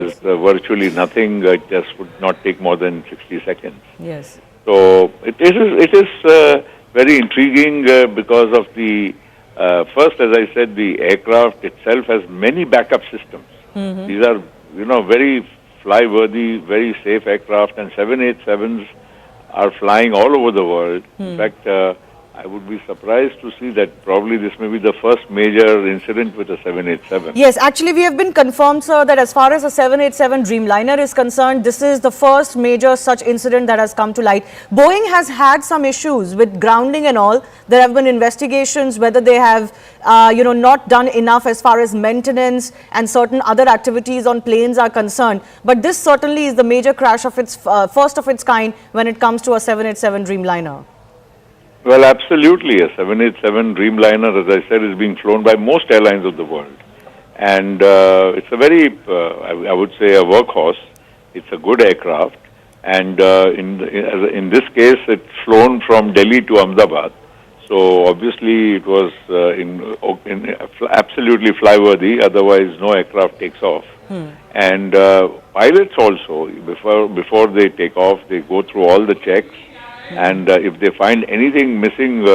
is virtually nothing. It just would not take more than 60 seconds. Yes. So it is very intriguing because of the first, as I said, the aircraft itself has many backup systems. These are very fly-worthy, very safe aircraft, and 787s are flying all over the world. In fact, I would be surprised to see that probably this may be the first major incident with a 787. Yes, actually we have been confirmed, sir, that as far as a 787 Dreamliner is concerned, this is the first major such incident that has come to light. Boeing has had some issues with grounding and all. There have been investigations whether they have, not done enough as far as maintenance and certain other activities on planes are concerned. But this certainly is the major crash of its first of its kind when it comes to a 787 Dreamliner. Well, absolutely. A 787 Dreamliner, as I said, is being flown by most airlines of the world. And it's a very, I would say, a workhorse. It's a good aircraft. And in this case, it's flown from Delhi to Ahmedabad. So obviously, it was absolutely flyworthy. Otherwise, no aircraft takes off. And pilots also, before they take off, they go through all the checks. And if they find anything missing,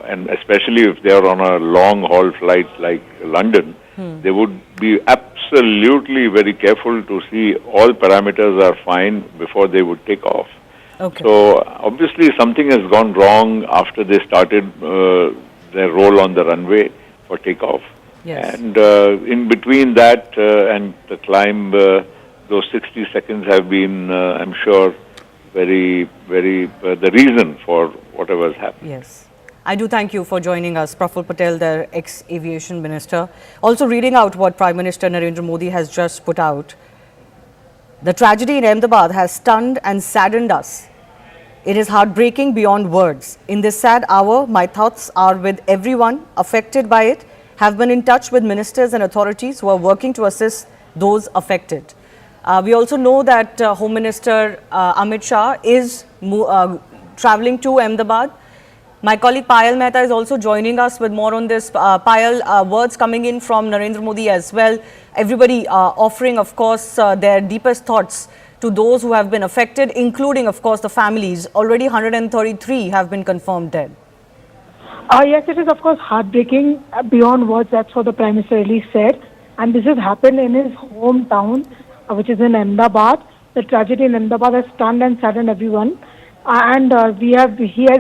and especially if they are on a long-haul flight like London, they would be absolutely very careful to see all parameters are fine before they would take off. Okay. So obviously something has gone wrong after they started their roll on the runway for takeoff. Yes. And in between that and the climb, those 60 seconds have been, I'm sure, very, very the reason for whatever has happened. Yes. I do thank you for joining us, Praful Patel, the ex-aviation minister. Also reading out what Prime Minister Narendra Modi has just put out. The tragedy in Ahmedabad has stunned and saddened us. It is heartbreaking beyond words. In this sad hour, my thoughts are with everyone affected by it, have been in touch with ministers and authorities who are working to assist those affected. We also know that Home Minister Amit Shah is travelling to Ahmedabad. My colleague Payal Mehta is also joining us with more on this. Payal, words coming in from Narendra Modi as well. Everybody offering, of course, their deepest thoughts to those who have been affected, including, of course, the families. Already 133 have been confirmed dead. Yes, it is, of course, heartbreaking beyond words. That's what the Prime Minister really said. And this has happened in his hometown, which is in Ahmedabad. The tragedy in Ahmedabad has stunned and saddened everyone. He has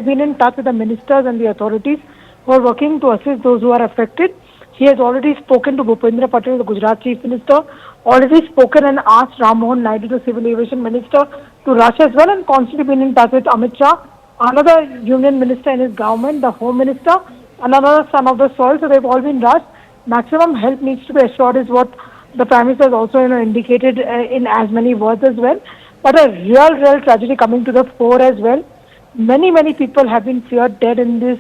been in touch with the ministers and the authorities who are working to assist those who are affected. He has already spoken to Bhupendra Patel, the Gujarat Chief Minister, already spoken and asked Ram Mohan Naidu, the Civil Aviation Minister, to rush as well, and constantly been in touch with Amit Shah, another union minister in his government, the Home Minister, another son of the soil. So they've all been rushed. Maximum help needs to be assured is what the Prime Minister has also indicated in as many words as well. But a real tragedy coming to the fore as well. Many people have been feared dead in this,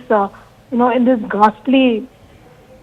in this ghastly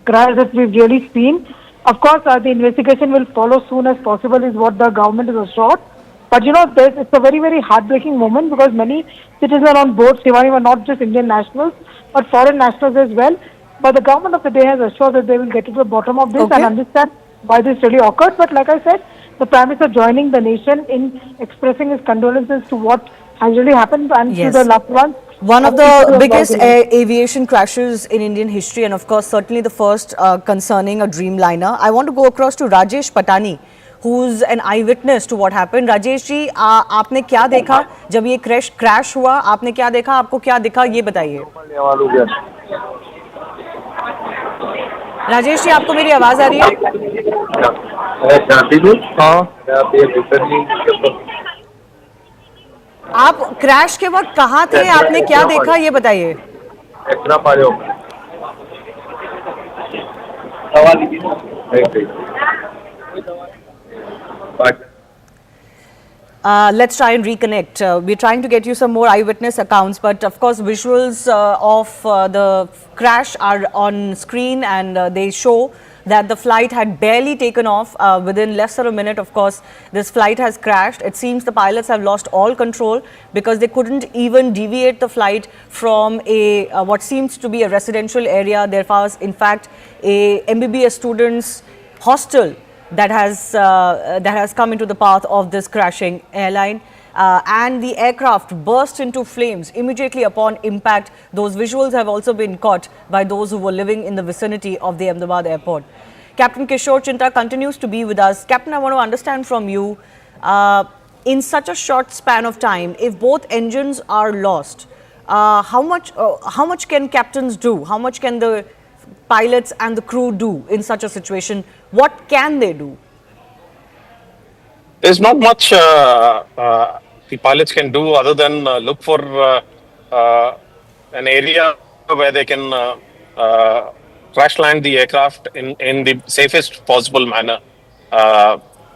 crash that we've really seen. Of course, the investigation will follow soon as possible is what the government is assured. But it's a very heartbreaking moment because many citizens on board Shivani were not just Indian nationals, but foreign nationals as well. But the government of the day has assured that they will get to the bottom of this and understand why this really occurred. But like I said, the Prime Minister joining the nation in expressing his condolences to what has really happened and to the loved ones. One of the biggest aviation crashes in Indian history, and of course certainly the first concerning a Dreamliner. I want to go across to Rajesh Patani, who's an eyewitness to what happened. Rajesh जी, आपने क्या देखा जब ये crash हुआ? आपने क्या देखा? आपको क्या दिखा? ये बताइए. राजेश जी, आपको मेरी आवाज आ रही है? आप क्रैश के वक्त कहाँ थे? आपने क्या देखा? ये बताइए. Let's try and reconnect. We're trying to get you some more eyewitness accounts, but of course visuals of the crash are on screen, and they show that the flight had barely taken off. Within less than a minute, of course, this flight has crashed. It seems the pilots have lost all control because they couldn't even deviate the flight from a what seems to be a residential area. There was, in fact, a MBBS students' hostel that has come into the path of this crashing airline. And the aircraft burst into flames immediately upon impact. Those visuals have also been caught by those who were living in the vicinity of the Ahmedabad airport. Captain Kishore Chinta continues to be with us. Captain, I want to understand from you, in such a short span of time, if both engines are lost, how much can captains do? How much can the pilots and the crew do in such a situation? What can they do? There's not much the pilots can do other than look for an area where they can crash land the aircraft in the safest possible manner.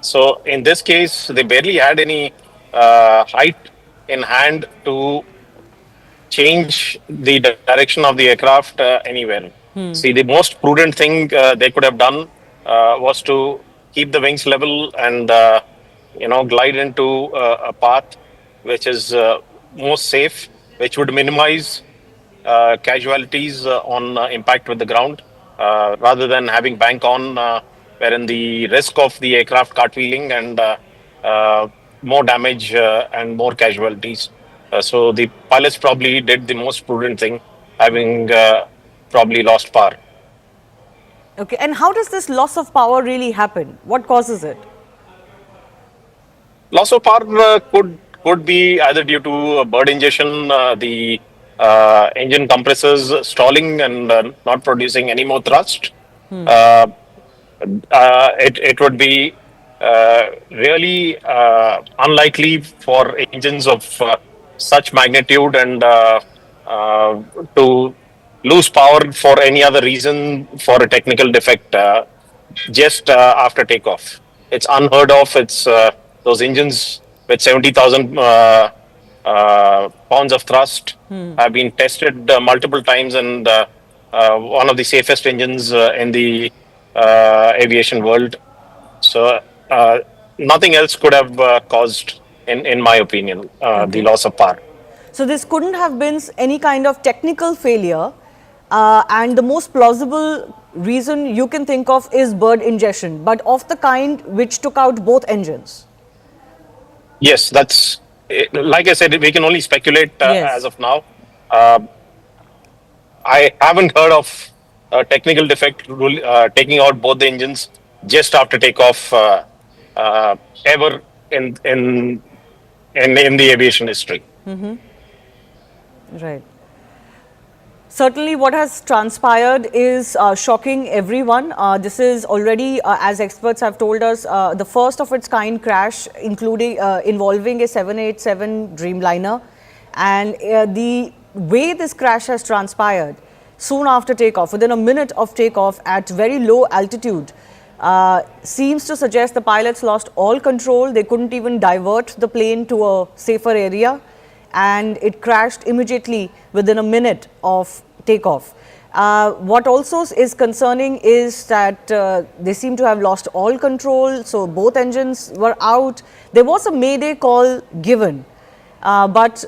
So in this case, they barely had any height in hand to change the direction of the aircraft anywhere. See, the most prudent thing they could have done was to keep the wings level and glide into a path which is most safe, which would minimize casualties on impact with the ground, rather than having bank on, wherein the risk of the aircraft cartwheeling and more damage and more casualties. So the pilots probably did the most prudent thing, having probably lost power. Okay, and how does this loss of power really happen? What causes it? Loss of power could be either due to bird ingestion, the engine compressors stalling and not producing any more thrust. It would be really unlikely for engines of such magnitude and to lose power for any other reason for a technical defect just after takeoff. It's unheard of. It's those engines with 70,000 pounds of thrust have been tested multiple times, and one of the safest engines in the aviation world. So nothing else could have caused, in my opinion, the loss of power. So this couldn't have been any kind of technical failure, and the most plausible reason you can think of is bird ingestion, but of the kind which took out both engines. Yes, that's like I said, we can only speculate as of now. I haven't heard of a technical defect taking out both the engines just after takeoff ever in the aviation history. Right. Certainly what has transpired is shocking everyone. This is already, as experts have told us, the first of its kind crash, including involving a 787 Dreamliner. And the way this crash has transpired, soon after takeoff, within a minute of takeoff at very low altitude, seems to suggest the pilots lost all control. They couldn't even divert the plane to a safer area, and it crashed immediately within a minute of takeoff. What also is concerning is that they seem to have lost all control, so both engines were out. There was a mayday call given, but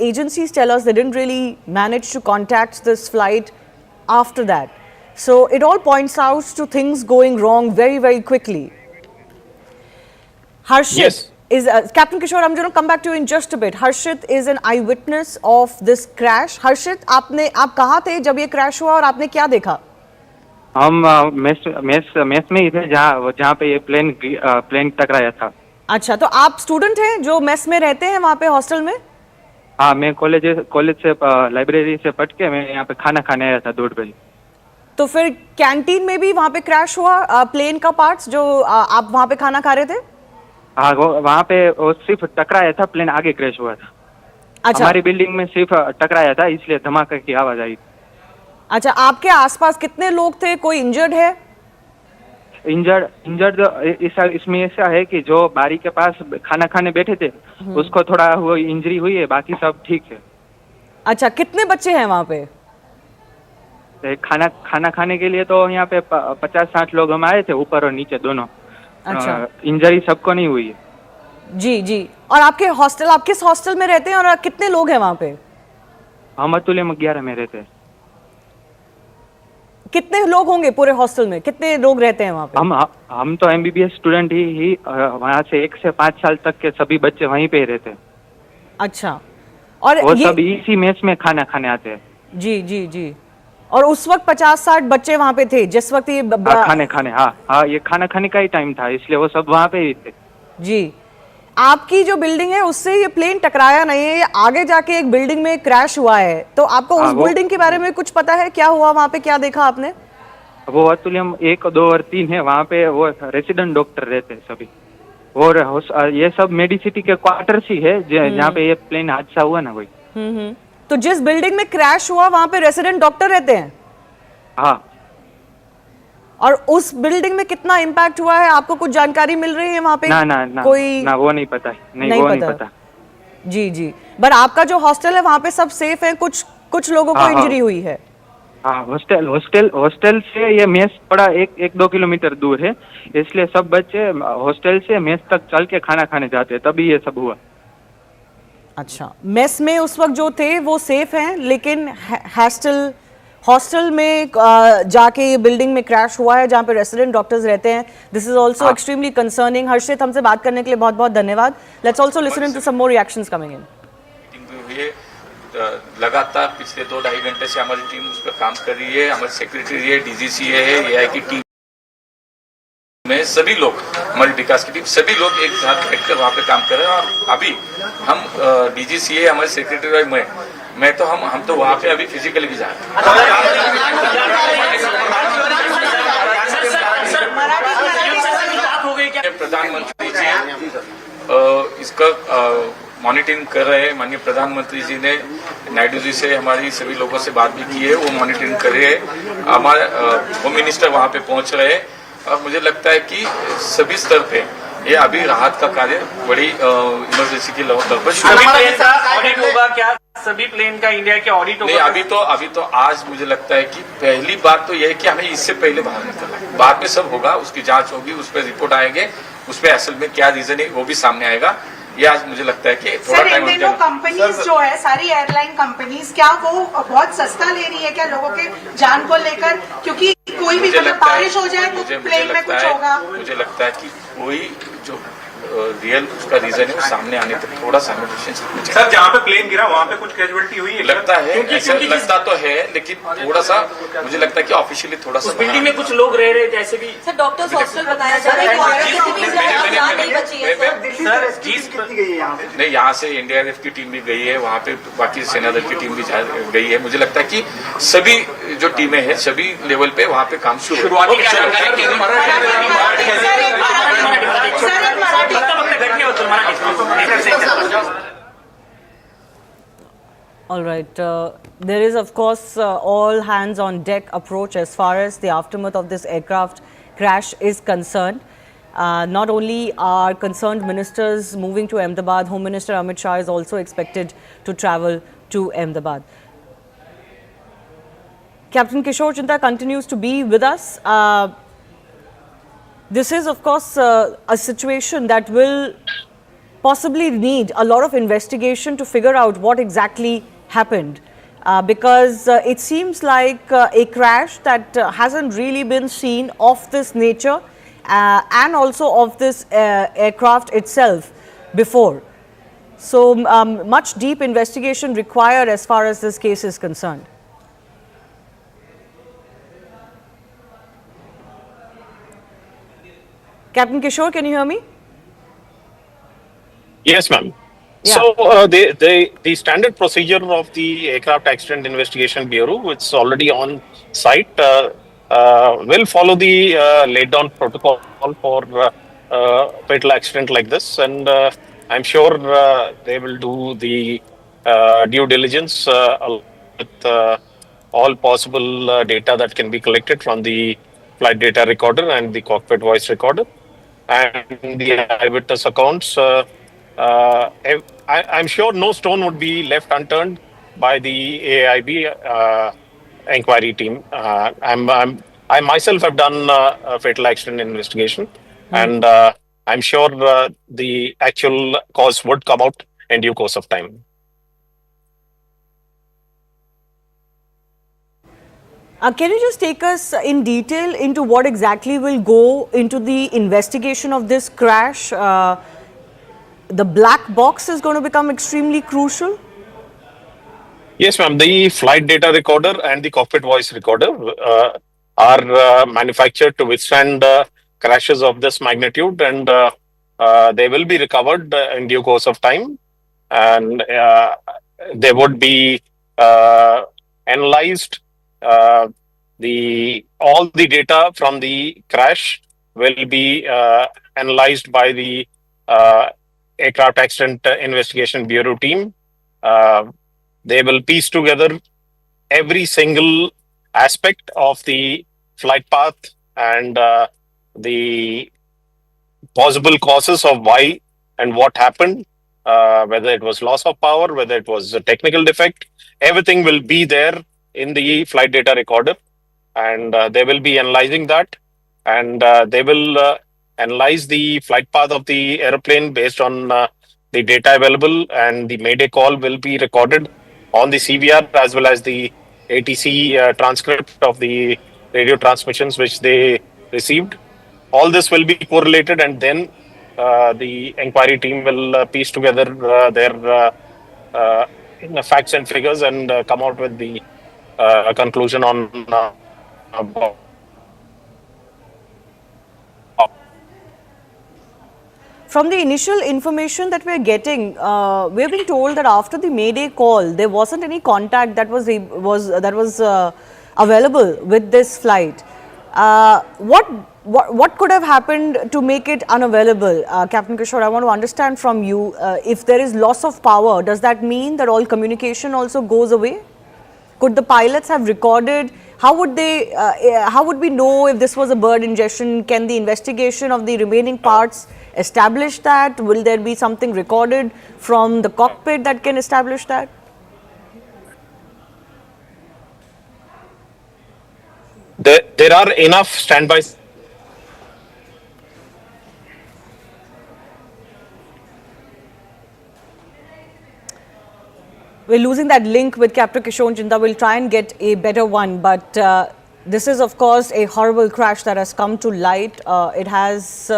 agencies tell us they didn't really manage to contact this flight after that. So it all points out to things going wrong very, very quickly. Harshit. Yes. Captain Kishore, I'm going to come back to you in just a bit. Harshit is an eyewitness of this crash. Harshit, आप कहाँ थे जब ये crash हुआ और आपने क्या देखा? हम मेस में ही थे जहाँ पे ये प्लेन टकराया था. अच्छा, तो आप स्टूडेंट हैं जो मेस में रहते हैं वहाँ पे हॉस्टल में? हाँ, मैं कॉलेज से लाइब्रेरी से पढ़ के मैं यहाँ पे खाना खाने आया था 2 बजे. तो फिर कैंटीन में भी वहाँ पे क्रैश हुआ प्लेन का पार्ट्स जो आप वहाँ पे खाना खा रहे थे? हाँ, वहाँ पे वो सिर्फ टकराया था, प्लेन आगे क्रैश हुआ था. अच्छा, हमारी बिल्डिंग में सिर्फ टकराया था, इसलिए धमाके की आवाज आई. अच्छा, आपके आसपास कितने लोग थे? कोई इंजर्ड है? इंजर्ड इसमें ऐसा है कि जो बारी के पास खाना खाने बैठे थे उसको थोड़ा वो इंजरी हुई है, बाकी सब ठीक है. अच्छा, कितने बच्चे हैं वहाँ पे? खाना खाने के लिए तो यहाँ पे 50-60 लोग हम आए थे, ऊपर और नीचे दोनों. अच्छा, इंजरी सबको नहीं हुई है. जी. और आपके हॉस्टल, आप किस हॉस्टल में रहते हैं और कितने लोग हैं वहाँ पे? हम अतुल्य में 11 में रहते हैं. कितने लोग होंगे पूरे हॉस्टल में, कितने लोग रहते हैं वहाँ पे? हम तो MBBS स्टूडेंट ही वहाँ से 1 से 5 साल तक के सभी बच्चे वहीं पे ही रहते हैं। अच्छा, और वो ये सब इसी मेस में खाना खाने आते हैं। जी जी जी। और उस वक्त 50-60 बच्चे वहाँ पे थे जिस वक्त ये खाने खाने, हाँ, ये खाना खाने का ही टाइम था, इसलिए वो सब वहाँ पे ही थे। जी। आपकी जो बिल्डिंग है उससे ये प्लेन टकराया नहीं है, ये आगे जाके एक बिल्डिंग में क्रैश हुआ है, तो आपको उस बिल्डिंग के बारे में कुछ पता है? क्या हुआ वहाँ पे, क्या देखा आपने? वो अतुल्यम 1, 2 और 3 है, वहाँ पे वो रेसिडेंट डॉक्टर रहते हैं सभी। और ये सब मेडिसिटी के क्वार्टर्स ही है जहाँ पे ये प्लेन हादसा हुआ ना, वही। तो जिस बिल्डिंग में क्रैश हुआ वहाँ पे रेसिडेंट डॉक्टर रहते हैं? हाँ। और उस बिल्डिंग में कितना इम्पैक्ट हुआ है, आपको कुछ जानकारी मिल रही है वहाँ पे? ना, कोई वो नहीं पता, वो नहीं पता। जी जी। बट आपका जो हॉस्टल है वहाँ पे सब सेफ है? कुछ लोगों को इंजरी हुई है? हाँ, हॉस्टल से ये मेस थोड़ा 1-2 किलोमीटर दूर है, इसलिए सब बच्चे हॉस्टल से मेस तक चल के खाना खाने जाते हैं, तभी ये सब हुआ। अच्छा, मेस में उस वक्त जो थे वो सेफ हैं, लेकिन हॉस्टल में जाके ये बिल्डिंग में क्रैश हुआ है जहाँ पे रेसिडेंट डॉक्टर्स रहते हैं। This is also extremely concerning. Harshit, हमसे बात करने के लिए बहुत बहुत धन्यवाद। Let's also listen to some more reactions coming in. लगातार पिछले 2-2.5 घंटे से हमारी टीम उस पर काम कर रही है। हमारी सेक्रेटरी है, DGCA है, AI की टीम में सभी लोग, हमारी विकास की टीम, सभी लोग एक साथ बैठकर वहाँ पे काम कर रहे हैं। और अभी हम DGCA, हमारे सेक्रेटरी और मैं तो हम तो वहाँ पे अभी फिजिकली भी जा रहे हैं। प्रधानमंत्री जी इसका मॉनिटरिंग कर रहे हैं। माननीय प्रधानमंत्री जी ने नायडू जी से हमारी सभी लोगों से बात भी की है, वो मॉनिटरिंग कर रहे हैं। हमारे होम मिनिस्टर वहाँ पे पहुँच रहे हैं और मुझे लगता है कि सभी स्तर पे ये अभी राहत का कार्य बड़ी इमरजेंसी की लेवल पर ऑडिट होगा क्या? सभी प्लेन का इंडिया के ऑडिट होगा? नहीं, अभी तो आज मुझे लगता है कि पहली बात तो यह है कि हमें इससे पहले बाहर निकलना है। बाद में सब होगा, उसकी जांच होगी, उस पर रिपोर्ट आएंगे, उस पर असल में क्या रीजन है वो भी सामने आएगा। ये आज मुझे लगता है कि थोड़ा टाइम इन दिनों कंपनीज जो है, सारी एयरलाइन कंपनीज, क्या वो बहुत सस्ता ले रही है क्या लोगों के जान को लेकर? क्योंकि कोई भी बारिश हो जाए तो प्लेन में कुछ होगा। मुझे लगता है कि कोई जो रियल उसका रीजन है वो सामने आने तक थोड़ा सा सर, जहाँ पे प्लेन गिरा वहाँ पे कुछ कैजुअलिटी हुई है? लगता है, ऐसा लगता तो है, लेकिन थोड़ा सा मुझे लगता है कि ऑफिशियली थोड़ा सा बिल्डिंग में कुछ लोग रह रहे थे ऐसे भी। सर, डॉक्टर्स हॉस्टल बताया जा रहा है। नहीं, यहाँ से NDRF की टीम भी गई है, वहाँ पे बाकी सेना दल की टीम भी गई है। मुझे लगता है कि सभी जो टीमें हैं सभी लेवल पे वहाँ पे काम शुरू। All right. There is, of course, all hands on deck approach as far as the aftermath of this aircraft crash is concerned. Not only are concerned ministers moving to Ahmedabad, Home Minister Amit Shah is also expected to travel to Ahmedabad. Captain Kishore Chinta continues to be with us. This is, of course, a situation that will possibly need a lot of investigation to figure out what exactly happened, because it seems like a crash that hasn't really been seen of this nature and also of this aircraft itself before. So much deep investigation required as far as this case is concerned. Captain Kishore, can you hear me? Yes, ma'am. Yeah. So the standard procedure of the Aircraft Accident Investigation Bureau, which is already on site, will follow the laid down protocol for fatal accident like this, and I'm sure they will do the due diligence with all possible data that can be collected from the flight data recorder and the cockpit voice recorder and the eyewitness accounts. I'm sure no stone would be left unturned by the AIB inquiry team. I myself have done a fatal accident investigation, and I'm sure the actual cause would come out in due course of time. Can you just take us in detail into what exactly will go into the investigation of this crash? The black box is going to become extremely crucial. Yes, ma'am. The flight data recorder and the cockpit voice recorder are manufactured to withstand crashes of this magnitude, and they will be recovered in due course of time. And they would be analyzed. Uh, the all the data from the crash will be analyzed by the uh, Aircraft Accident Investigation Bureau team. They will piece together every single aspect of the flight path and the possible causes of why and what happened, whether it was loss of power, whether it was a technical defect. Everything will be there in the flight data recorder, and they will be analyzing that, and they will analyze the flight path of the airplane based on the data available, and the mayday call will be recorded on the CVR as well as the ATC transcript of the radio transmissions which they received. All this will be correlated, and then the inquiry team will piece together their facts and figures and come out with the conclusion on From the initial information that we're getting, we're being told that after the Mayday call, there wasn't any contact that was available with this flight. What could have happened to make it unavailable? Captain Kishore, I want to understand from you, if there is loss of power, does that mean that all communication also goes away? Could the pilots have recorded? How would they? How would we know if this was a bird ingestion? Can the investigation of the remaining parts establish that? Will there be something recorded from the cockpit that can establish that? there are enough standby. We're losing that link with Captain Kishore Jinda. We'll try and get a better one. But this is, of course, a horrible crash that has come to light. It has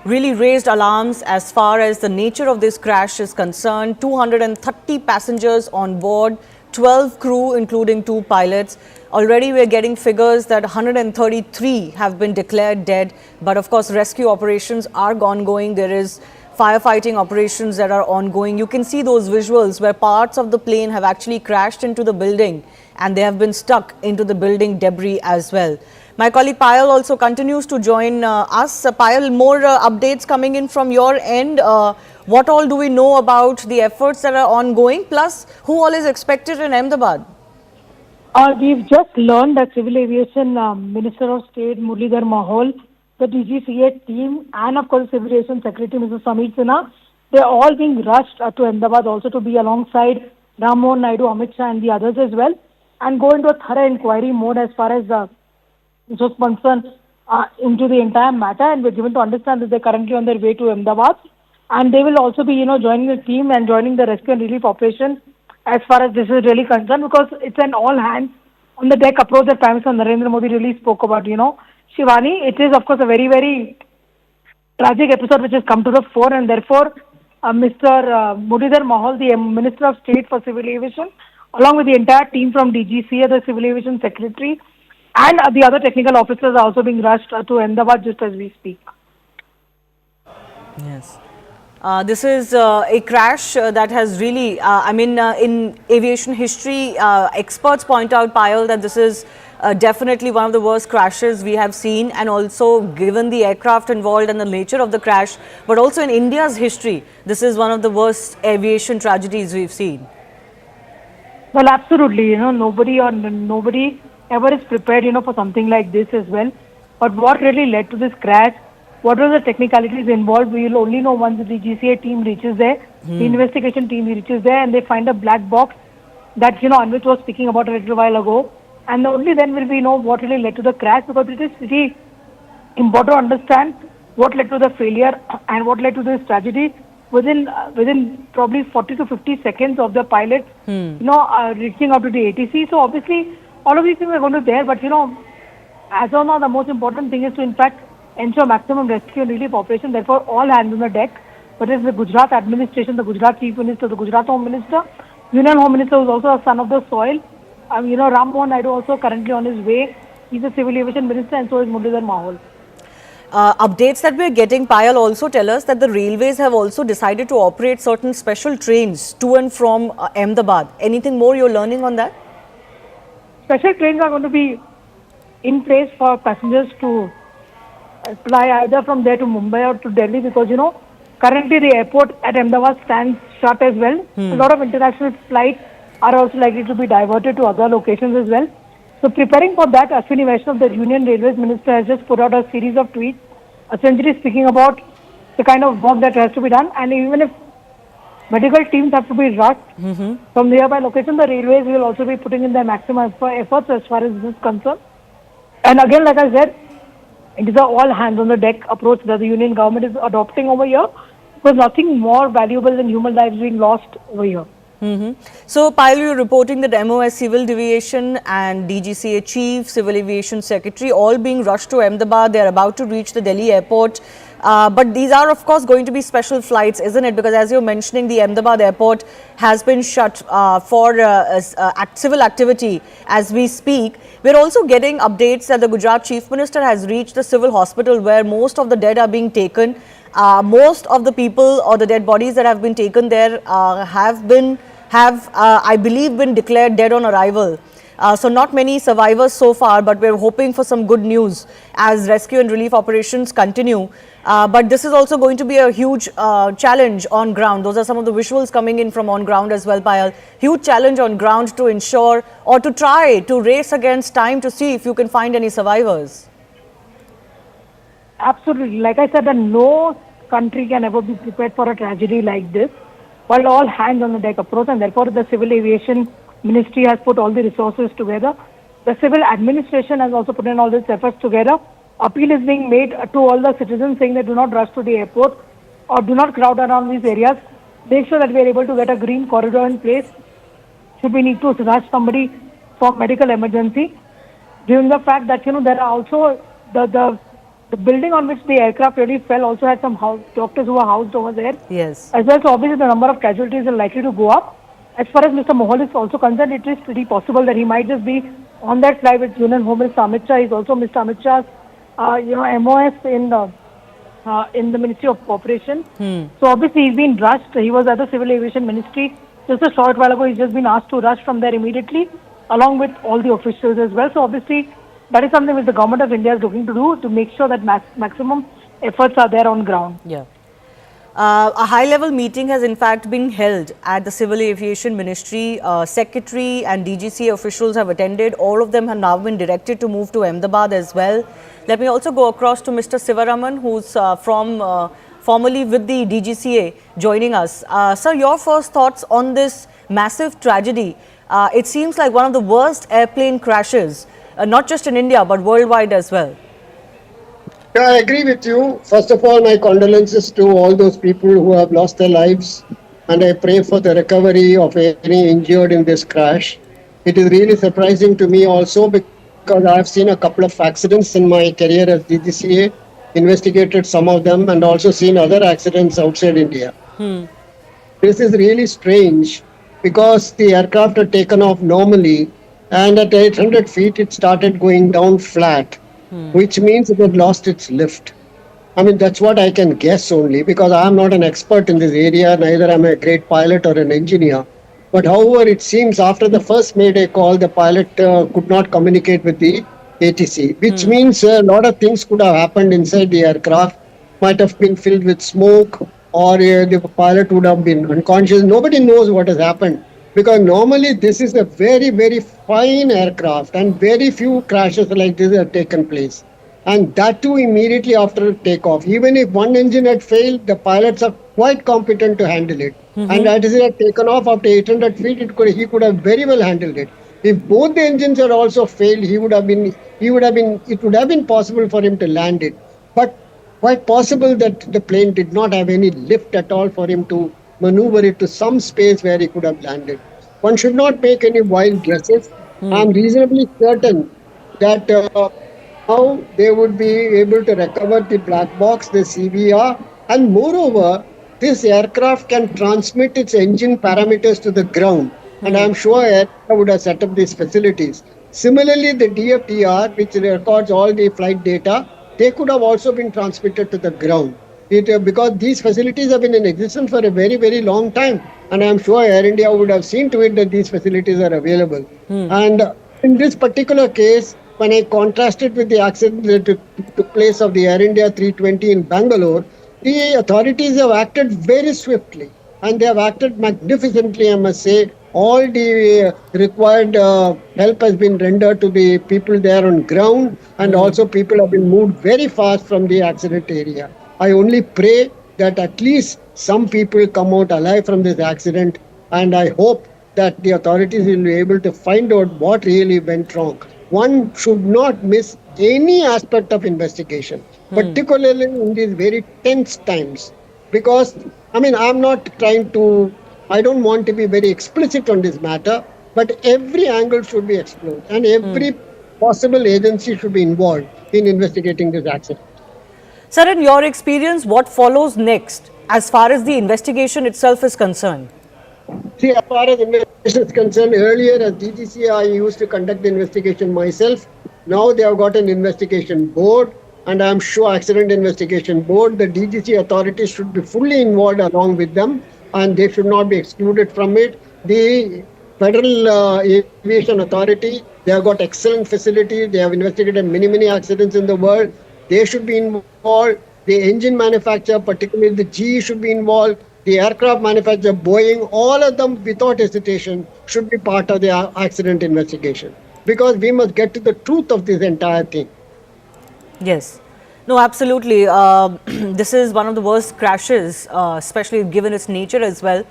really raised alarms as far as the nature of this crash is concerned. 230 passengers on board, 12 crew, including 2 pilots. Already we're getting figures that 133 have been declared dead. But of course, rescue operations are ongoing. There is firefighting operations that are ongoing. You can see those visuals where parts of the plane have actually crashed into the building and they have been stuck into the building debris as well. My colleague Payal also continues to join us. Payal, more updates coming in from your end. What all do we know about the efforts that are ongoing? Plus, who all is expected in Ahmedabad? We've just learned that Civil Aviation Minister of State Muralidhar Mahol, the DGCA team, and of course Civil Aviation Secretary Mr. Samir Sinha, they're all being rushed to Ahmedabad also to be alongside Ram Mohan Naidu, Amit Shah and the others as well, and go into a thorough inquiry mode as far as this was concerned into the entire matter. And we're given to understand that they're currently on their way to Ahmedabad, and they will also be, joining the team and joining the rescue and relief operation as far as this is really concerned, because it's an all hands on the deck approach that Prime Minister Narendra Modi really spoke about. Shivani, it is of course a very, very tragic episode which has come to the fore, and therefore Mr. Muralidhar Mahol, the Minister of State for Civil Aviation, along with the entire team from DGCA, the Civil Aviation Secretary, and the other technical officers are also being rushed to Ahmedabad just as we speak. Yes. This is a crash that has really, in aviation history, experts point out, Payal, that this is definitely one of the worst crashes we have seen, and also given the aircraft involved and the nature of the crash, but also in India's history, this is one of the worst aviation tragedies we've seen. Well, absolutely. Nobody ever is prepared, for something like this as well. But what really led to this crash? What were the technicalities involved? We will only know once the GCA team reaches there, the investigation team reaches there, and they find a black box that, Anvit was speaking about a little while ago. And only then will we know what really led to the crash, because it is really important to understand what led to the failure and what led to this tragedy within probably 40 to 50 seconds of the pilot, reaching out to the ATC. So obviously, All of these things are going to be there, but as of now, the most important thing is to, in fact, ensure maximum rescue and relief operation. Therefore, all hands on the deck. But it's the Gujarat administration, the Gujarat Chief Minister, the Gujarat Home Minister, Union Home Minister, who is also a son of the soil. Ram Mohan Naidu also currently on his way. He's a civil aviation minister, and so is Muralidhar Mahol. Updates that we're getting, Payal, also tell us that the railways have also decided to operate certain special trains to and from Ahmedabad. Anything more you're learning on that? Special trains are going to be in place for passengers to fly either from there to Mumbai or to Delhi, because currently the airport at Ahmedabad stands shut as well. A lot of international flights are also likely to be diverted to other locations as well. So preparing for that, Ashwini Vaishnav, the Union Railways Minister, has just put out a series of tweets, essentially speaking about the kind of work that has to be done, and even if medical teams have to be rushed from nearby locations, the railways will also be putting in their maximum efforts as far as this is concerned. And again, like I said, it is a all hands on the deck approach that the union government is adopting over here, because nothing more valuable than human lives being lost over here. So, Payal, you're reporting that MOS Civil Aviation and DGCA Chief, Civil Aviation Secretary, all being rushed to Ahmedabad. They're about to reach the Delhi airport. But these are, of course, going to be special flights, isn't it? Because as you're mentioning, the Ahmedabad airport has been shut for civil activity as we speak. We're also getting updates that the Gujarat Chief Minister has reached the civil hospital where most of the dead are being taken. Most of the people or the dead bodies that have been taken there have I believe, been declared dead on arrival. So not many survivors so far, but we're hoping for some good news as rescue and relief operations continue. But this is also going to be a huge challenge on ground. Those are some of the visuals coming in from on ground as well, Payal. Huge challenge on ground to ensure or to try to race against time to see if you can find any survivors. Absolutely. Like I said, that no country can ever be prepared for a tragedy like this, while all hands on the deck approach, and therefore the Civil Aviation Ministry has put all the resources together. The civil administration has also put in all these efforts together. Appeal is being made to all the citizens saying that do not rush to the airport or do not crowd around these areas. Make sure that we are able to get a green corridor in place should we need to rush somebody for medical emergency. Given the fact that, there are also the building on which the aircraft really fell also had some doctors who are housed over there. Yes. As well, so obviously the number of casualties are likely to go up. As far as Mr. Mohal is also concerned, it is pretty possible that he might just be on that flight with Union Home Minister Amit Shah. He's also Mr. Amit Shah's, MOS in the Ministry of Cooperation. So obviously he's been rushed. He was at the Civil Aviation Ministry just a short while ago. He's just been asked to rush from there immediately, along with all the officials as well. So obviously that is something which the government of India is looking to do to make sure that maximum efforts are there on ground. Yeah. A high-level meeting has in fact been held at the Civil Aviation Ministry. Secretary and DGCA officials have attended. All of them have now been directed to move to Ahmedabad as well. Let me also go across to Mr. Sivaraman, who's formerly with the DGCA, joining us. Sir, your first thoughts on this massive tragedy? It seems like one of the worst airplane crashes, not just in India, but worldwide as well. Yeah, I agree with you. First of all, my condolences to all those people who have lost their lives, and I pray for the recovery of any injured in this crash. It is really surprising to me also because I have seen a couple of accidents in my career as DGCA, investigated some of them, and also seen other accidents outside India. This is really strange because the aircraft had taken off normally, and at 800 feet it started going down flat, which means it had lost its lift. I mean, that's what I can guess only because I am not an expert in this area, neither am I a great pilot or an engineer. But however, it seems after the first Mayday call, the pilot could not communicate with the ATC, which means a lot of things could have happened inside the aircraft, might have been filled with smoke, or the pilot would have been unconscious. Nobody knows what has happened because normally this is a very, very fine aircraft and very few crashes like this have taken place. And that too immediately after takeoff. Even if one engine had failed, the pilots are quite competent to handle it. And as it had taken off after 800 feet, he could have very well handled it. If both the engines had also failed, it would have been possible for him to land it. But quite possible that the plane did not have any lift at all for him to maneuver it to some space where he could have landed. One should not make any wild guesses. I'm reasonably certain that now they would be able to recover the black box, the CVR, and moreover, this aircraft can transmit its engine parameters to the ground. And I'm sure Air India would have set up these facilities. Similarly, the DFDR, which records all the flight data, they could have also been transmitted to the ground. Because these facilities have been in existence for a very, very long time. And I'm sure Air India would have seen to it that these facilities are available. And in this particular case, when I contrasted with the accident that took place of the Air India 320 in Bangalore, the authorities have acted very swiftly and they have acted magnificently, I must say. All the required help has been rendered to the people there on ground, and also people have been moved very fast from the accident area. I only pray that at least some people come out alive from this accident, and I hope that the authorities will be able to find out what really went wrong. One should not miss any aspect of investigation, particularly in these very tense times. Because, I mean, I don't want to be very explicit on this matter, but every angle should be explored and every possible agency should be involved in investigating this accident. Sir, in your experience, what follows next as far as the investigation itself is concerned? See, as far as investigation is concerned, earlier as DGC, I used to conduct the investigation myself. Now they have got an investigation board, and I'm sure accident investigation board, the DGC authorities should be fully involved along with them, and they should not be excluded from it. The Federal Aviation Authority, they have got excellent facilities. They have investigated many, many accidents in the world. They should be involved. The engine manufacturer, particularly the GE, should be involved. The aircraft manufacturer, Boeing, all of them without hesitation should be part of the accident investigation, because we must get to the truth of this entire thing. Yes. No, absolutely. This is one of the worst crashes, especially given its nature as well.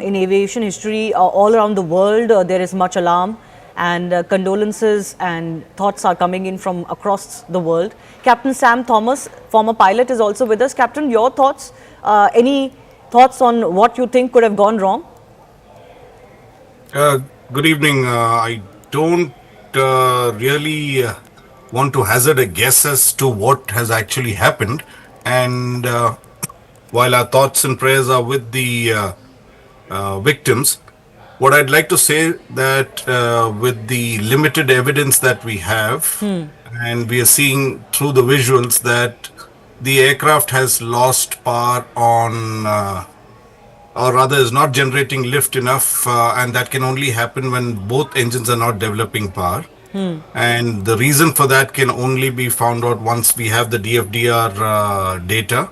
In aviation history, all around the world, there is much alarm, and condolences and thoughts are coming in from across the world. Captain Sam Thomas, former pilot, is also with us. Captain, your thoughts? Any thoughts on what you think could have gone wrong? Good evening. I don't really want to hazard a guess as to what has actually happened. And while our thoughts and prayers are with the victims, what I'd like to say that with the limited evidence that we have, and we are seeing through the visuals that the aircraft has lost power on, or rather is not generating lift enough, and that can only happen when both engines are not developing power. And the reason for that can only be found out once we have the DFDR data.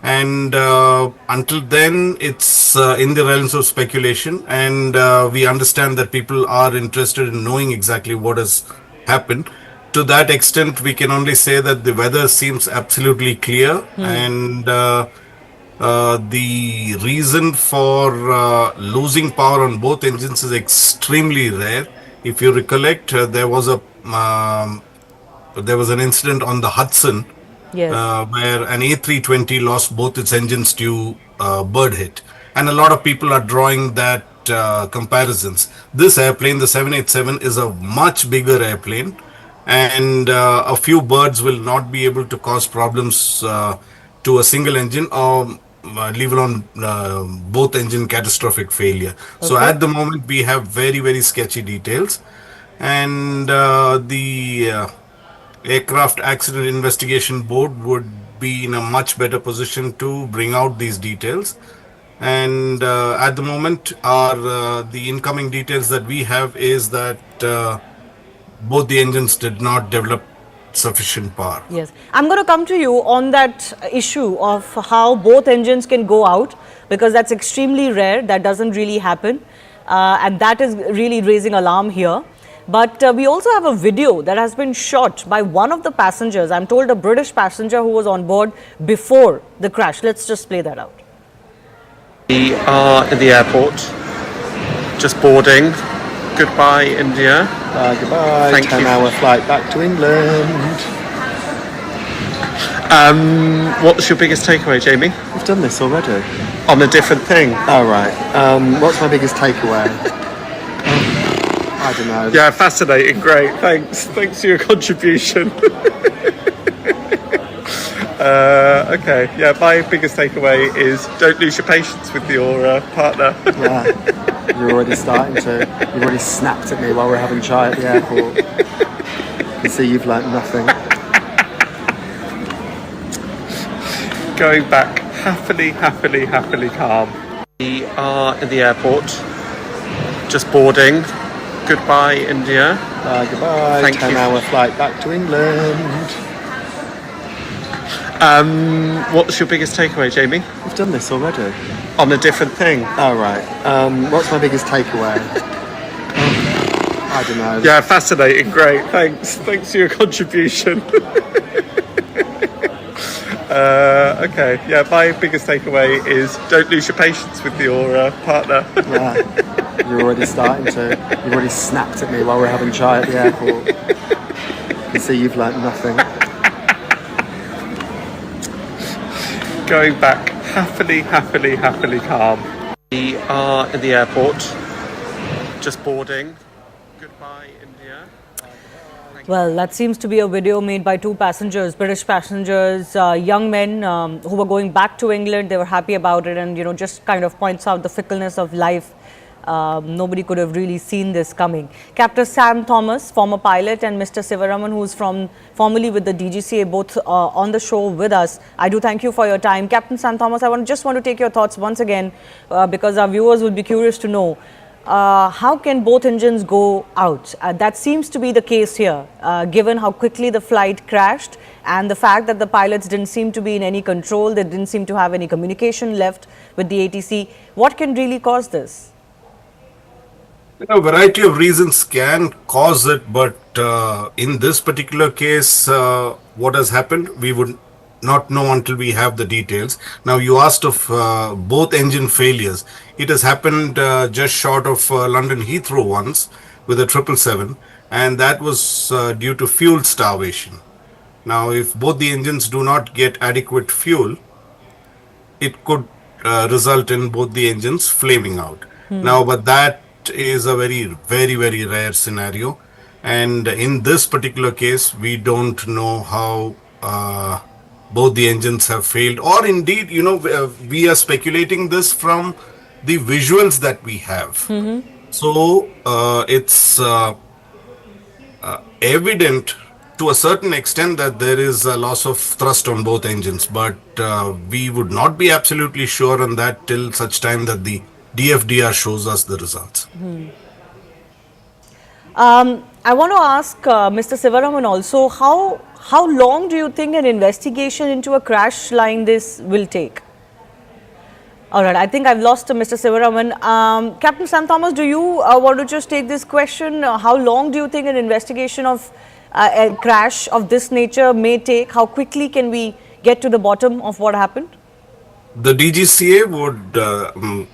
And until then, it's in the realms of speculation, and we understand that people are interested in knowing exactly what has happened. To that extent, we can only say that the weather seems absolutely clear, and the reason for losing power on both engines is extremely rare. If you recollect, there was an incident on the Hudson, where an A320 lost both its engines to bird hit, and a lot of people are drawing that comparisons. This airplane, the 787, is a much bigger airplane, and a few birds will not be able to cause problems to a single engine, or leave alone both engine catastrophic failure. So at the moment we have very, very sketchy details, and the Aircraft Accident Investigation Board would be in a much better position to bring out these details. And at the moment, the incoming details that we have is that both the engines did not develop sufficient power. Yes. I'm going to come to you on that issue of how both engines can go out, because that's extremely rare. That doesn't really happen. And that is really raising alarm here. But we also have a video that has been shot by one of the passengers. I'm told a British passenger who was on board before the crash. Let's just play that out. We are in the airport, just boarding. Goodbye, India. Goodbye. Thank you. 10-hour flight back to England. What's your biggest takeaway, Jamie? We've done this already. On a different thing. All right. What's my biggest takeaway? I don't know. Yeah, fascinating. Great. Thanks. Thanks for your contribution. Okay. Yeah, my biggest takeaway is don't lose your patience with your partner. Yeah, you're already starting to. You've already snapped at me while we're having chai at the airport. You see, you've learnt nothing. Going back happily calm. We are in the airport, just boarding. Goodbye, India. Goodbye. Thank you. 10-hour flight back to England. What's your biggest takeaway, Jamie? We've done this already. On a different thing. Oh, right. What's my biggest takeaway? I don't know. Yeah, fascinating. Great. Thanks. Thanks for your contribution. Okay. Yeah, my biggest takeaway is don't lose your patience with your partner. Yeah, you're already starting to. You've already snapped at me while we're having chai at the airport. You see, you've learnt nothing. Going back happily calm. We are in the airport, just boarding. Goodbye, India. Well, that seems to be a video made by two passengers, British passengers, young men who were going back to England. They were happy about it and, just kind of points out the fickleness of life. Nobody could have really seen this coming. Captain Sam Thomas, former pilot, and Mr. Sivaraman, who's formerly with the DGCA, both on the show with us. I do thank you for your time. Captain Sam Thomas, I just want to take your thoughts once again because our viewers would be curious to know how can both engines go out? That seems to be the case here, given how quickly the flight crashed and the fact that the pilots didn't seem to be in any control. They didn't seem to have any communication left with the ATC. What can really cause this? A variety of reasons can cause it, but in this particular case, what has happened, we would not know until we have the details. Now, you asked of both engine failures. It has happened just short of London Heathrow once with a 777, and that was due to fuel starvation. Now, if both the engines do not get adequate fuel, it could result in both the engines flaming out. Now, but that is a very rare scenario, and in this particular case we don't know how both the engines have failed, or indeed we are speculating this from the visuals that we have. So it's evident to a certain extent that there is a loss of thrust on both engines, but we would not be absolutely sure on that till such time that the DFDR shows us the results. I want to ask Mr. Sivaraman also, how long do you think an investigation into a crash like this will take? All right, I think I've lost Mr. Sivaraman. Captain Sam Thomas, do you want to just take this question? How long do you think an investigation of a crash of this nature may take? How quickly can we get to the bottom of what happened? The DGCA would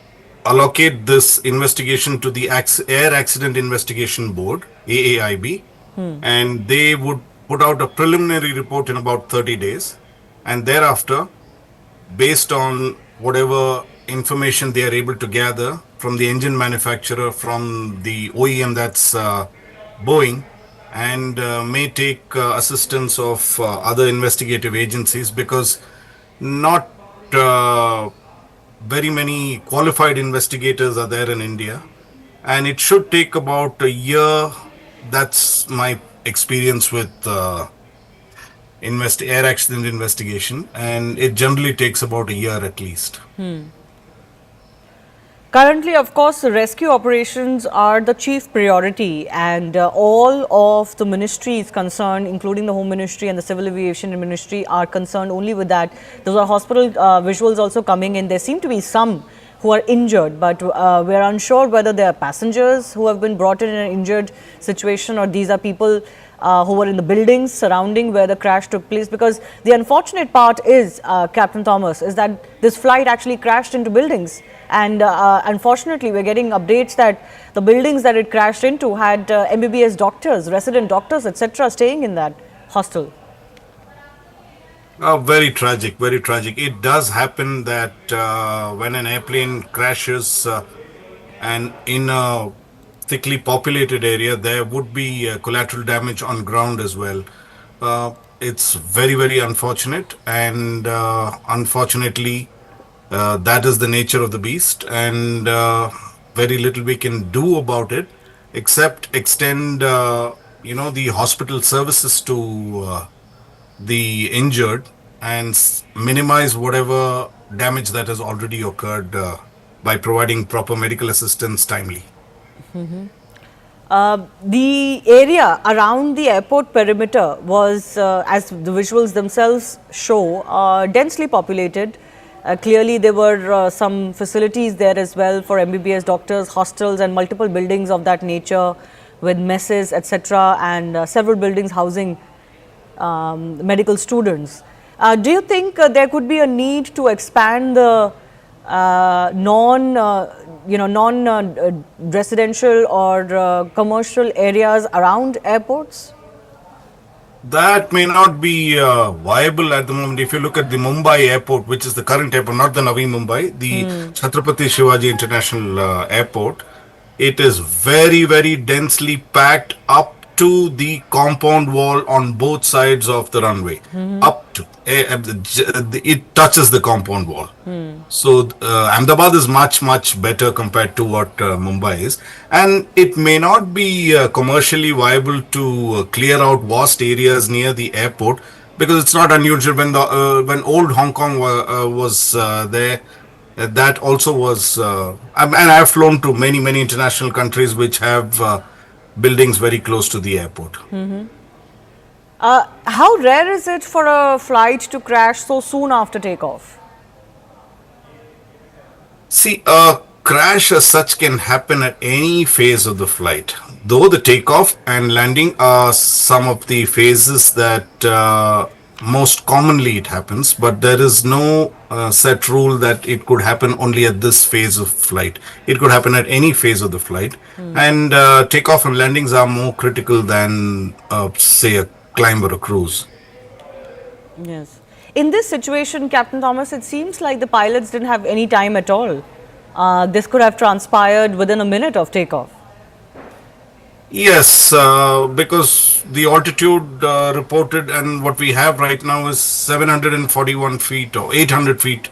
allocate this investigation to the Air Accident Investigation Board, AAIB, and they would put out a preliminary report in about 30 days, and thereafter, based on whatever information they are able to gather from the engine manufacturer, from the OEM, that's Boeing, and may take assistance of other investigative agencies, because not very many qualified investigators are there in India, and it should take about a year. That's my experience with air accident investigation, and it generally takes about a year at least. Currently, of course, the rescue operations are the chief priority, and all of the ministries concerned, including the Home Ministry and the Civil Aviation Ministry, are concerned only with that. Those are hospital visuals also coming in. There seem to be some who are injured, but we are unsure whether they are passengers who have been brought in an injured situation, or these are people who were in the buildings surrounding where the crash took place. Because the unfortunate part is, Captain Thomas, is that this flight actually crashed into buildings. And unfortunately, we're getting updates that the buildings that it crashed into had MBBS doctors, resident doctors, etc., staying in that hostel. Very tragic, very tragic. It does happen that when an airplane crashes and in a thickly populated area, there would be collateral damage on ground as well. It's very, very unfortunate, and unfortunately, that is the nature of the beast, and very little we can do about it, except extend, the hospital services to the injured and minimize whatever damage that has already occurred by providing proper medical assistance timely. The area around the airport perimeter was, as the visuals themselves show, densely populated. Clearly, there were some facilities there as well for MBBS doctors, hostels, and multiple buildings of that nature with messes, etc., and several buildings housing medical students. Do you think there could be a need to expand the non-residential or commercial areas around airports? That may not be viable at the moment. If you look at the Mumbai airport, which is the current airport, not the Navi Mumbai, the Chhatrapati Shivaji International Airport, it is very, very densely packed up to the compound wall on both sides of the runway. Up to it touches the compound wall. So Ahmedabad is much, much better compared to what Mumbai is, and it may not be commercially viable to clear out vast areas near the airport, because it's not unusual when when old Hong Kong was there. That also was, and I've flown to many, many international countries which have buildings very close to the airport. How rare is it for a flight to crash so soon after takeoff? See, a crash as such can happen at any phase of the flight. Though the takeoff and landing are some of the phases that most commonly it happens, but there is no set rule that it could happen only at this phase of flight. It could happen at any phase of the flight, and takeoff and landings are more critical than, say, a climb or a cruise. Yes. In this situation, Captain Thomas, it seems like the pilots didn't have any time at all. This could have transpired within a minute of takeoff. Yes, because the altitude reported and what we have right now is 741 feet or 800 feet,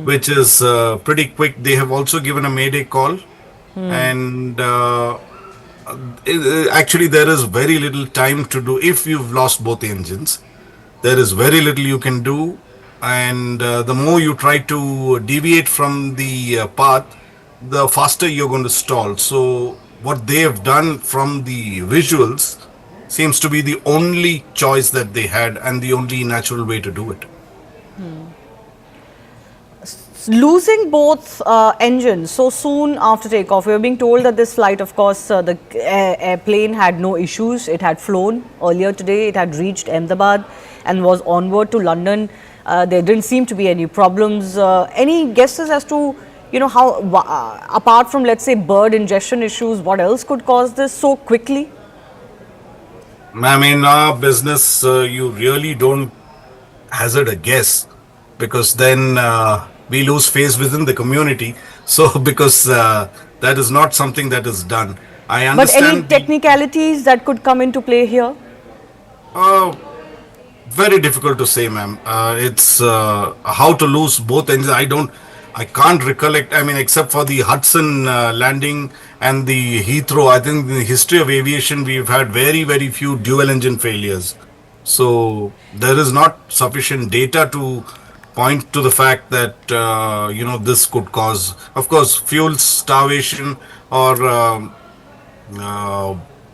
which is pretty quick. They have also given a mayday call, and actually there is very little time to do. If you've lost both engines, there is very little you can do, and the more you try to deviate from the path, the faster you're going to stall. So what they have done from the visuals seems to be the only choice that they had and the only natural way to do it. Losing both engines so soon after takeoff, we were being told that this flight, of course, the airplane had no issues. It had flown earlier today. It had reached Ahmedabad and was onward to London. There didn't seem to be any problems. Any guesses as to, how, apart from, let's say, bird ingestion issues, what else could cause this so quickly? I mean, our business, you really don't hazard a guess, because then we lose face within the community. So, because that is not something that is done. I understand. But any technicalities that could come into play here? Very difficult to say, ma'am. It's how to lose both engines. I can't recollect. I mean, except for the Hudson landing and the Heathrow, I think in the history of aviation, we've had very, very few dual engine failures. So there is not sufficient data to point to the fact that, this could cause, of course, fuel starvation or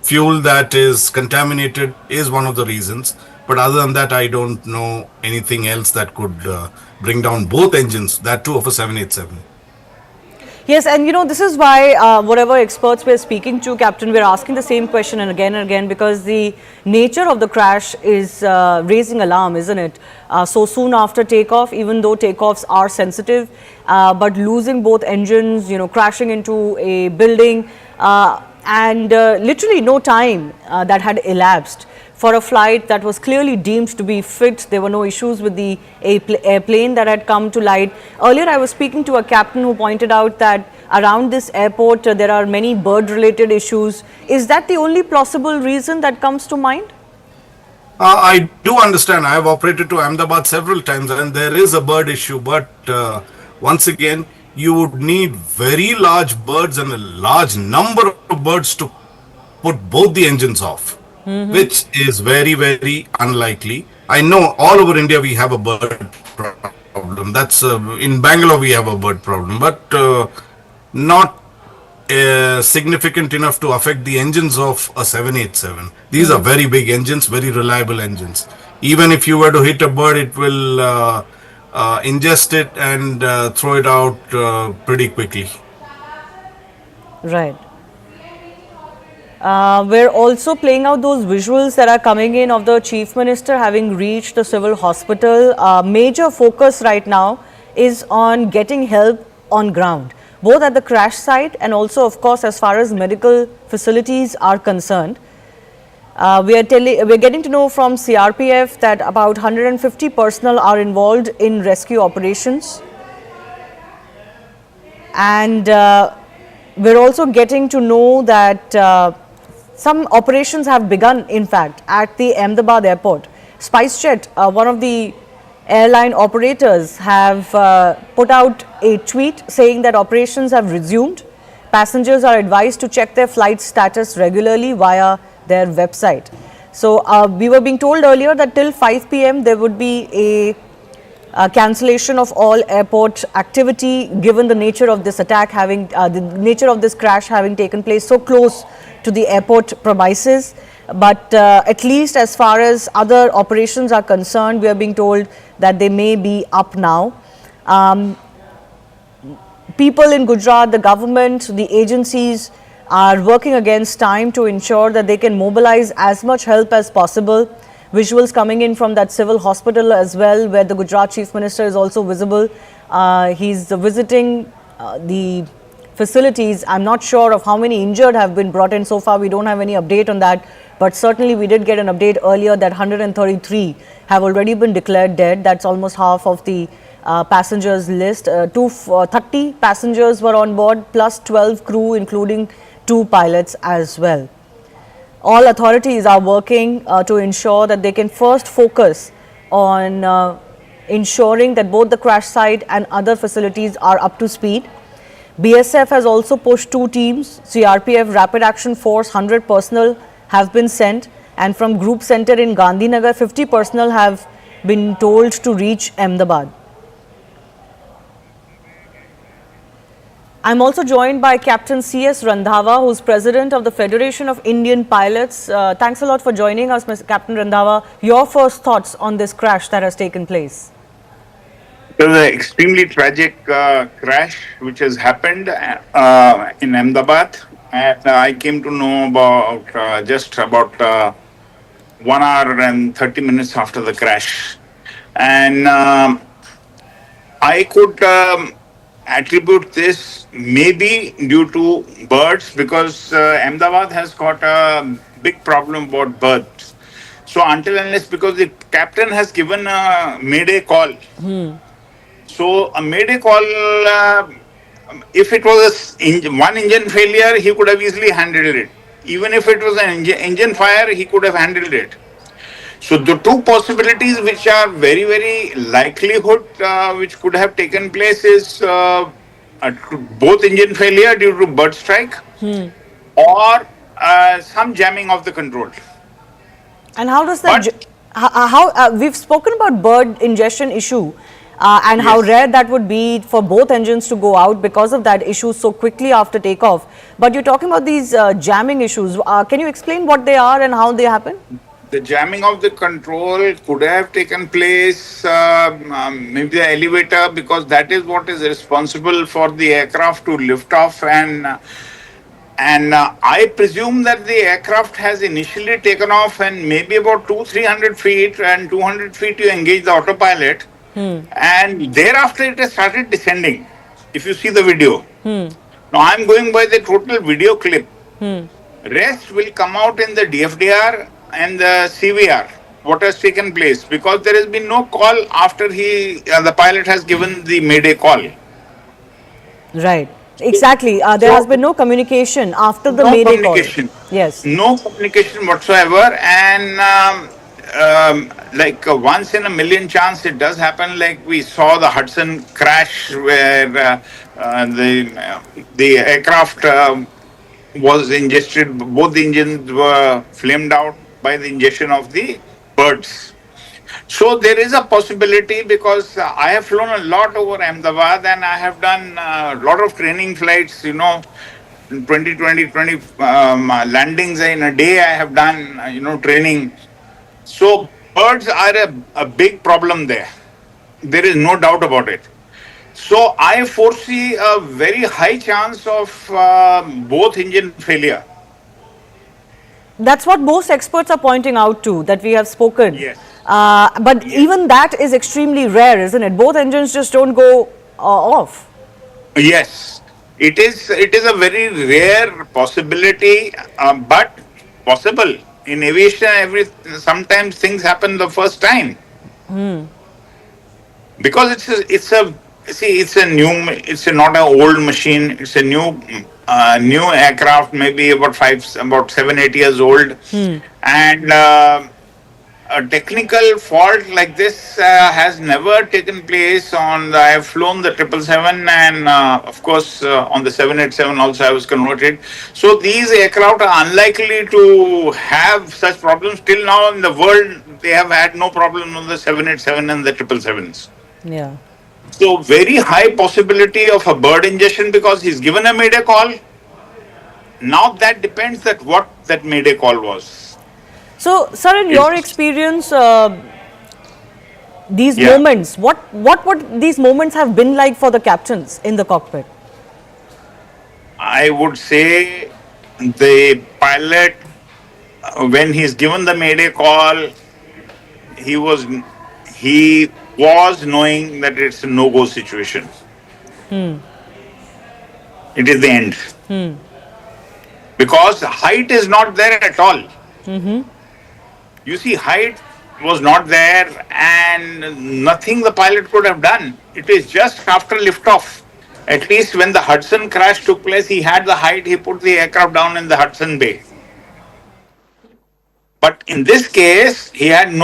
fuel that is contaminated is one of the reasons. But other than that, I don't know anything else that could bring down both engines, that too of a 787. Yes, and this is why whatever experts we're speaking to, Captain, we're asking the same question and again, because the nature of the crash is raising alarm, isn't it? So soon after takeoff, even though takeoffs are sensitive, but losing both engines, crashing into a building, and literally no time that had elapsed for a flight that was clearly deemed to be fit. There were no issues with the airplane that had come to light. Earlier, I was speaking to a captain who pointed out that around this airport, there are many bird-related issues. Is that the only plausible reason that comes to mind? I do understand. I have operated to Ahmedabad several times and there is a bird issue, but once again, you would need very large birds and a large number of birds to put both the engines off, which is very, very unlikely. I know all over India we have a bird problem. That's in Bangalore we have a bird problem, but not significant enough to affect the engines of a 787. These are very big engines, very reliable engines. Even if you were to hit a bird, it will ingest it and throw it out pretty quickly. Right. We're also playing out those visuals that are coming in of the Chief Minister having reached the civil hospital. Major focus right now is on getting help on ground, both at the crash site and also, of course, as far as medical facilities are concerned. We're getting to know from CRPF that about 150 personnel are involved in rescue operations. And we're also getting to know that some operations have begun, in fact, at the Ahmedabad airport. SpiceJet, one of the airline operators, have put out a tweet saying that operations have resumed. Passengers are advised to check their flight status regularly via their website. So we were being told earlier that till 5 p.m. there would be a cancellation of all airport activity, given the nature of this attack having, the nature of this crash having taken place so close to the airport premises. But at least as far as other operations are concerned, we are being told that they may be up now. People in Gujarat, the government, the agencies are working against time to ensure that they can mobilize as much help as possible. Visuals coming in from that civil hospital as well, where the Gujarat Chief Minister is also visible. He's visiting the facilities. I'm not sure of how many injured have been brought in so far. We don't have any update on that. But certainly we did get an update earlier that 133 have already been declared dead. That's almost half of the passengers list. 30 passengers were on board, plus 12 crew, including 2 pilots as well. All authorities are working to ensure that they can first focus on ensuring that both the crash site and other facilities are up to speed. BSF has also pushed 2 teams. CRPF Rapid Action Force, 100 personnel have been sent, and from Group Center in Gandhinagar, 50 personnel have been told to reach Ahmedabad. I'm also joined by Captain C.S. Randhawa, who's President of the Federation of Indian Pilots. Thanks a lot for joining us, Mr. Captain Randhawa. Your first thoughts on this crash that has taken place? It was an extremely tragic crash which has happened in Ahmedabad. And I came to know about just about 1 hour and 30 minutes after the crash. And I could attribute this maybe due to birds, because Ahmedabad has got a big problem about birds. So until unless, because the captain has given a mayday call. So a mayday call, if it was one engine failure, he could have easily handled it. Even if it was an engine fire, he could have handled it. So the 2 possibilities which are very, very likelihood which could have taken place is both engine failure due to bird strike or some jamming of the control. And how does that, we've spoken about bird ingestion issue and how rare that would be for both engines to go out because of that issue so quickly after takeoff. But you're talking about these jamming issues. Can you explain what they are and how they happen? The jamming of the control could have taken place, maybe the elevator, because that is what is responsible for the aircraft to lift off. And I presume that the aircraft has initially taken off and maybe about 200-300 feet, and 200 feet you engage the autopilot. And thereafter it has started descending, if you see the video. Now I'm going by the total video clip. Rest will come out in the DFDR and the CVR, what has taken place, because there has been no call after the pilot has given the Mayday call. Right. Exactly. There So has been no communication after the no Mayday call. communication, Yes. no communication whatsoever, and like once in a million chance it does happen. Like we saw the Hudson crash where the aircraft was ingested. Both the engines were flamed out by the ingestion of the birds. So there is a possibility, because I have flown a lot over Ahmedabad and I have done a lot of training flights, 20 landings in a day I have done, training. So birds are a big problem there. There is no doubt about it. So I foresee a very high chance of both engine failure. That's what most experts are pointing out to, that we have spoken. Yes. But even that is extremely rare, isn't it? Both engines just don't go off. Yes, it is. It is a very rare possibility, but possible. In aviation, sometimes things happen the first time. Because it's not an old machine. It's a new aircraft, maybe about 7-8 years old, and a technical fault like this has never taken place on. I have flown the 777, and of course on the 787 also I was converted. So these aircraft are unlikely to have such problems. Till now in the world, they have had no problem on the 787 and the 777s. Yeah. So very high possibility of a bird ingestion, because he's given a Mayday call. Now that depends that what that Mayday call was. So, sir, in your experience, these Yeah. moments, what would these moments have been like for the captains in the cockpit? I would say the pilot, when he's given the Mayday call, he was knowing that it's a no-go situation. It is the end. Because height is not there at all. You see, height was not there, and nothing the pilot could have done. It is just after liftoff. At least when the Hudson crash took place, he had the height, he put the aircraft down in the Hudson Bay. But in this case, he had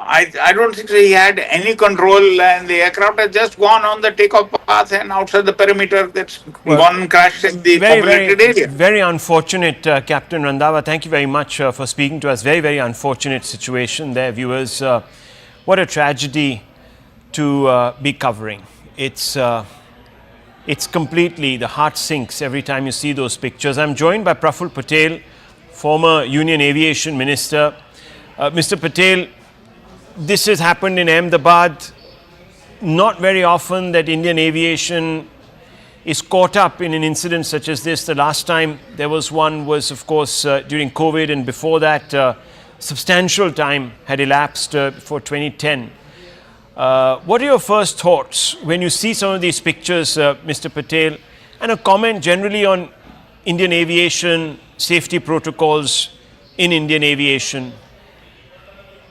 I don't think he had any control, and the aircraft has just gone on the takeoff path and outside the perimeter, that's gone and crashed in the populated area. Very unfortunate, Captain Randhawa. Thank you very much for speaking to us. Very, very unfortunate situation there, viewers. What a tragedy to be covering. It's completely, the heart sinks every time you see those pictures. I'm joined by Praful Patel, former Union Aviation Minister. Mr. Patel, this has happened in Ahmedabad. Not very often that Indian aviation is caught up in an incident such as this. The last time there was one was, of course, during COVID, and before that, substantial time had elapsed for 2010. What are your first thoughts when you see some of these pictures, Mr. Patel, and a comment generally on Indian aviation, safety protocols in Indian aviation?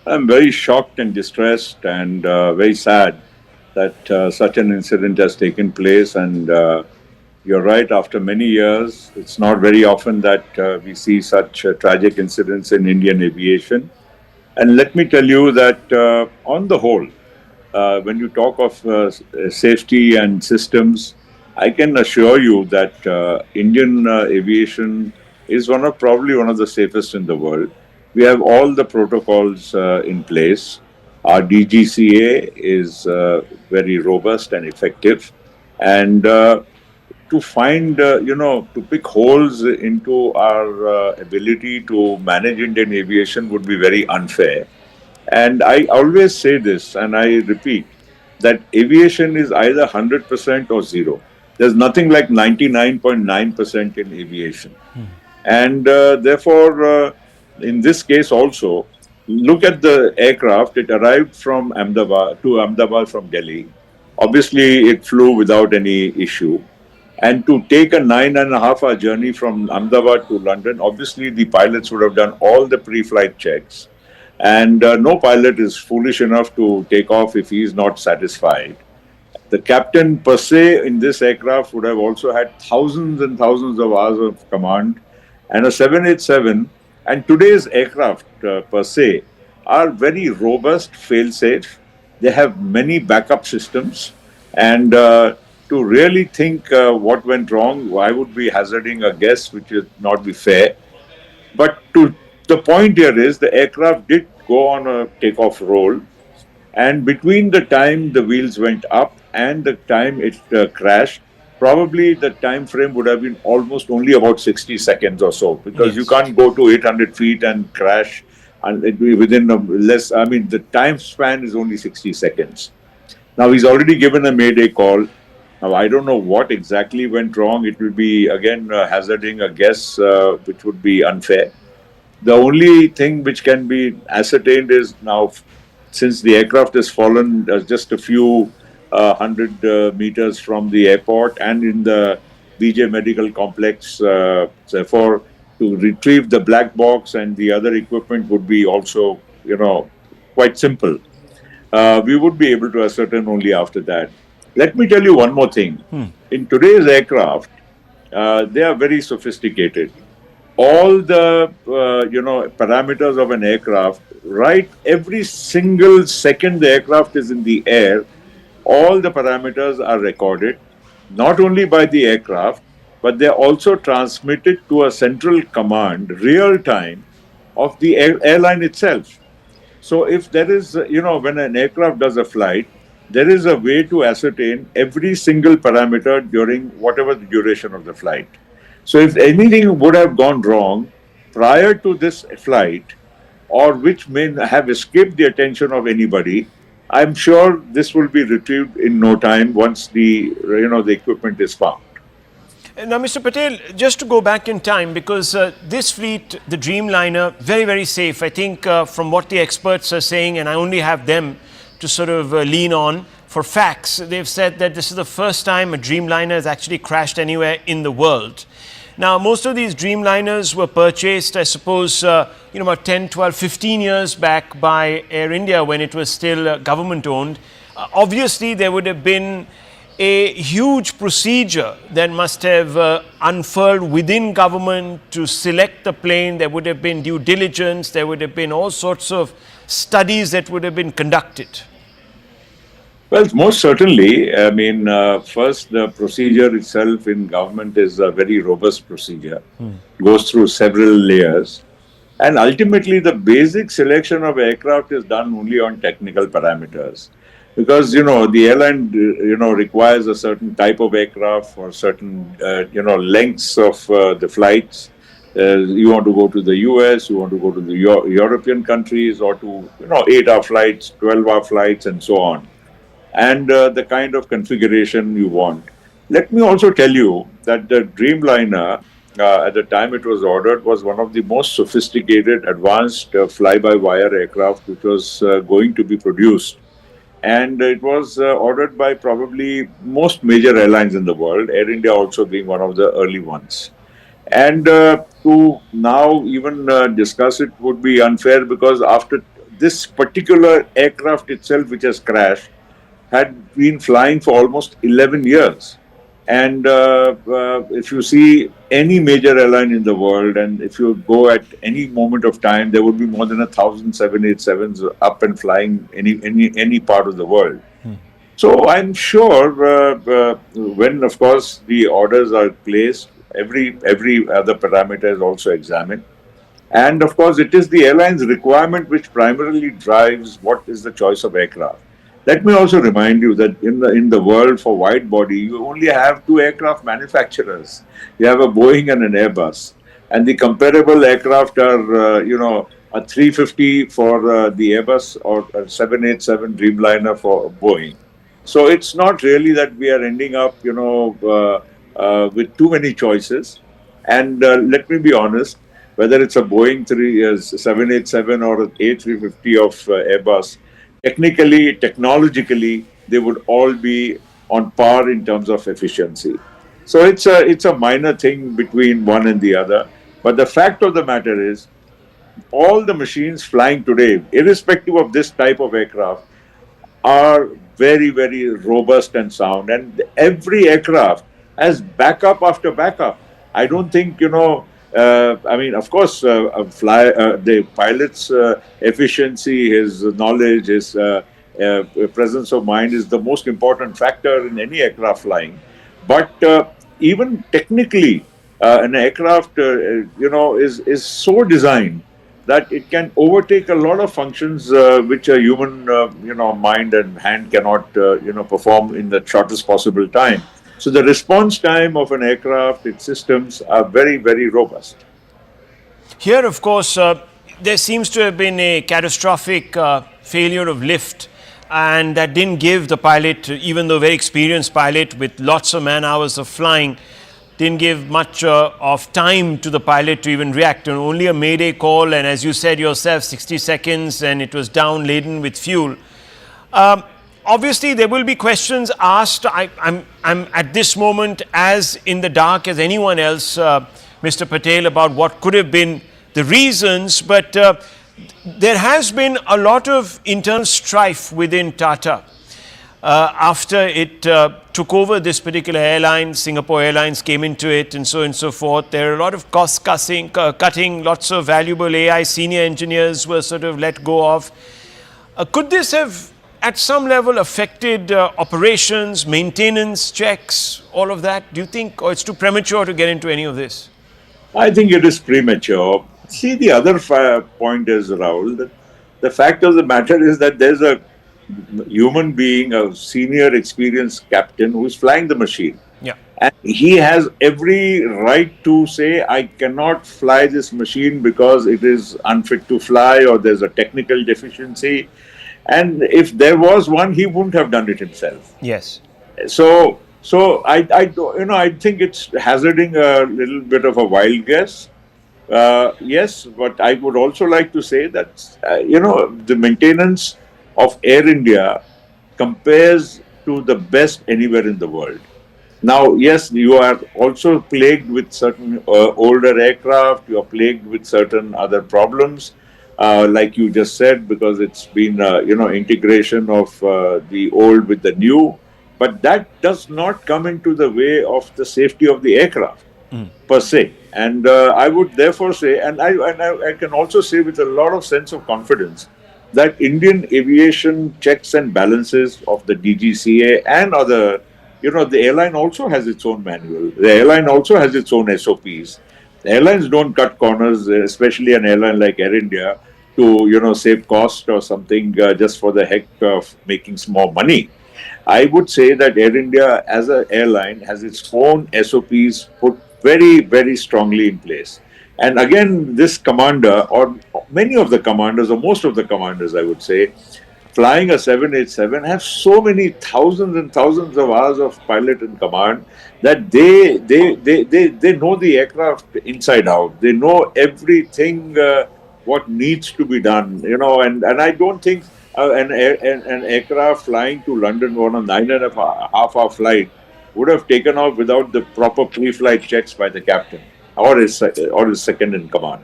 I'm very shocked and distressed and very sad that such an incident has taken place. And you're right, after many years, it's not very often that we see such tragic incidents in Indian aviation. And let me tell you that on the whole, when you talk of safety and systems, I can assure you that Indian aviation is probably one of the safest in the world. We have all the protocols in place. Our DGCA is very robust and effective. And to pick holes into our ability to manage Indian aviation would be very unfair. And I always say this, and I repeat, that aviation is either 100% or zero. There's nothing like 99.9% in aviation. And therefore, in this case also, look at the aircraft. It arrived from Ahmedabad from Delhi. Obviously, it flew without any issue. And to take a 9.5 hour journey from Ahmedabad to London, obviously the pilots would have done all the pre-flight checks. And no pilot is foolish enough to take off if he is not satisfied. The captain per se in this aircraft would have also had thousands and thousands of hours of command. And a 787 and today's aircraft per se are very robust, fail-safe. They have many backup systems. And to really think what went wrong, I would be hazarding a guess which would not be fair. But the point here is the aircraft did go on a takeoff roll, and between the time the wheels went up and the time it crashed, probably the time frame would have been almost only about 60 seconds or so, because you can't go to 800 feet and crash and it be within less. I mean, the time span is only 60 seconds. Now he's already given a mayday call. Now I don't know what exactly went wrong. It will be again hazarding a guess, which would be unfair. The only thing which can be ascertained is now, since the aircraft has fallen just a few hundred meters from the airport and in the BJ Medical Complex, therefore, to retrieve the black box and the other equipment would be also, quite simple. We would be able to ascertain only after that. Let me tell you one more thing. In today's aircraft, they are very sophisticated. All the parameters of an aircraft, right? Every single second the aircraft is in the air, all the parameters are recorded, not only by the aircraft, but they are also transmitted to a central command, real time, of the airline itself. So if there is, when an aircraft does a flight, there is a way to ascertain every single parameter during whatever the duration of the flight. So if anything would have gone wrong prior to this flight, or which may have escaped the attention of anybody, I'm sure this will be retrieved in no time once the equipment is found. Now, Mr. Patel, just to go back in time, because this fleet, the Dreamliner, very, very safe. I think from what the experts are saying, and I only have them to sort of lean on for facts, they've said that this is the first time a Dreamliner has actually crashed anywhere in the world. Now, most of these Dreamliners were purchased, I suppose, about 10, 12, 15 years back by Air India when it was still government-owned. Obviously, there would have been a huge procedure that must have unfurled within government to select the plane. There would have been due diligence. There would have been all sorts of studies that would have been conducted. Well, most certainly. I mean, first, the procedure itself in government is a very robust procedure. Goes through several layers. And ultimately, the basic selection of aircraft is done only on technical parameters. Because, the airline, requires a certain type of aircraft for certain, lengths of the flights. You want to go to the US, you want to go to the European countries, or to, 8-hour flights, 12-hour flights, and so on. And the kind of configuration you want. Let me also tell you that the Dreamliner, at the time it was ordered, was one of the most sophisticated, advanced fly-by-wire aircraft which was going to be produced. And it was ordered by probably most major airlines in the world, Air India also being one of the early ones. And to now even discuss it would be unfair, because after this particular aircraft itself, which has crashed, had been flying for almost 11 years. And if you see any major airline in the world, and if you go at any moment of time, there would be more than 1,000 787s up and flying any part of the world. So I'm sure when, of course, the orders are placed, every other parameter is also examined. And of course, it is the airline's requirement which primarily drives what is the choice of aircraft. Let me also remind you that in the world for wide body, you only have 2 aircraft manufacturers. You have a Boeing and an Airbus. And the comparable aircraft are, a 350 for the Airbus or a 787 Dreamliner for Boeing. So it's not really that we are ending up, with too many choices. And let me be honest, whether it's a Boeing 787 or an A350 of Airbus, technologically, they would all be on par in terms of efficiency. So it's a minor thing between one and the other. But the fact of the matter is, all the machines flying today, irrespective of this type of aircraft, are very, very robust and sound. And every aircraft has backup after backup. I don't think, I mean, of course, the pilot's efficiency, his knowledge, his presence of mind is the most important factor in any aircraft flying. But even technically, an aircraft, is so designed that it can overtake a lot of functions which a human, mind and hand cannot, perform in the shortest possible time. So the response time of an aircraft, its systems are very, very robust. Here, of course, there seems to have been a catastrophic failure of lift, and that didn't give the pilot, even though very experienced pilot with lots of man hours of flying, didn't give much of time to the pilot to even react. And only a mayday call, and as you said yourself, 60 seconds, and it was down laden with fuel. Obviously, there will be questions asked. I'm at this moment as in the dark as anyone else, Mr. Patel, about what could have been the reasons, but there has been a lot of internal strife within Tata. After it took over this particular airline, Singapore Airlines came into it, and so on and so forth. There are a lot of cost cutting, lots of valuable AI senior engineers were sort of let go of. Could this have, at some level, affected operations, maintenance, checks, all of that? Do you think, or it's too premature to get into any of this? I think it is premature. See, the other point is, Rahul, that the fact of the matter is that there's a human being, a senior experienced captain who's flying the machine. Yeah. And he has every right to say, I cannot fly this machine because it is unfit to fly or there's a technical deficiency. And if there was one, he wouldn't have done it himself. Yes. So I think it's hazarding a little bit of a wild guess. Yes, but I would also like to say that, the maintenance of Air India compares to the best anywhere in the world. Now, yes, you are also plagued with certain older aircraft, you are plagued with certain other problems, like you just said, because it's been, integration of the old with the new. But that does not come into the way of the safety of the aircraft per se. And I would therefore say, and I can also say with a lot of sense of confidence, that Indian aviation checks and balances of the DGCA and other, the airline also has its own manual. The airline also has its own SOPs. The airlines don't cut corners, especially an airline like Air India, to, save cost or something just for the heck of making small money. I would say that Air India as an airline has its own SOPs put very, very strongly in place. And again, this commander, or many of the commanders, or most of the commanders, I would say, flying a 787 have so many thousands and thousands of hours of pilot and command that they know the aircraft inside out. They know everything what needs to be done. And I don't think an aircraft flying to London on a 9.5-hour flight would have taken off without the proper pre-flight checks by the captain or his second in command.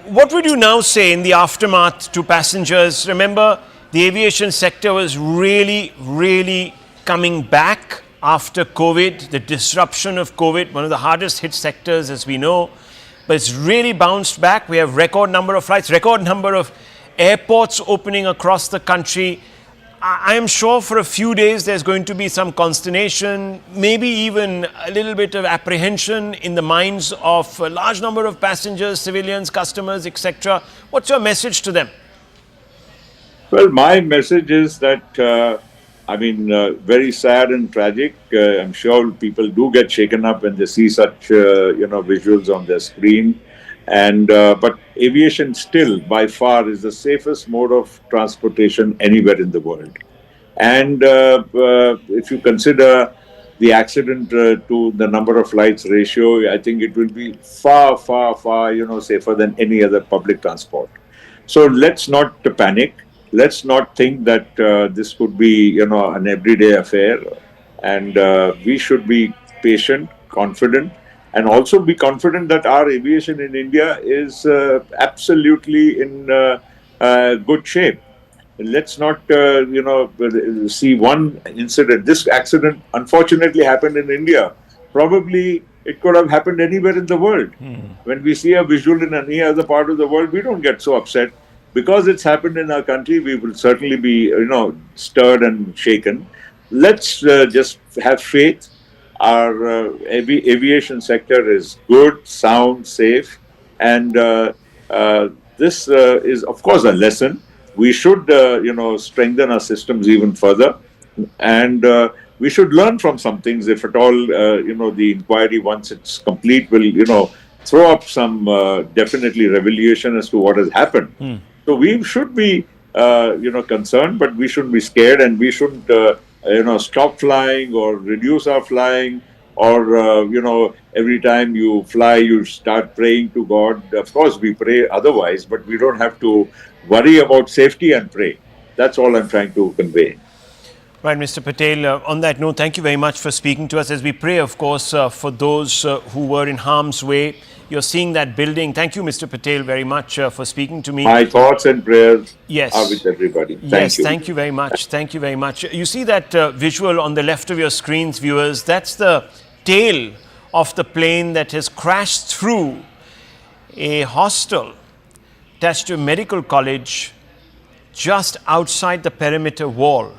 What would you now say in the aftermath to passengers? Remember, the aviation sector was really, really coming back after COVID, the disruption of COVID, one of the hardest hit sectors as we know, but it's really bounced back. We have record number of flights, record number of airports opening across the country. I am sure for a few days there's going to be some consternation, maybe even a little bit of apprehension in the minds of a large number of passengers, civilians, customers, etc. What's your message to them? Well, my message is that, very sad and tragic. I'm sure people do get shaken up when they see such, visuals on their screen. And but aviation still, by far, is the safest mode of transportation anywhere in the world. And if you consider the accident to the number of flights ratio, I think it will be far, far, far, safer than any other public transport. So let's not panic. Let's not think that this could be, an everyday affair. and we should be patient, confident, and also be confident that our aviation in India is absolutely in good shape. Let's not, see one incident. This accident unfortunately happened in India. Probably it could have happened anywhere in the world. When we see a visual in any other part of the world, we don't get so upset. Because it's happened in our country, we will certainly be, stirred and shaken. Let's just have faith. Our aviation sector is good, sound, safe, and this is, of course, a lesson. We should, strengthen our systems even further, and we should learn from some things. If at all, the inquiry, once it's complete, will, throw up some definitely revelation as to what has happened. So we should be, concerned, but we shouldn't be scared, and we shouldn't, stop flying or reduce our flying, or every time you fly, you start praying to God. Of course, we pray otherwise, but we don't have to worry about safety and pray. That's all I'm trying to convey. Right, Mr. Patel, on that note, thank you very much for speaking to us as we pray, of course, for those who were in harm's way. You're seeing that building. Thank you, Mr. Patel, very much for speaking to me. My thoughts and prayers are with everybody. Thank you. Thank you very much. Thank you very much. You see that visual on the left of your screens, viewers? That's the tail of the plane that has crashed through a hostel attached to a medical college just outside the perimeter wall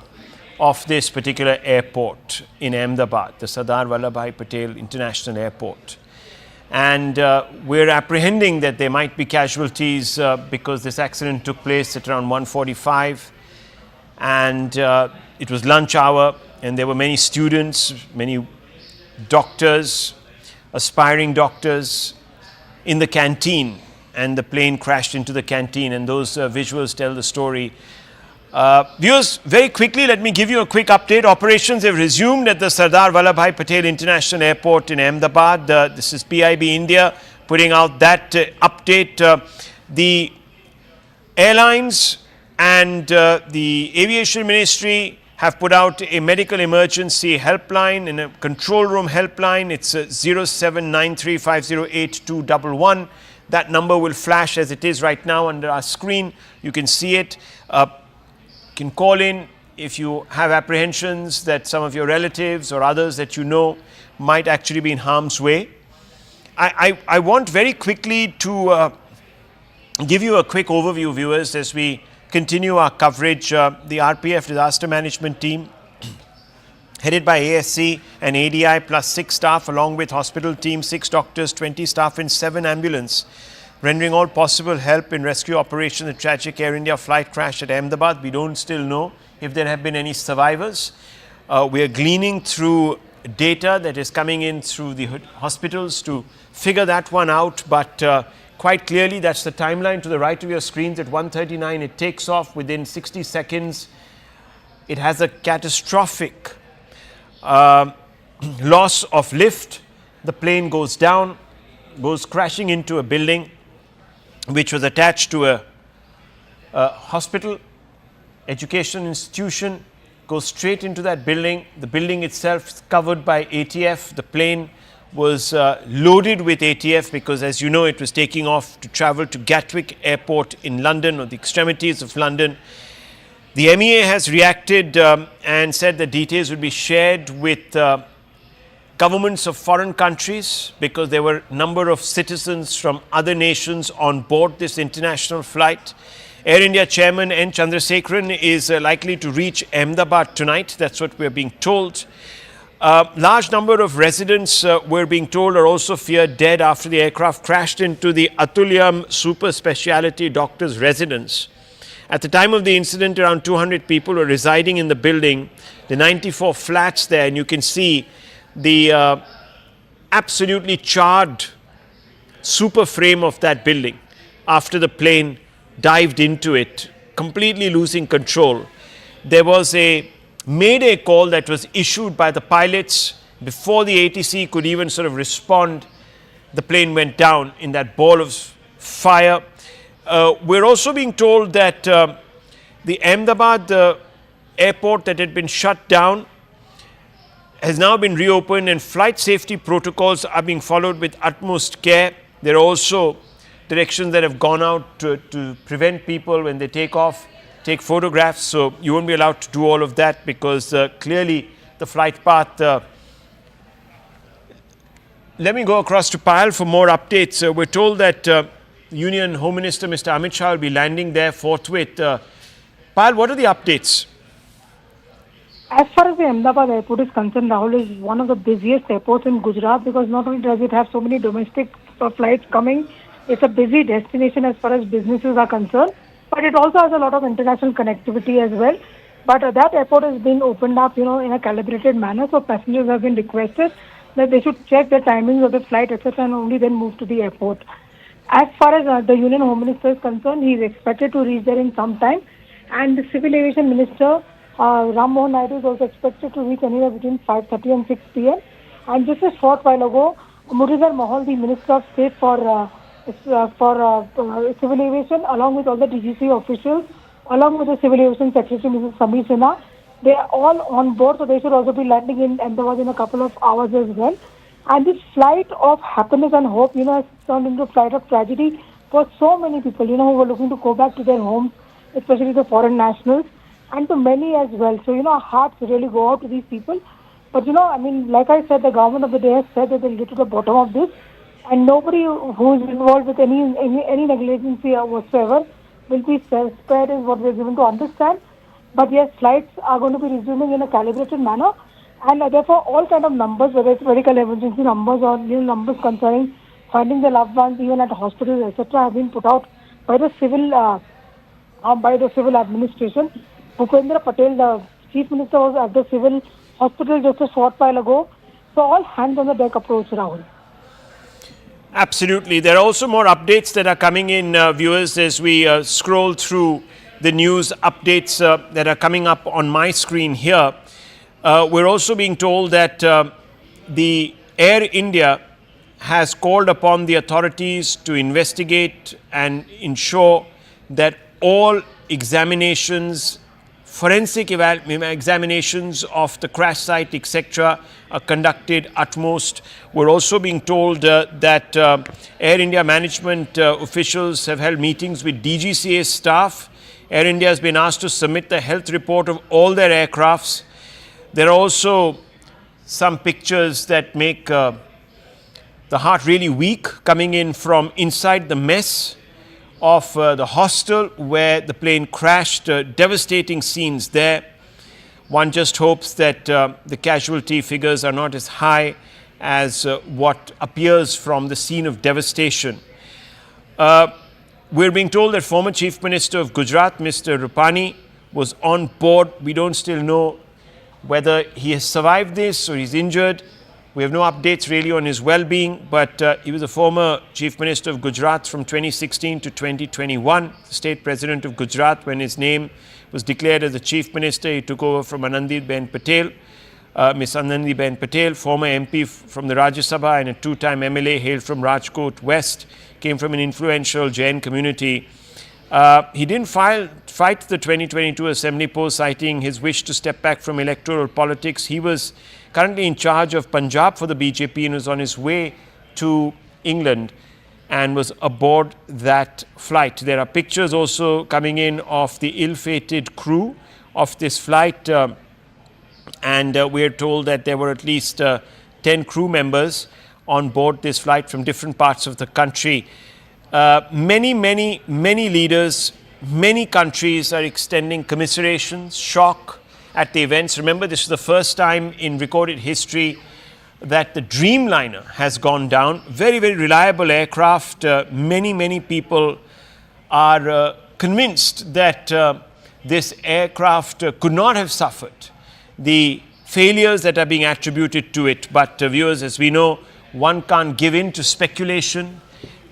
of this particular airport in Ahmedabad, the Sardar Vallabhbhai Patel International Airport. And we're apprehending that there might be casualties because this accident took place at around 1:45, and it was lunch hour, and there were many students, many doctors, aspiring doctors in the canteen, and the plane crashed into the canteen, and those visuals tell the story. Viewers, very quickly, let me give you a quick update. Operations have resumed at the Sardar Vallabhbhai Patel International Airport in Ahmedabad. This is PIB India putting out that update. The airlines and the aviation ministry have put out a medical emergency helpline and a control room helpline. It's 0793508211. That number will flash as it is right now under our screen. You can see it. You can call in if you have apprehensions that some of your relatives or others that you know might actually be in harm's way. I want very quickly to give you a quick overview, viewers, as we continue our coverage. The RPF disaster management team, headed by ASC and ADI plus 6 staff, along with hospital team, 6 doctors, 20 staff and 7 ambulance, rendering all possible help in rescue operation. The tragic Air India flight crash at Ahmedabad. We don't still know if there have been any survivors. We are gleaning through data that is coming in through the hospitals to figure that one out, but quite clearly that's the timeline to the right of your screens. At 1:39 it takes off. Within 60 seconds it has a catastrophic loss of lift. The plane goes down, goes crashing into a building which was attached to a hospital, education institution, goes straight into that building. The building itself is covered by ATF. The plane was loaded with ATF because, as you know, it was taking off to travel to Gatwick Airport in London, or the extremities of London. The MEA has reacted and said that details will be shared with governments of foreign countries, because there were a number of citizens from other nations on board this international flight. Air India chairman N. Chandrasekaran is likely to reach Ahmedabad tonight. That's what we're being told. Large number of residents, we're being told, are also feared dead after the aircraft crashed into the Atulyam super speciality doctor's residence. At the time of the incident, around 200 people were residing in the building, the 94 flats there, and you can see the absolutely charred super frame of that building after the plane dived into it, completely losing control. There was a mayday call that was issued by the pilots before the ATC could even sort of respond. The plane went down in that ball of fire. We're also being told that the Ahmedabad airport that had been shut down has now been reopened and flight safety protocols are being followed with utmost care. There are also directions that have gone out to prevent people when they take off, take photographs. So you won't be allowed to do all of that because clearly the flight path. Let me go across to Payal for more updates. We're told that Union Home Minister Mr. Amit Shah will be landing there forthwith. Payal, what are the updates? As far as the Ahmedabad airport is concerned, Rahul, is one of the busiest airports in Gujarat because not only does it have so many domestic flights coming, it's a busy destination as far as businesses are concerned, but it also has a lot of international connectivity as well. But that airport has been opened up, in a calibrated manner, so passengers have been requested that they should check the timings of the flight, etc., and only then move to the airport. As far as the Union Home Minister is concerned, he is expected to reach there in some time, and the Civil Aviation Minister Ram Mohan Naidu is also expected to reach anywhere between 5:30 and 6 p.m. And just a short while ago, Muralidhar Mohal, the Minister of State for Civil Aviation, along with all the DGC officials, along with the Civil Aviation Secretary Mrs. Samir Sinha, they are all on board, so they should also be landing in Ahmedabad in a couple of hours as well. And this flight of happiness and hope, has turned into a flight of tragedy for so many people, who were looking to go back to their homes, especially the foreign nationals, and to many as well. So, our hearts really go out to these people. But, like I said, the government of the day has said that they'll get to the bottom of this, and nobody who is involved with any negligence whatsoever will be spared is what we're given to understand. But yes, flights are going to be resuming in a calibrated manner, and therefore all kind of numbers, whether it's medical emergency numbers or numbers concerning finding the loved ones even at hospitals, etc., have been put out by the civil administration. Bhupendra Patel, the Chief Minister, was at the civil hospital just a short while ago. So all hands on the deck approach, Rahul. Absolutely. There are also more updates that are coming in, viewers, as we scroll through the news updates that are coming up on my screen here. We're also being told that the Air India has called upon the authorities to investigate and ensure that all examinations, forensic examinations of the crash site, etc., are conducted utmost. We're also being told that Air India management officials have held meetings with DGCA staff. Air India has been asked to submit the health report of all their aircrafts. There are also some pictures that make the heart really weak coming in from inside the mess of the hostel where the plane crashed. Devastating scenes there. One just hopes that the casualty figures are not as high as what appears from the scene of devastation. We're being told that former Chief Minister of Gujarat, Mr. Rupani, was on board. We don't still know whether he has survived this or he's injured. We have no updates really on his well-being, but he was a former Chief Minister of Gujarat from 2016 to 2021, the state president of Gujarat. When his name was declared as the Chief Minister, he took over from Anandiben Patel, Miss Anandiben Patel, former MP from the Rajya Sabha and a two-time MLA, hailed from Rajkot West, came from an influential Jain community. He didn't fight the 2022 Assembly poll, citing his wish to step back from electoral politics. He was currently in charge of Punjab for the BJP and was on his way to England and was aboard that flight. There are pictures also coming in of the ill-fated crew of this flight, and we are told that there were at least 10 crew members on board this flight from different parts of the country. Many leaders, many countries are extending commiserations, shock at the events. Remember, this is the first time in recorded history that the Dreamliner has gone down. Very reliable aircraft. Many people are convinced that this aircraft could not have suffered the failures that are being attributed to it. But viewers, as we know, one can't give in to speculation.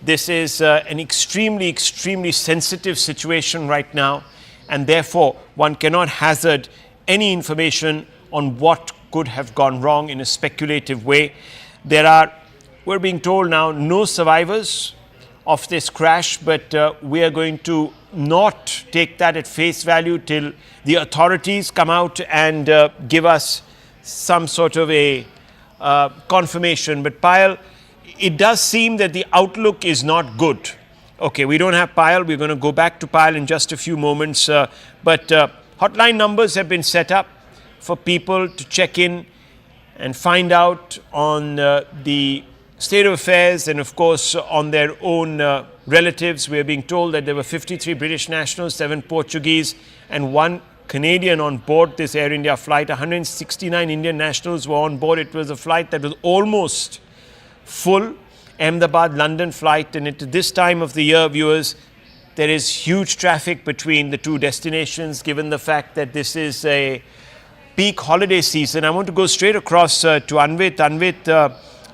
This is an extremely sensitive situation right now, and therefore one cannot hazard any information on what could have gone wrong in a speculative way. We're being told now, no survivors of this crash, but we are going to not take that at face value till the authorities come out and give us some sort of a confirmation. But Payal, it does seem that the outlook is not good. Okay, we don't have Payal. We're going to go back to Payal in just a few moments. But hotline numbers have been set up for people to check in and find out on the state of affairs and, of course, on their own relatives. We are being told that there were 53 British nationals, 7 Portuguese and 1 Canadian on board this Air India flight. 169 Indian nationals were on board. It was a flight that was almost full. Ahmedabad-London flight, and at this time of the year, viewers, there is huge traffic between the two destinations given the fact that this is a peak holiday season. I want to go straight across to Anvit. Anvit,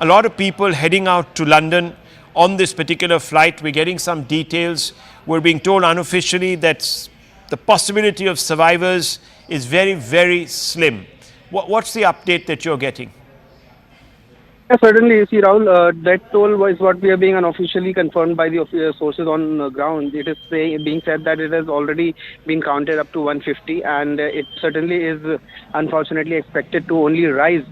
a lot of people heading out to London on this particular flight. We're getting some details. We're being told unofficially that the possibility of survivors is very, very slim. What's the update that you're getting? Yeah, certainly, you see, Rahul, that toll is what we are being unofficially confirmed by the sources on ground. It is being said that it has already been counted up to 150, and it certainly is unfortunately expected to only rise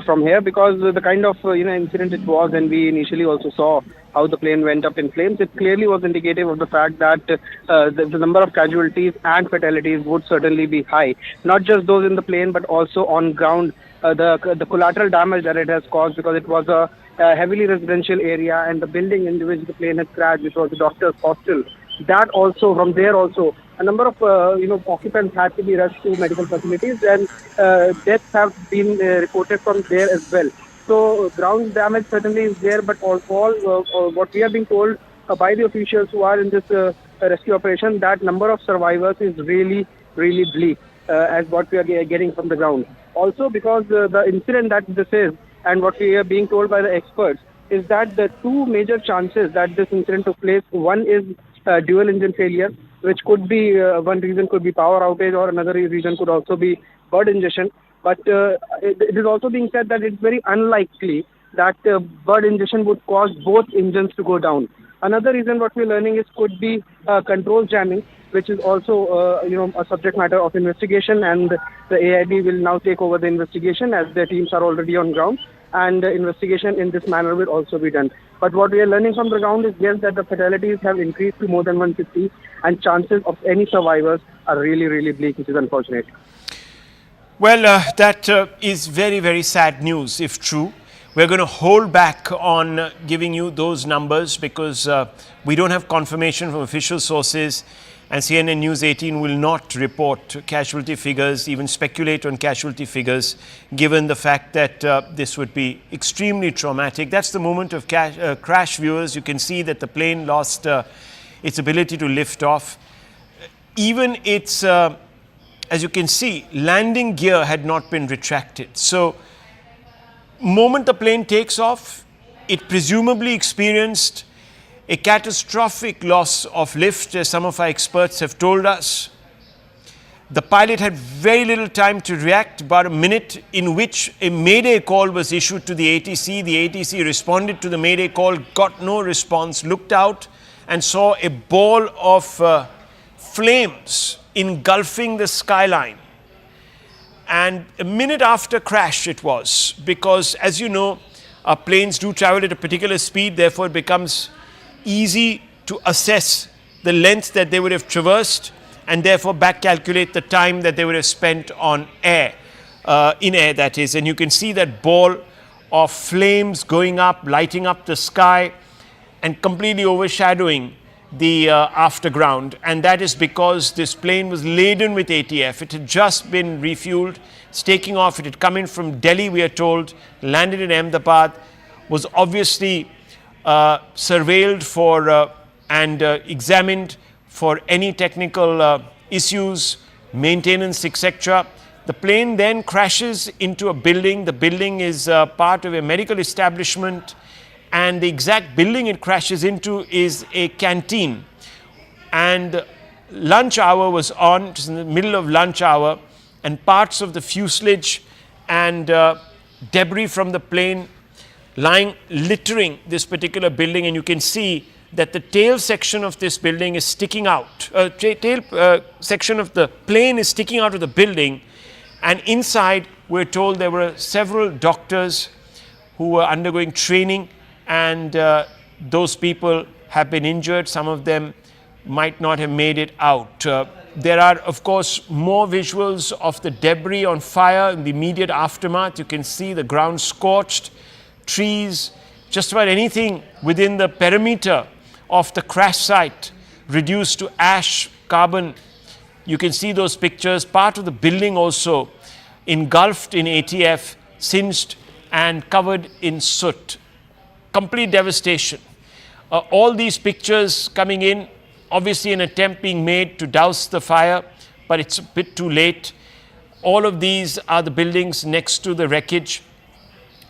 from here, because the kind of incident it was, and we initially also saw how the plane went up in flames. It clearly was indicative of the fact that the number of casualties and fatalities would certainly be high. Not just those in the plane, but also on ground. The collateral damage that it has caused, because it was a heavily residential area, and the building in which the plane had crashed, which was the doctor's hostel, that also, from there also, a number of occupants had to be rushed to medical facilities, and deaths have been reported from there as well. So ground damage certainly is there, but all what we are being told by the officials who are in this rescue operation, that number of survivors is really, really bleak, as what we are getting from the ground. Also, because the incident that this is, and what we are being told by the experts, is that the two major chances that this incident took place, one is dual engine failure, which could be, one reason could be power outage, or another reason could also be bird ingestion. But it is also being said that it's very unlikely that bird ingestion would cause both engines to go down. Another reason what we're learning is could be control jamming, which is also a subject matter of investigation, and the AIB will now take over the investigation, as their teams are already on ground, and the investigation in this manner will also be done. But what we are learning from the ground is, yes, that the fatalities have increased to more than 150, and chances of any survivors are really, really bleak, which is unfortunate. Well, that is very, very sad news, if true. We're going to hold back on giving you those numbers because we don't have confirmation from official sources, and CNN News 18 will not report casualty figures, even speculate on casualty figures, given the fact that this would be extremely traumatic. That's the moment of crash, viewers. You can see that the plane lost its ability to lift off. Even its, as you can see, landing gear had not been retracted. So, moment the plane takes off, it presumably experienced a catastrophic loss of lift, as some of our experts have told us. The pilot had very little time to react, about a minute, in which a mayday call was issued to the ATC. The ATC responded to the mayday call, got no response, looked out and saw a ball of flames engulfing the skyline. And a minute after crash it was, because as you know, our planes do travel at a particular speed, therefore it becomes easy to assess the length that they would have traversed, and therefore back calculate the time that they would have spent on air, in air that is. And you can see that ball of flames going up, lighting up the sky and completely overshadowing the afterground, and that is because this plane was laden with ATF. It had just been refueled, it's taking off. It had come in from Delhi, we are told, landed in Ahmedabad, was obviously surveilled for and examined for any technical issues, maintenance, etc. The plane then crashes into a building. The building is part of a medical establishment, and the exact building it crashes into is a canteen. And lunch hour was on, it was in the middle of lunch hour, and parts of the fuselage and debris from the plane lying, littering this particular building. And you can see that the tail section of this building is sticking out. Tail section of the plane is sticking out of the building, and inside we're told there were several doctors who were undergoing training, and those people have been injured. Some of them might not have made it out. There are, of course, more visuals of the debris on fire in the immediate aftermath. You can see the ground scorched, trees, just about anything within the perimeter of the crash site reduced to ash, carbon. You can see those pictures. Part of the building also engulfed in ATF, singed and covered in soot. Complete devastation. All these pictures coming in, obviously an attempt being made to douse the fire, but it's a bit too late. All of these are the buildings next to the wreckage.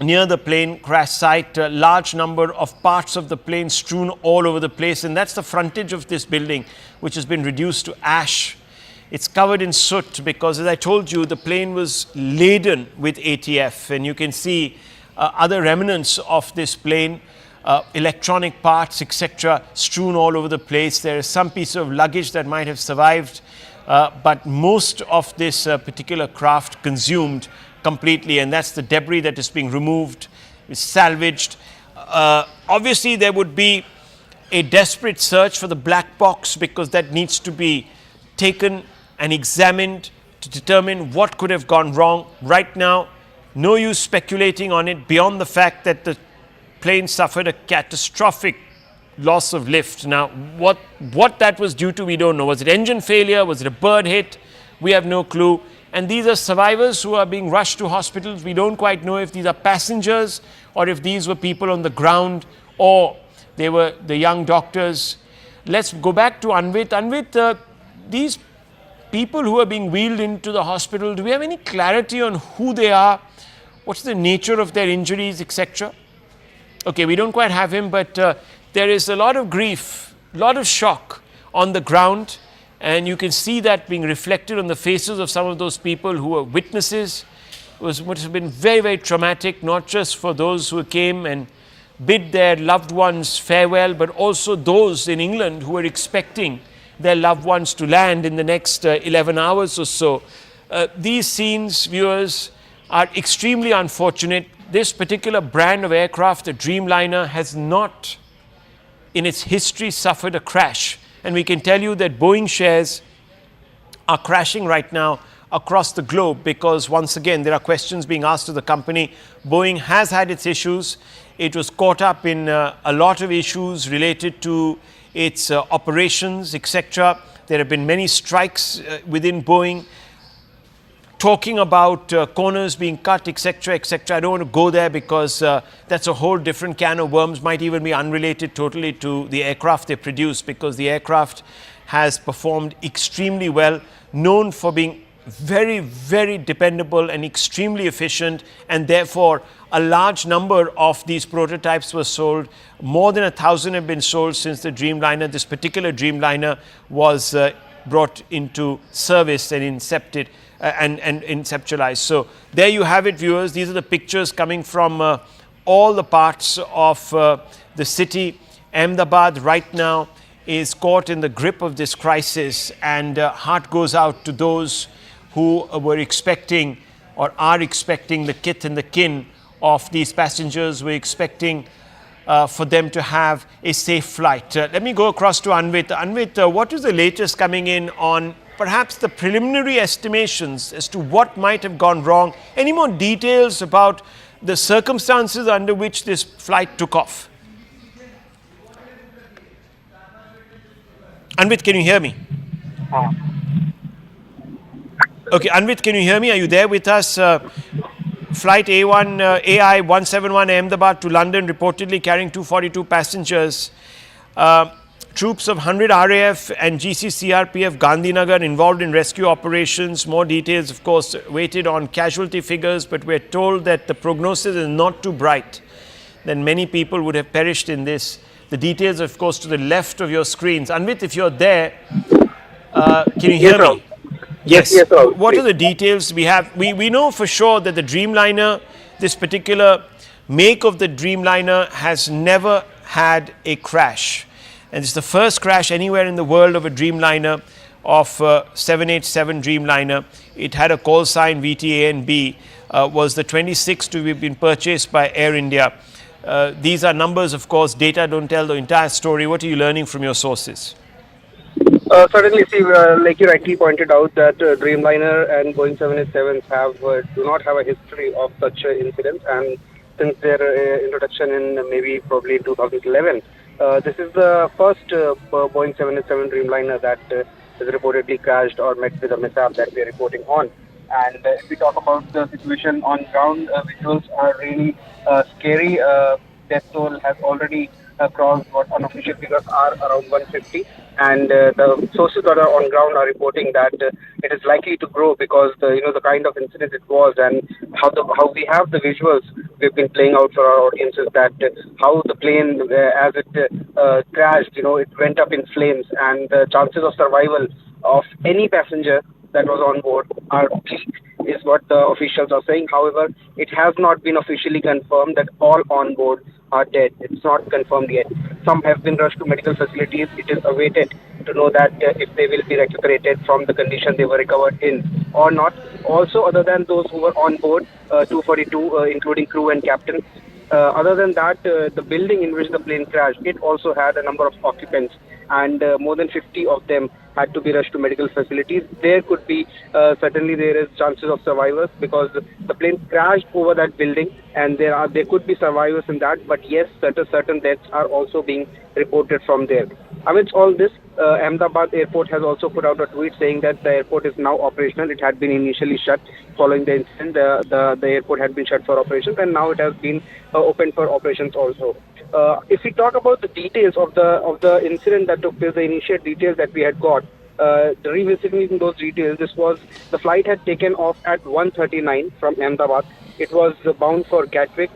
Near the plane crash site, a large number of parts of the plane strewn all over the place, and that's the frontage of this building, which has been reduced to ash. It's covered in soot because, as I told you, the plane was laden with ATF, and you can see other remnants of this plane, electronic parts, etc., strewn all over the place. There is some piece of luggage that might have survived, but most of this particular craft consumed completely, and that's the debris that is being removed, is salvaged. Obviously, there would be a desperate search for the black box, because that needs to be taken and examined to determine what could have gone wrong. Right now, no use speculating on it beyond the fact that the plane suffered a catastrophic loss of lift. Now, what that was due to, we don't know. Was it engine failure? Was it a bird hit? We have no clue. And these are survivors who are being rushed to hospitals. We don't quite know if these are passengers or if these were people on the ground or they were the young doctors. Let's go back to Anvit. Anvit, these people who are being wheeled into the hospital, do we have any clarity on who they are? What's the nature of their injuries, etc.? Okay, we don't quite have him, but there is a lot of grief, a lot of shock on the ground, and you can see that being reflected on the faces of some of those people who were witnesses. It must have been very, very traumatic, not just for those who came and bid their loved ones farewell, but also those in England who were expecting their loved ones to land in the next 11 hours or so. These scenes, viewers, are extremely unfortunate. This particular brand of aircraft, the Dreamliner, has not in its history suffered a crash. And we can tell you that Boeing shares are crashing right now across the globe because, once again, there are questions being asked of the company. Boeing has had its issues. It was caught up in a lot of issues related to its operations, etc. There have been many strikes within Boeing, talking about corners being cut, etc., etc. I don't want to go there because that's a whole different can of worms, might even be unrelated totally to the aircraft they produce, because the aircraft has performed extremely well, known for being very, very dependable and extremely efficient, and therefore a large number of these prototypes were sold. More than 1,000 have been sold since the Dreamliner. This particular Dreamliner was brought into service and incepted and inceptualized. So there you have it, viewers. These are the pictures coming from all the parts of the city. Ahmedabad right now is caught in the grip of this crisis, and heart goes out to those who were expecting or are expecting the kith and the kin of these passengers. We're expecting for them to have a safe flight. Let me go across to Anvit. Anvit, what is the latest coming in on perhaps the preliminary estimations as to what might have gone wrong? Any more details about the circumstances under which this flight took off? Anvit, can you hear me? Okay, Anvit, can you hear me? Are you there with us? Flight AI 171 Ahmedabad to London, reportedly carrying 242 passengers. Troops of 100 RAF and GCCRPF Gandhinagar involved in rescue operations. More details, of course, waited on casualty figures, but we're told that the prognosis is not too bright, that many people would have perished in this. The details, of course, to the left of your screens. Anvit, if you're there, can you hear me? Yes. What are the details we have? We know for sure that the Dreamliner, this particular make of the Dreamliner, has never had a crash. And it's the first crash anywhere in the world of a Dreamliner, of 787 Dreamliner. It had a call sign VTA&B. was the 26th to have been purchased by Air India. These are numbers, of course. Data don't tell the entire story. What are you learning from your sources? Certainly, see, like you rightly pointed out, that Dreamliner and Boeing 787s do not have a history of such incidents, and since their introduction in probably 2011, this is the first Boeing 787 Dreamliner that is reportedly crashed or met with a mishap that we are reporting on. And if we talk about the situation on ground, visuals are really scary. Death toll has already crossed what unofficial figures are around 150, and the sources that are on ground are reporting that it is likely to grow because the kind of incident it was, and how we have the visuals we've been playing out for our audiences, that how the plane as it crashed, it went up in flames, and the chances of survival of any passenger that was on board are bleak, is what the officials are saying. However, it has not been officially confirmed that all on board are dead. It's not confirmed yet. Some have been rushed to medical facilities. It is awaited to know that if they will be recuperated from the condition they were recovered in or not. Also, other than those who were on board, 242, including crew and captain, other than that, the building in which the plane crashed, it also had a number of occupants, and more than 50 of them had to be rushed to medical facilities. There could be, certainly there is chances of survivors because the plane crashed over that building, and there could be survivors in that, but yes, certain deaths are also being reported from there. Amidst all this, Ahmedabad airport has also put out a tweet saying that the airport is now operational. It had been initially shut following the incident. The airport had been shut for operations, and now it has been opened for operations also. If we talk about the details of the incident that took place, the initial details that we had got, revisiting those details, the flight had taken off at 1:39 from Ahmedabad. It was bound for Gatwick,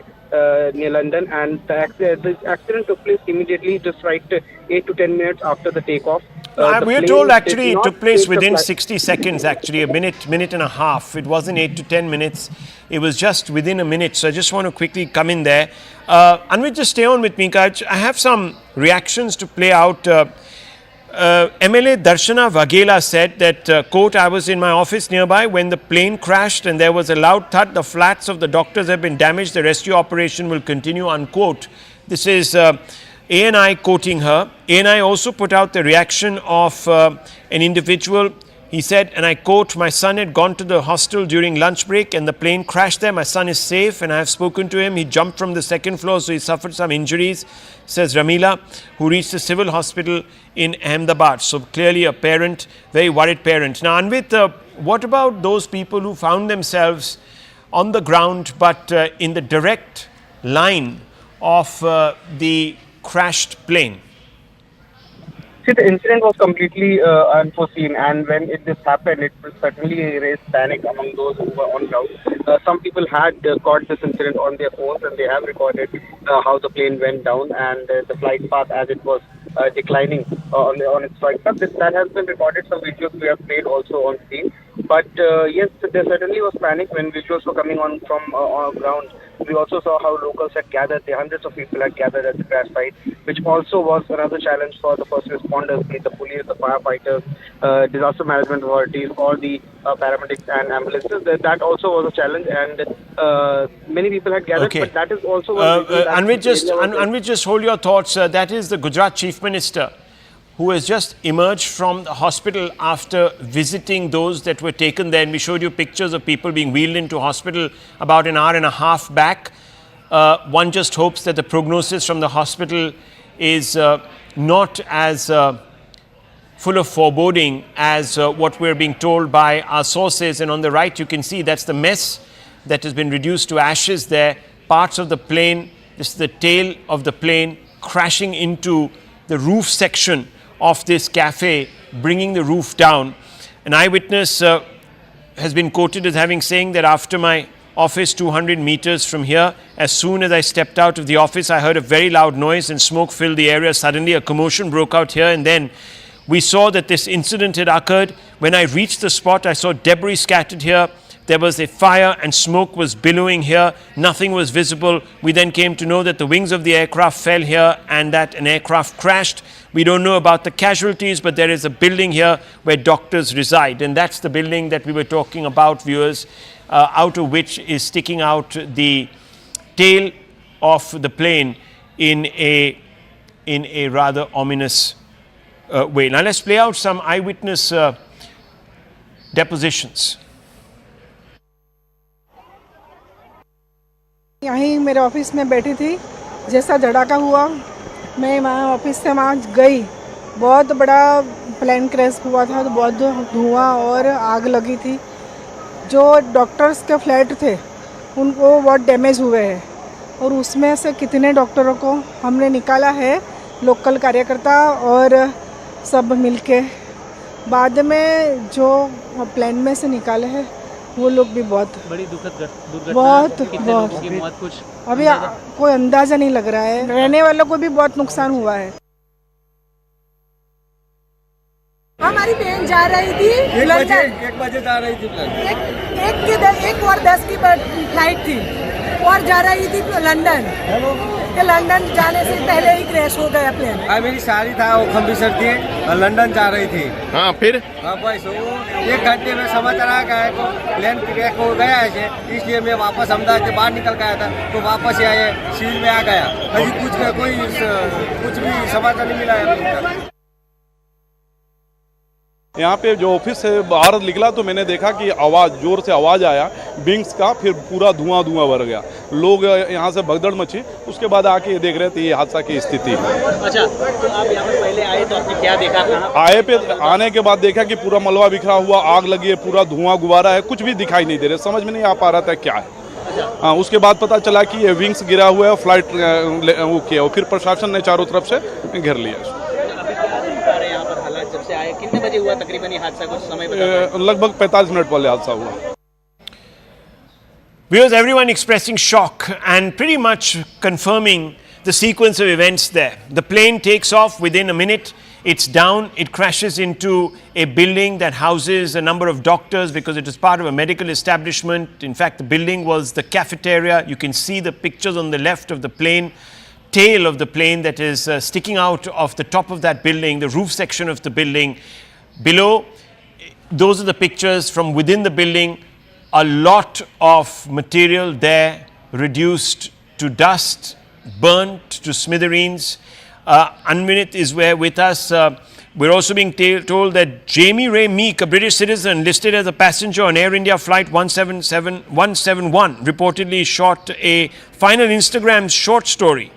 near London, and the accident took place immediately, just right 8 to 10 minutes after the takeoff. We are told actually it took place within 60 seconds, actually, a minute and a half. It wasn't 8 to 10 minutes. It was just within a minute. So I just want to quickly come in there. Anvit, just stay on with me, Kaj. I have some reactions to play out. MLA Darshana Vaghela said that, quote, I was in my office nearby when the plane crashed and there was a loud thud. The flats of the doctors have been damaged. The rescue operation will continue, unquote. This is ANI quoting her. ANI also put out the reaction of an individual. He said, and I quote, my son had gone to the hostel during lunch break and the plane crashed there. My son is safe and I have spoken to him. He jumped from the second floor, so he suffered some injuries, says Ramila, who reached the civil hospital in Ahmedabad. So clearly a parent, very worried parent. Now, Anvit, what about those people who found themselves on the ground but in the direct line of the crashed plane? See, the incident was completely unforeseen, and when this happened, it certainly raised panic among those who were on ground. Some people had caught this incident on their phones, and they have recorded how the plane went down and the flight path as it was declining on its flight path. That has been recorded. Some videos we have played also on screen. But yes, there certainly was panic when visuals were coming on from on ground. We also saw how locals had gathered. Hundreds of people had gathered at the crash site, which also was another challenge for the first responders, be it the police, the firefighters, disaster management authorities, or the paramedics and ambulances. That also was a challenge, and many people had gathered. Okay. But that is also Anvit, just hold your thoughts. That is the Gujarat Chief Minister, who has just emerged from the hospital after visiting those that were taken there. And we showed you pictures of people being wheeled into hospital about an hour and a half back. One just hopes that the prognosis from the hospital is not as full of foreboding as what we're being told by our sources. And on the right, you can see that's the mess that has been reduced to ashes there. Parts of the plane, this is the tail of the plane crashing into the roof section of this cafe, bringing the roof down. An eyewitness has been quoted as having saying that after my office 200 meters from here, as soon as I stepped out of the office, I heard a very loud noise and smoke filled the area. Suddenly a commotion broke out here, and then we saw that this incident had occurred. When I reached the spot, I saw debris scattered here. There was a fire and smoke was billowing here. Nothing was visible. We then came to know that the wings of the aircraft fell here and that an aircraft crashed. We don't know about the casualties, but there is a building here where doctors reside. And that's the building that we were talking about, viewers. out of which is sticking out the tail of the plane in a rather ominous way. Now let's play out some eyewitness depositions. यहीं मेरे office में बैठी थी, जैसा धड़ाका हुआ मैं वहाँ office से वहाँ गई। बहुत बड़ा प्लेन क्रैश हुआ था, तो बहुत धुआं और आग लगी थी। जो डॉक्टर्स के फ्लैट थे उनको बहुत डैमेज हुए हैं और उसमें से कितने डॉक्टरों को हमने निकाला है, लोकल कार्यकर्ता और सब मिलके। बाद में जो प्लेन में से निकाले हैं वो लोग भी बहुत बड़ी दुखद दुर्घटना, बहुत कितने लोगों की मौत, कुछ अभी कोई अंदाजा नहीं लग रहा है। रहने वालों को भी बहुत नुकसान हुआ है। हमारी बहन जा रही थी 1 बजे जा रही थी प्लेन, 1:10 की फ्लाइट थी और जा रही थी लंदन। लंदन जाने से पहले ही क्रैश हो गया प्लेन। मेरी साड़ी था वो खम्बीसर थी और लंदन जा रही थी। हाँ, फिर बस वो 1 घंटे में समाचार आ गया तो प्लेन क्रैश हो गया है, इसलिए मैं वापस अहमदाबाद से बाहर निकल गया था, तो वापस आए सिविल में आ गया। अभी कुछ भी समाचार नहीं मिला है। यहाँ पे जो ऑफिस से बाहर निकला तो मैंने देखा कि जोर से आवाज़ आया विंग्स का, फिर पूरा धुआं भर गया। लोग यहाँ से भगदड़ मची। उसके बाद आके ये देख रहे थे ये हादसा की स्थिति। अच्छा, तो आप यहाँ पर पहले आए तो आपने क्या देखा? आने के बाद देखा कि पूरा मलबा बिखरा हुआ, आग लगी है, पूरा धुआं गुब्बारा है, कुछ भी दिखाई नहीं दे रहा, समझ में नहीं आ पा रहा था क्या है। हाँ, उसके बाद पता चला कि ये विंग्स गिरा हुआ है, फ्लाइट वो किया, और फिर प्रशासन ने चारों तरफ से घेर लिया। जब से आए कितने बजे हुआ तकरीबन ये हादसा, कुछ समय लगभग 45 मिनट पहले हादसा हुआ। Viewers, everyone expressing shock and pretty much confirming the sequence of events there. The plane takes off within a minute. It's down. It crashes into a building that houses a number of doctors because it is part of a medical establishment. In fact, the building was the cafeteria. You can see the pictures on the left of the plane. Tail of the plane that is sticking out of the top of that building, the roof section of the building. Below, those are the pictures from within the building. A lot of material there reduced to dust, burnt to smithereens. Anvinit is with us. We're also being told that Jamie Ray Meek, a British citizen listed as a passenger on Air India flight 171, reportedly shot a final Instagram short story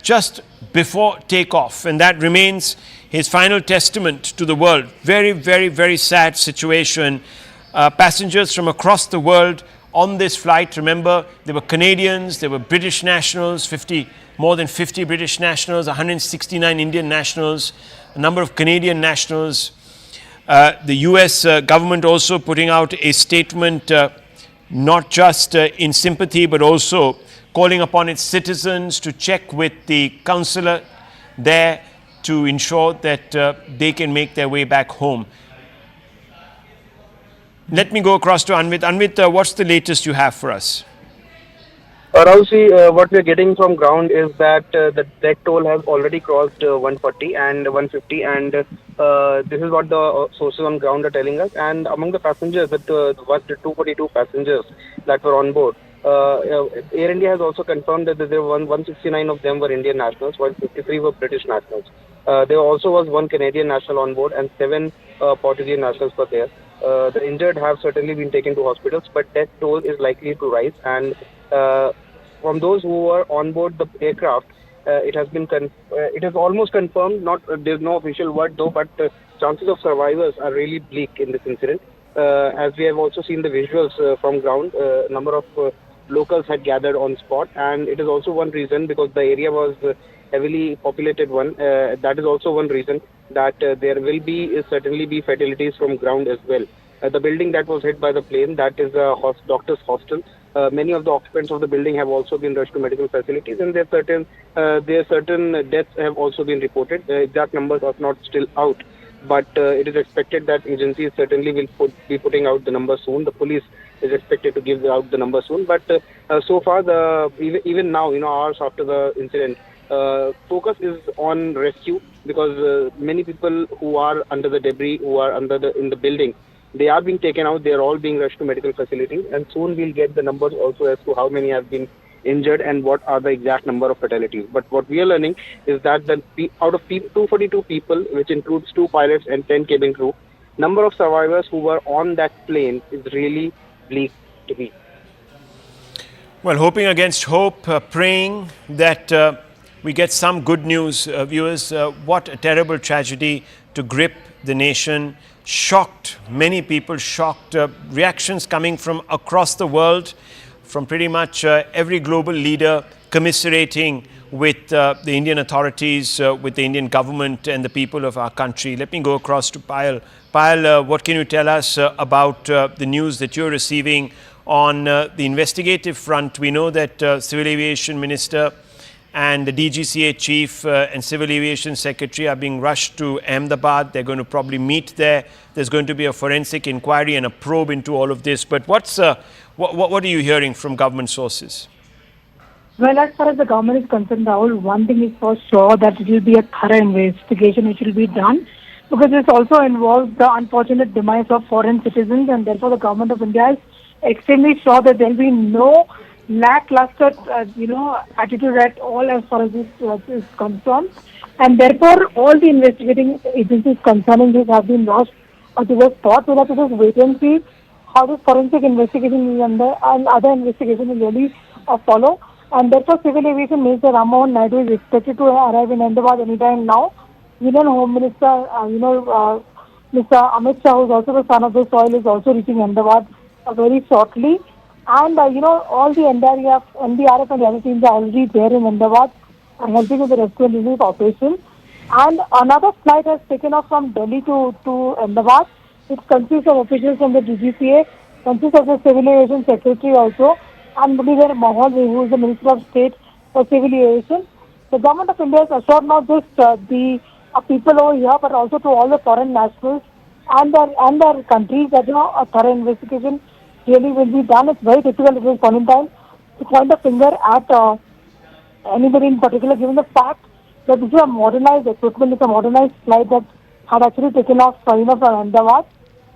just before takeoff, and that remains his final testament to the world. Very, very, very sad situation. Passengers from across the world on this flight, remember, there were Canadians, there were British nationals, more than 50 British nationals, 169 Indian nationals, a number of Canadian nationals. The US government also putting out a statement, not just in sympathy, but also calling upon its citizens to check with the consulate there to ensure that they can make their way back home. Let me go across to Anvit. Anvit, what's the latest you have for us? Rahul, what we are getting from ground is that the death toll has already crossed 140 and 150, and this is what the sources on ground are telling us. And among the passengers, the 242 passengers that were on board, Air India has also confirmed that there were 169 of them were Indian nationals, while 53 were British nationals. There also was 1 Canadian national on board and 7 Portuguese nationals were there. The injured have certainly been taken to hospitals, but death toll is likely to rise. And from those who were on board the aircraft, it is almost confirmed. There's no official word though, but chances of survivors are really bleak in this incident. As we have also seen the visuals from ground, a number of locals had gathered on spot, and it is also one reason because the area was heavily populated one. That is also one reason that there will be certainly be fatalities from ground as well. The building that was hit by the plane, that is a doctor's hostel. Many of the occupants of the building have also been rushed to medical facilities, and there certain deaths have also been reported. The exact numbers are not still out, but it is expected that agencies certainly will be putting out the numbers soon. The police is expected to give out the numbers soon, but so far, even now, hours after the incident, focus is on rescue because many people who are under the debris, who are in the building, They are being taken out. They are all being rushed to medical facilities, and soon we'll get the numbers also as to how many have been injured and what are the exact number of fatalities. But what we are learning is that out of 242 people, which includes 2 pilots and 10 cabin crew, number of survivors who were on that plane is really bleak to me. Well, hoping against hope, praying that we get some good news, viewers. What a terrible tragedy to grip the nation. Shocked, many people shocked. Reactions coming from across the world, from pretty much every global leader commiserating with the Indian authorities, with the Indian government and the people of our country. Let me go across to Payal. Payal, what can you tell us about the news that you're receiving on the investigative front? We know that Civil Aviation Minister and the DGCA Chief and Civil Aviation Secretary are being rushed to Ahmedabad. They're going to probably meet there. There's going to be a forensic inquiry and a probe into all of this. But what are you hearing from government sources? Well, as far as the government is concerned, Rahul, one thing is for sure that it will be a thorough investigation which will be done, because this also involves the unfortunate demise of foreign citizens, and therefore the government of India is extremely sure that there will be no lackluster, attitude at all as far as this is concerned. And therefore, all the investigating agencies concerning this have been lost towards thought, so that it is wait and see how this forensic investigation and other investigation will really follow. And therefore, Civil Aviation Minister Rammohan Naidu is expected to arrive in Ahmedabad anytime now. Union Home Minister, Mr. Amit Shah, who is also the son of the soil, is also reaching Ahmedabad very shortly. And, all the NDRF and the other teams are already there in Ahmedabad and helping with the rescue and relief operation. And another flight has taken off from Delhi to Ahmedabad. It consists of officials from the DGCA, consists of the Civil Aviation Secretary also, and Mulinder Mahal, who is the Minister of State for Civil Aviation. The government of India has assured not just the people over here, but also to all the foreign nationals and their countries that a thorough investigation really will be done. It's very difficult at this point in time to point a finger at anybody in particular, given the fact that this is a modernized equipment, it's a modernized flight that had actually taken off from Ahmedabad.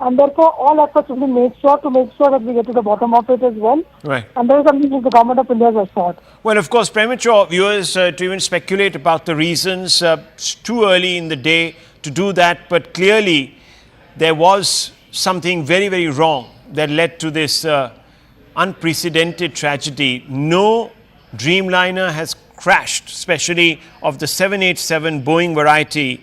And therefore, all efforts will be made sure that we get to the bottom of it as well. Right. And there is something that the government of India has assured. Well, of course, premature, viewers, to even speculate about the reasons. It's too early in the day to do that. But clearly, there was something very, very wrong that led to this unprecedented tragedy. No Dreamliner has crashed, especially of the 787 Boeing variety,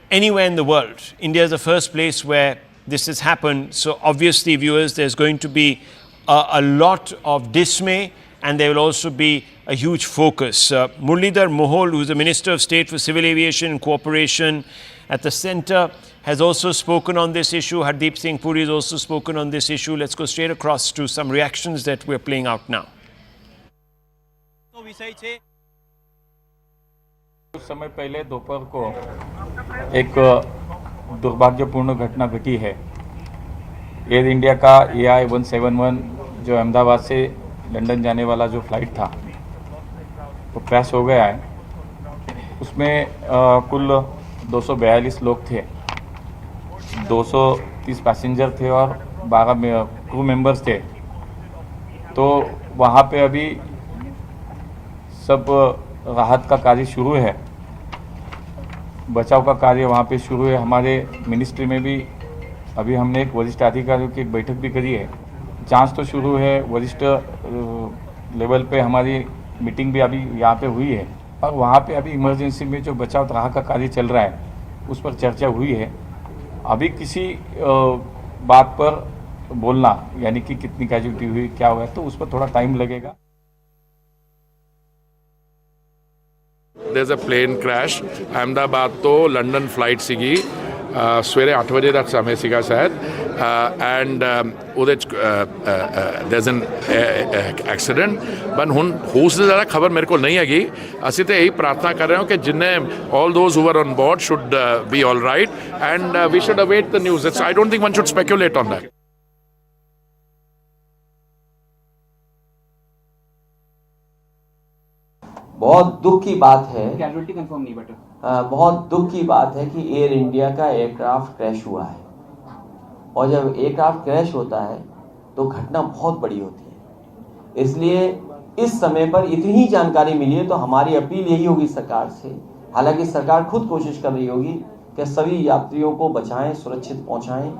anywhere in the world. India is the first place where this has happened. So obviously, viewers, there's going to be a lot of dismay, and there will also be a huge focus. Muralidhar Mohol, who is the Minister of State for Civil Aviation and Cooperation at the centre, has also spoken on this issue. Hardeep Singh Puri has also spoken on this issue. Let's go straight across to some reactions that we're playing out now. कुछ समय पहले दोपहर को एक दुर्भाग्यपूर्ण घटना घटी है। एयर इंडिया का AI-171 जो अहमदाबाद से लंदन जाने वाला जो फ्लाइट था वो क्रैश हो गया है। उसमें कुल 242 लोग थे, 230 पैसेंजर थे और 12 क्रू मेंबर्स थे। तो वहाँ पे अभी सब राहत का कार्य शुरू है, बचाव का कार्य वहाँ पे शुरू है। हमारे मिनिस्ट्री में भी अभी हमने एक वरिष्ठ अधिकारियों की एक बैठक भी करी है। जांच तो शुरू है, वरिष्ठ लेवल पे हमारी मीटिंग भी अभी यहाँ पे हुई है और वहाँ पे अभी इमरजेंसी में जो बचाव राहत का कार्य चल रहा है उस पर चर्चा हुई है। अभी किसी बात पर बोलना, यानी कि कितनी कैजुअल्टी हुई, क्या हुआ, तो उस पर थोड़ा टाइम लगेगा। There's a plane crash. Ahmedabad to London flight ਸੀਗੀ ਸਵੇਰੇ 8 ਵਜੇ ਦਾ ਸਮੇਂ ਸੀਗਾ ਸ਼ਾਇਦ, ਐਂਡ ਉਹਦੇ there's an accident, but ਹੁਣ ਉਸ ਦੀ ਜ਼ਿਆਦਾ ਖਬਰ ਮੇਰੇ ਕੋਲ ਨਹੀਂ ਹੈਗੀ। ਅਸੀਂ ਤਾਂ ਇਹੀ ਪ੍ਰਾਰਥਨਾ ਕਰ ਰਹੇ ਹਾਂ ਕਿ ਜਿੰਨੇ all those who were on board should be all right, and we should await the news. I don't think one should speculate on that. बहुत दुख की बात है, कैजुअल्टी कंफर्म नहीं बटा, बहुत दुख की बात है कि एयर इंडिया का एयरक्राफ्ट क्रैश हुआ है। और जब एयरक्राफ्ट क्रैश होता है तो घटना बहुत बड़ी होती है। इसलिए इस समय पर इतनी जानकारी मिली है तो हमारी अपील यही होगी सरकार से, हालांकि सरकार खुद कोशिश कर रही होगी कि सभी यात्रियों को बचाएं, सुरक्षित पहुंचाएं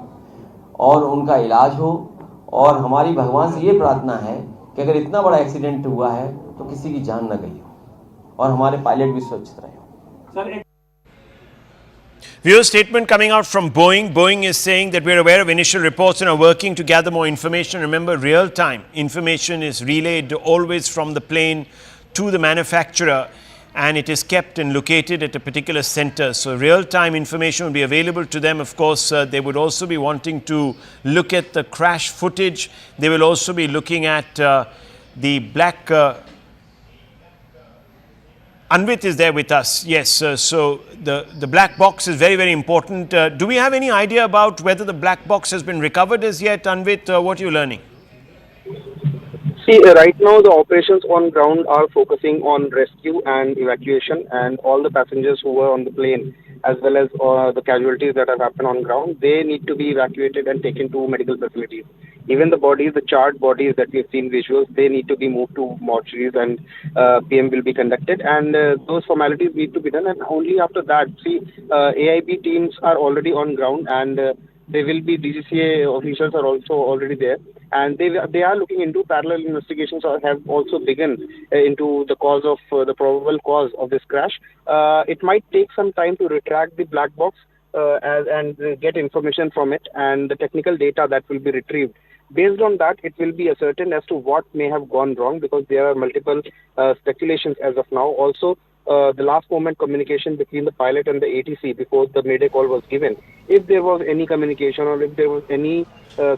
और उनका इलाज हो। और हमारी भगवान से ये प्रार्थना है कि अगर इतना बड़ा एक्सीडेंट हुआ है तो किसी की जान न गई हो और हमारे पायलट भी सुरक्षित रहे हो। Viewer statement coming out from Boeing. Boeing is saying that we're aware of initial reports and are working to gather more information. Remember, real-time information is relayed always from the plane to the manufacturer, and it is kept and located at a particular center. So real-time information will be available to them. Of course, they would also be wanting to look at the crash footage. They will also be looking at the black... Anvit is there with us. Yes, so the black box is very, very important. Do we have any idea about whether the black box has been recovered as yet, Anvit? What are you learning? See, right now the operations on ground are focusing on rescue and evacuation, and all the passengers who were on the plane as well as the casualties that have happened on ground, they need to be evacuated and taken to medical facilities. Even the bodies, the charred bodies that we've seen visuals, they need to be moved to mortuaries and PM will be conducted, and those formalities need to be done, and only after that, see, AIB teams are already on ground, and there will be DGCA officials are also already there, and they are looking into parallel investigations or have also begun into the cause of the probable cause of this crash. It might take some time to retract the black box and get information from it and the technical data that will be retrieved. Based on that, it will be ascertained as to what may have gone wrong, because there are multiple speculations as of now. Also, the last moment communication between the pilot and the ATC before the mayday call was given. If there was any communication or if there was any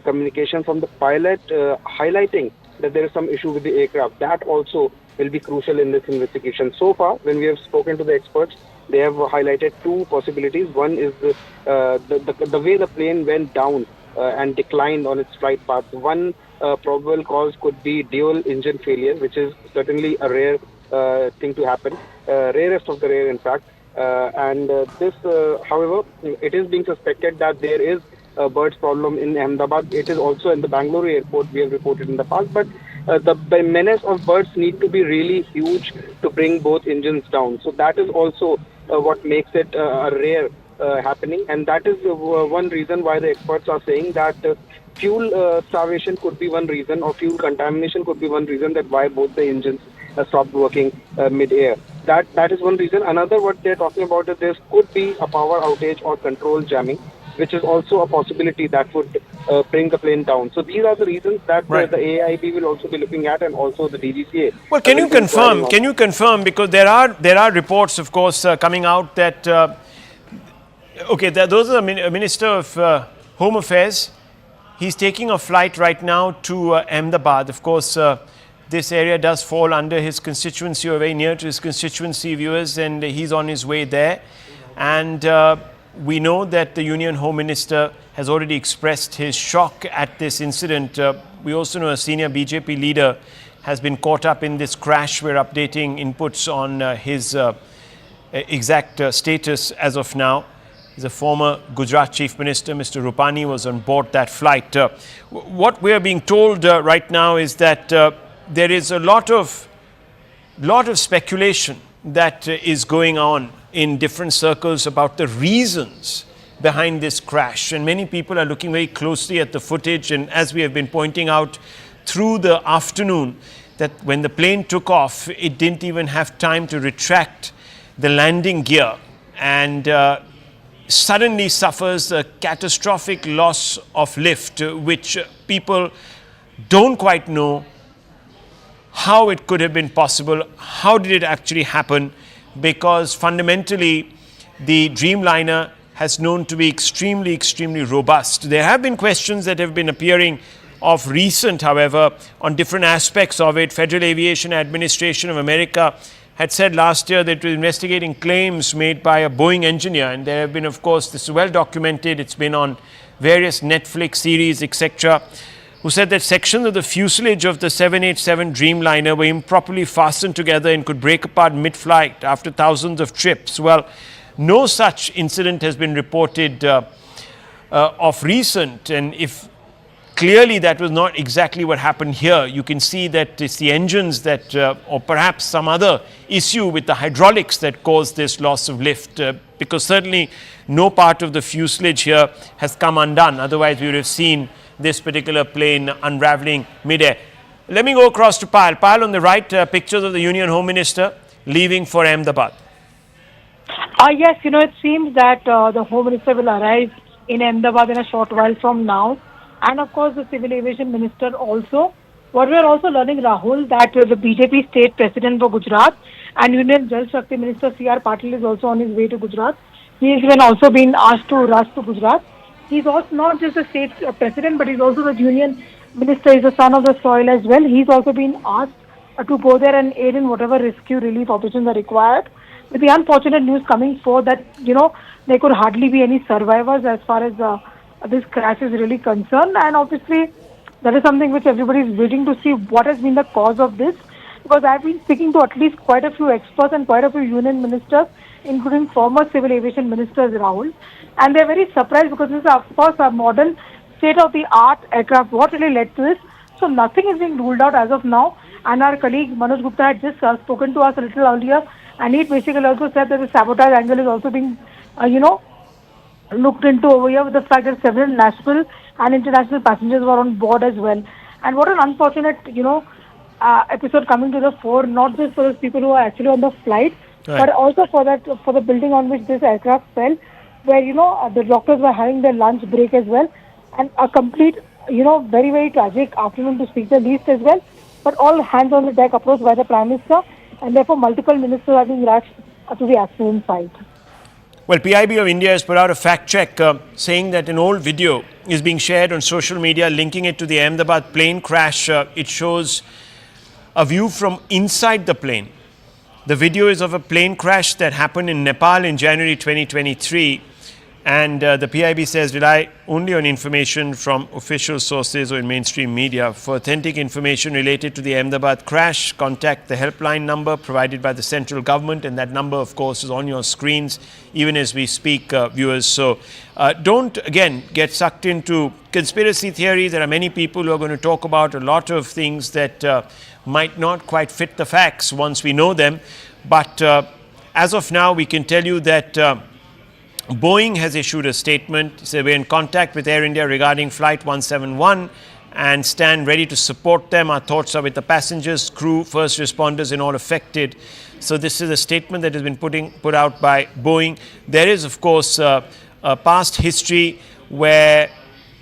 communication from the pilot highlighting that there is some issue with the aircraft, that also will be crucial in this investigation. So far, when we have spoken to the experts, they have highlighted two possibilities. One is the way the plane went down and declined on its flight path. One probable cause could be dual engine failure, which is certainly a rare thing to happen, rarest of the rare in fact. This, however, it is being suspected that there is a birds problem in Ahmedabad. It is also in the Bangalore airport, we have reported in the past, but the menace of birds need to be really huge to bring both engines down. So that is also what makes it a rare happening, and that is one reason why the experts are saying that fuel starvation could be one reason, or fuel contamination could be one reason that why both the engines stopped working mid-air. That is one reason. Another, what they're talking about, is there could be a power outage or control jamming, which is also a possibility that would bring the plane down. So these are the reasons that the AIB will also be looking at, and also the DGCA. Well, can you confirm? Can you confirm, because there are reports, of course, coming out that those are the Minister of Home Affairs. He's taking a flight right now to Ahmedabad. Of course, this area does fall under his constituency, or very near to his constituency, viewers, and he's on his way there. And we know that the Union Home Minister has already expressed his shock at this incident. We also know a senior BJP leader has been caught up in this crash. We're updating inputs on his exact status as of now. He's a former Gujarat Chief Minister. Mr. Rupani was on board that flight. What we are being told right now is that there is a lot of speculation that is going on in different circles about the reasons behind this crash, and many people are looking very closely at the footage. And as we have been pointing out through the afternoon, that when the plane took off, it didn't even have time to retract the landing gear, and suddenly suffers a catastrophic loss of lift, which people don't quite know how it could have been possible. How did it actually happen? Because fundamentally, the Dreamliner has known to be extremely, extremely robust. There have been questions that have been appearing of recent, however, on different aspects of it. Federal Aviation Administration of America had said last year that it was investigating claims made by a Boeing engineer, and there have been, of course, this is well documented, it's been on various Netflix series, etc., who said that sections of the fuselage of the 787 Dreamliner were improperly fastened together and could break apart mid-flight after thousands of trips. Well, no such incident has been reported of recent, and if clearly that was not exactly what happened here, you can see that it's the engines that, or perhaps some other issue with the hydraulics that caused this loss of lift, because certainly no part of the fuselage here has come undone. Otherwise, we would have seen this particular plane unraveling mid-air. Let me go across to Payal. Payal, on the right, pictures of the Union Home Minister leaving for Ahmedabad. Yes, it seems that the Home Minister will arrive in Ahmedabad in a short while from now. And of course, the Civil Aviation Minister also. What we are also learning, Rahul, that the BJP State President for Gujarat and Union Jal Shakti Minister C.R. Patil is also on his way to Gujarat. He has even also been asked to rush to Gujarat. He's also not just the state president, but he's also the Union Minister. He's the son of the soil as well. He's also been asked to go there and aid in whatever rescue relief operations are required. With the unfortunate news coming forth that, there could hardly be any survivors as far as this crash is really concerned. And obviously, that is something which everybody is waiting to see what has been the cause of this. Because I've been speaking to at least quite a few experts and quite a few union ministers, including former civil aviation ministers, Rahul. And they're very surprised because this is, of course, a modern state-of-the-art aircraft. What really led to this? So nothing is being ruled out as of now. And our colleague Manoj Gupta had just spoken to us a little earlier. And he basically also said that the sabotage angle is also being, looked into over here, with the fact that several national and international passengers were on board as well. And what an unfortunate, episode coming to the fore, not just for those people who are actually on the flight, right, but also for the building on which this aircraft fell, where, the doctors were having their lunch break as well. And a complete, very, very tragic afternoon to speak the least as well. But all hands on the deck approached by the Prime Minister, and therefore multiple ministers are being rushed to the accident site. Well, PIB of India has put out a fact check saying that an old video is being shared on social media linking it to the Ahmedabad plane crash. It shows a view from inside the plane. The video is of a plane crash that happened in Nepal in January 2023. And the PIB says rely only on information from official sources or in mainstream media. For authentic information related to the Ahmedabad crash, contact the helpline number provided by the central government. And that number, of course, is on your screens even as we speak, viewers. So don't, again, get sucked into conspiracy theories. There are many people who are going to talk about a lot of things that might not quite fit the facts once we know them. But as of now, we can tell you that Boeing has issued a statement. So we're in contact with Air India regarding Flight 171 and stand ready to support them. Our thoughts are with the passengers, crew, first responders and all affected. So this is a statement that has been put out by Boeing. There is, of course, a past history where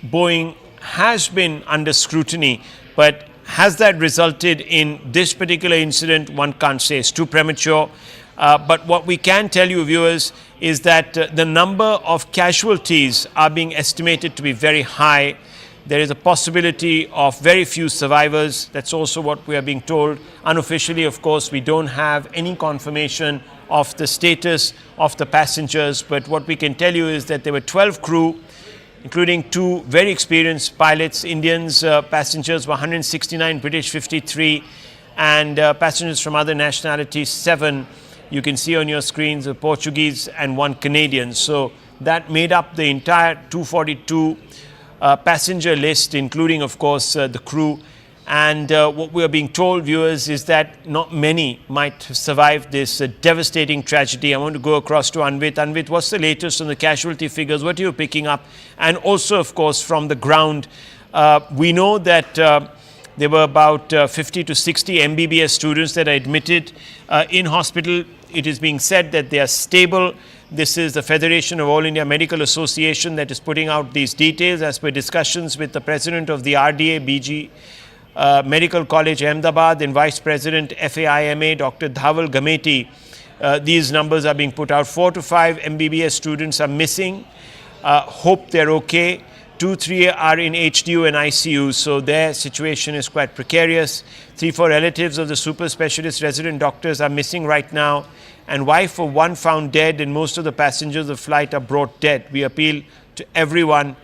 Boeing has been under scrutiny, but has that resulted in this particular incident? One can't say. It's too premature. But what we can tell you, viewers, is that the number of casualties are being estimated to be very high. There is a possibility of very few survivors. That's also what we are being told. Unofficially, of course, we don't have any confirmation of the status of the passengers. But what we can tell you is that there were 12 crew, including 2 very experienced pilots. Indians, passengers were 169, British 53, and passengers from other nationalities 7. You can see on your screens a Portuguese and 1 Canadian. So that made up the entire 242 passenger list, including, of course, the crew. And what we are being told, viewers, is that not many might survive this devastating tragedy. I want to go across to Anvit. Anvit, what's the latest on the casualty figures? What are you picking up? And also, of course, from the ground, we know that there were about 50 to 60 MBBS students that are admitted in hospital. It is being said that they are stable. This is the Federation of All India Medical Association that is putting out these details as per discussions with the president of the RDA BG Medical College Ahmedabad and Vice President FAIMA Dr. Dhaval Gameti. These numbers are being put out. 4 to 5 MBBS students are missing. Hope they're okay. 2-3 are in HDU and ICU, so their situation is quite precarious. 3-4 relatives of the super specialist resident doctors are missing right now, and wife of 1 found dead, and most of the passengers of the flight are brought dead. We appeal to everyone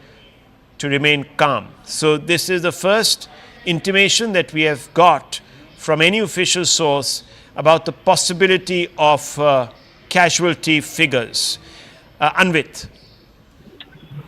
to remain calm. So this is the first intimation that we have got from any official source about the possibility of casualty figures. Anvit.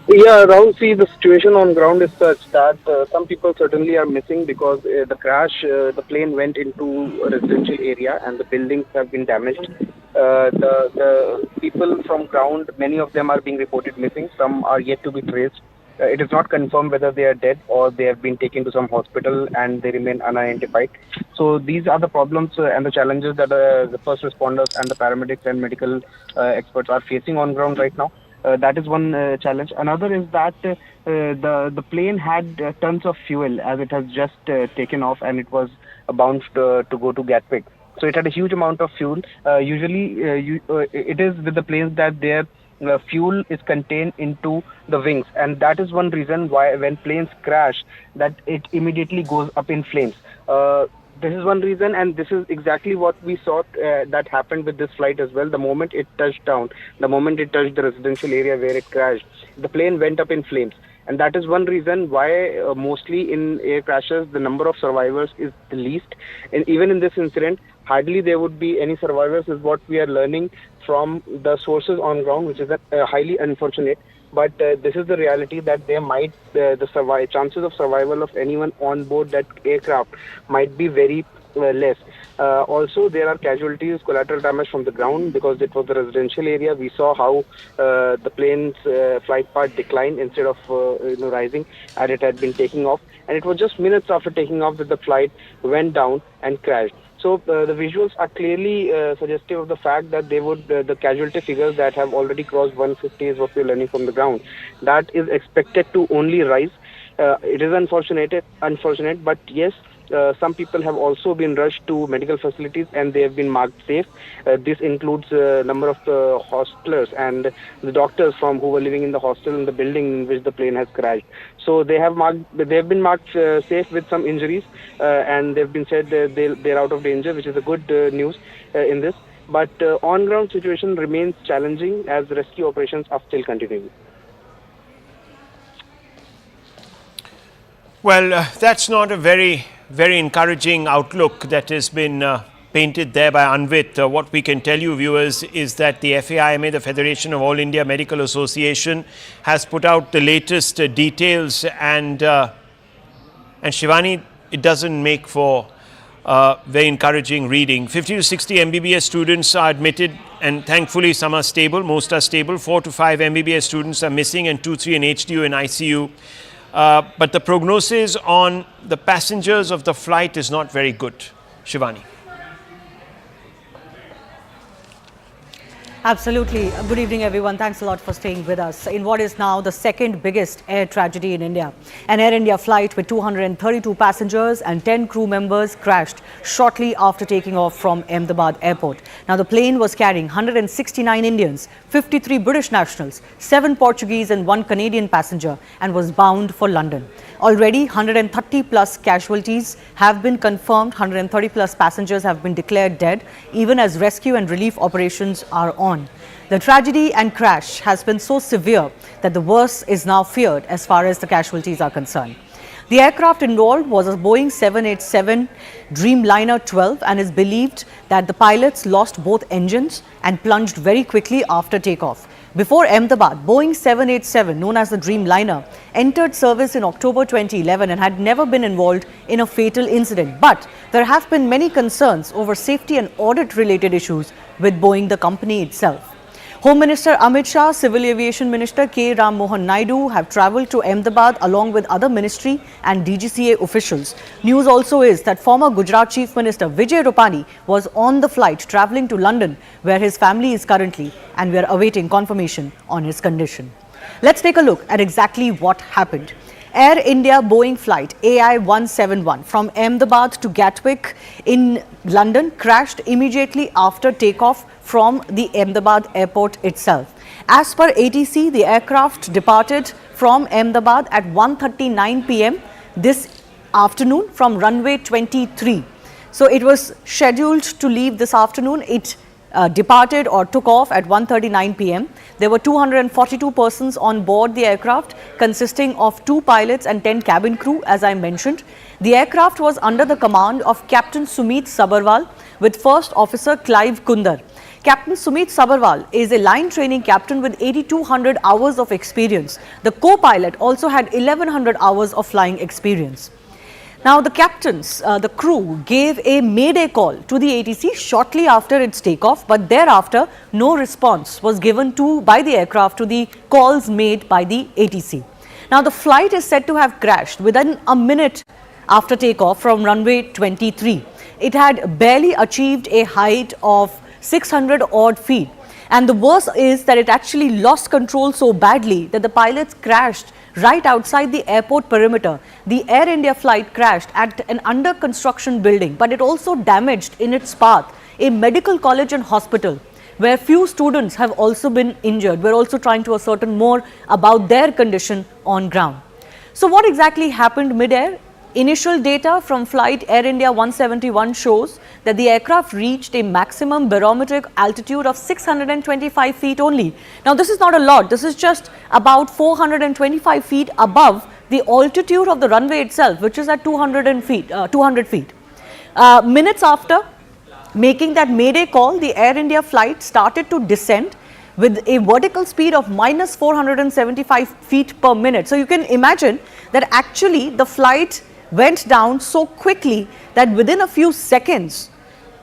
Yeah, Rahul, see, the situation on ground is such that some people certainly are missing because the plane went into a residential area and the buildings have been damaged. The people from ground, many of them are being reported missing. Some are yet to be traced. It is not confirmed whether they are dead or they have been taken to some hospital and they remain unidentified. So these are the problems and the challenges that the first responders and the paramedics and medical experts are facing on ground right now. That is one challenge. Another is that the plane had tons of fuel as it has just taken off and it was bound to go to Gatwick. So it had a huge amount of fuel. It is with the planes that their fuel is contained into the wings, and that is one reason why when planes crash, that it immediately goes up in flames. This is one reason, and this is exactly what we saw that happened with this flight as well. The moment it touched down, the moment it touched the residential area where it crashed, the plane went up in flames. And that is one reason why mostly in air crashes, the number of survivors is the least. And even in this incident, hardly there would be any survivors is what we are learning from the sources on ground, which is highly unfortunate. But this is the reality that there might the chances of survival of anyone on board that aircraft might be very less. Also, there are casualties, collateral damage from the ground because it was the residential area. We saw how the plane's flight path declined instead of rising, and it had been taking off. And it was just minutes after taking off that the flight went down and crashed. So the visuals are clearly suggestive of the fact that the casualty figures that have already crossed 150 is what we're learning from the ground. That is expected to only rise. It is unfortunate, but yes, some people have also been rushed to medical facilities and they have been marked safe. This includes a number of hostelers and the doctors who were living in the hostel in the building in which the plane has crashed. So they have been marked safe with some injuries, and they've been said they're out of danger, which is a good news in this. But on-ground situation remains challenging as rescue operations are still continuing. Well, that's not a very encouraging outlook that has been painted there by Anvit. What we can tell you, viewers, is that the FAIMA, the Federation of All India Medical Association, has put out the latest details, and Shivani, it doesn't make for very encouraging reading. 50 to 60 MBBS students are admitted, and thankfully some are stable. Most are stable. 4 to 5 MBBS students are missing, and 2-3 in HDU and ICU. But the prognosis on the passengers of the flight is not very good. Shivani. Absolutely. Good evening, everyone. Thanks a lot for staying with us. In what is now the second biggest air tragedy in India, an Air India flight with 232 passengers and 10 crew members crashed shortly after taking off from Ahmedabad airport. Now, the plane was carrying 169 Indians, 53 British nationals, 7 Portuguese and 1 Canadian passenger, and was bound for London. Already 130 plus casualties have been confirmed. 130 plus passengers have been declared dead, even as rescue and relief operations are on. The tragedy and crash has been so severe that the worst is now feared as far as the casualties are concerned. The aircraft involved was a Boeing 787 Dreamliner 12 and is believed that the pilots lost both engines and plunged very quickly after takeoff. Before Ahmedabad, Boeing 787, known as the Dreamliner, entered service in October 2011 and had never been involved in a fatal incident. But there have been many concerns over safety and audit-related issues with Boeing, the company itself. Home Minister Amit Shah, Civil Aviation Minister K. Ram Mohan Naidu have travelled to Ahmedabad along with other ministry and DGCA officials. News also is that former Gujarat Chief Minister Vijay Rupani was on the flight travelling to London, where his family is currently, and we are awaiting confirmation on his condition. Let's take a look at exactly what happened. Air India Boeing flight AI-171 from Ahmedabad to Gatwick in London crashed immediately after takeoff from the Ahmedabad airport itself. As per ATC, the aircraft departed from Ahmedabad at 1:39 p.m. this afternoon from runway 23. So it was scheduled to leave this afternoon. It departed or took off at 1:39 p.m. There were 242 persons on board the aircraft, consisting of 2 pilots and 10 cabin crew, as I mentioned. The aircraft was under the command of Captain Sumit Sabarwal with First Officer Clive Kundar. Captain Sumit Sabharwal is a line training captain with 8,200 hours of experience. The co-pilot also had 1,100 hours of flying experience. Now, the captains, the crew gave a mayday call to the ATC shortly after its takeoff, but thereafter no response was given by the aircraft to the calls made by the ATC. Now, the flight is said to have crashed within a minute after takeoff from runway 23. It had barely achieved a height of 600 odd feet. And the worst is that it actually lost control so badly that the pilots crashed right outside the airport perimeter. The Air India flight crashed at an under construction building, but it also damaged in its path a medical college and hospital, where few students have also been injured. We're also trying to ascertain more about their condition on ground. So what exactly happened mid-air? Initial data from flight Air India 171 shows that the aircraft reached a maximum barometric altitude of 625 feet only. Now, this is not a lot. This is just about 425 feet above the altitude of the runway itself, which is at 200 feet. Minutes after making that mayday call, the Air India flight started to descend with a vertical speed of minus 475 feet per minute. So, you can imagine that actually the flight went down so quickly that within a few seconds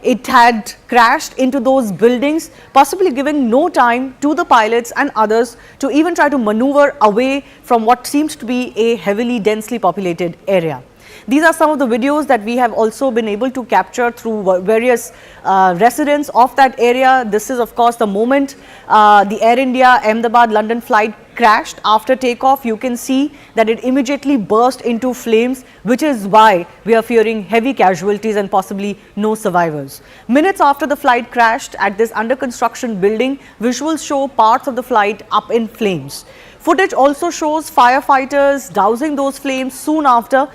it had crashed into those buildings, possibly giving no time to the pilots and others to even try to maneuver away from what seems to be a heavily densely populated area. These are some of the videos that we have also been able to capture through various residents of that area. This is of course the moment the Air India Ahmedabad London flight crashed. After takeoff, you can see that it immediately burst into flames, which is why we are fearing heavy casualties and possibly no survivors. Minutes after the flight crashed at this under construction building, visuals show parts of the flight up in flames. Footage also shows firefighters dousing those flames soon after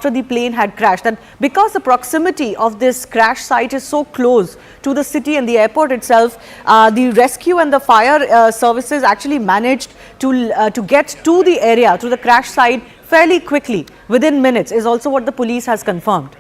the plane had crashed. And because the proximity of this crash site is so close to the city and the airport itself, the rescue and the fire services actually managed to get to the area, to the crash site fairly quickly, within minutes, is also what the police has confirmed.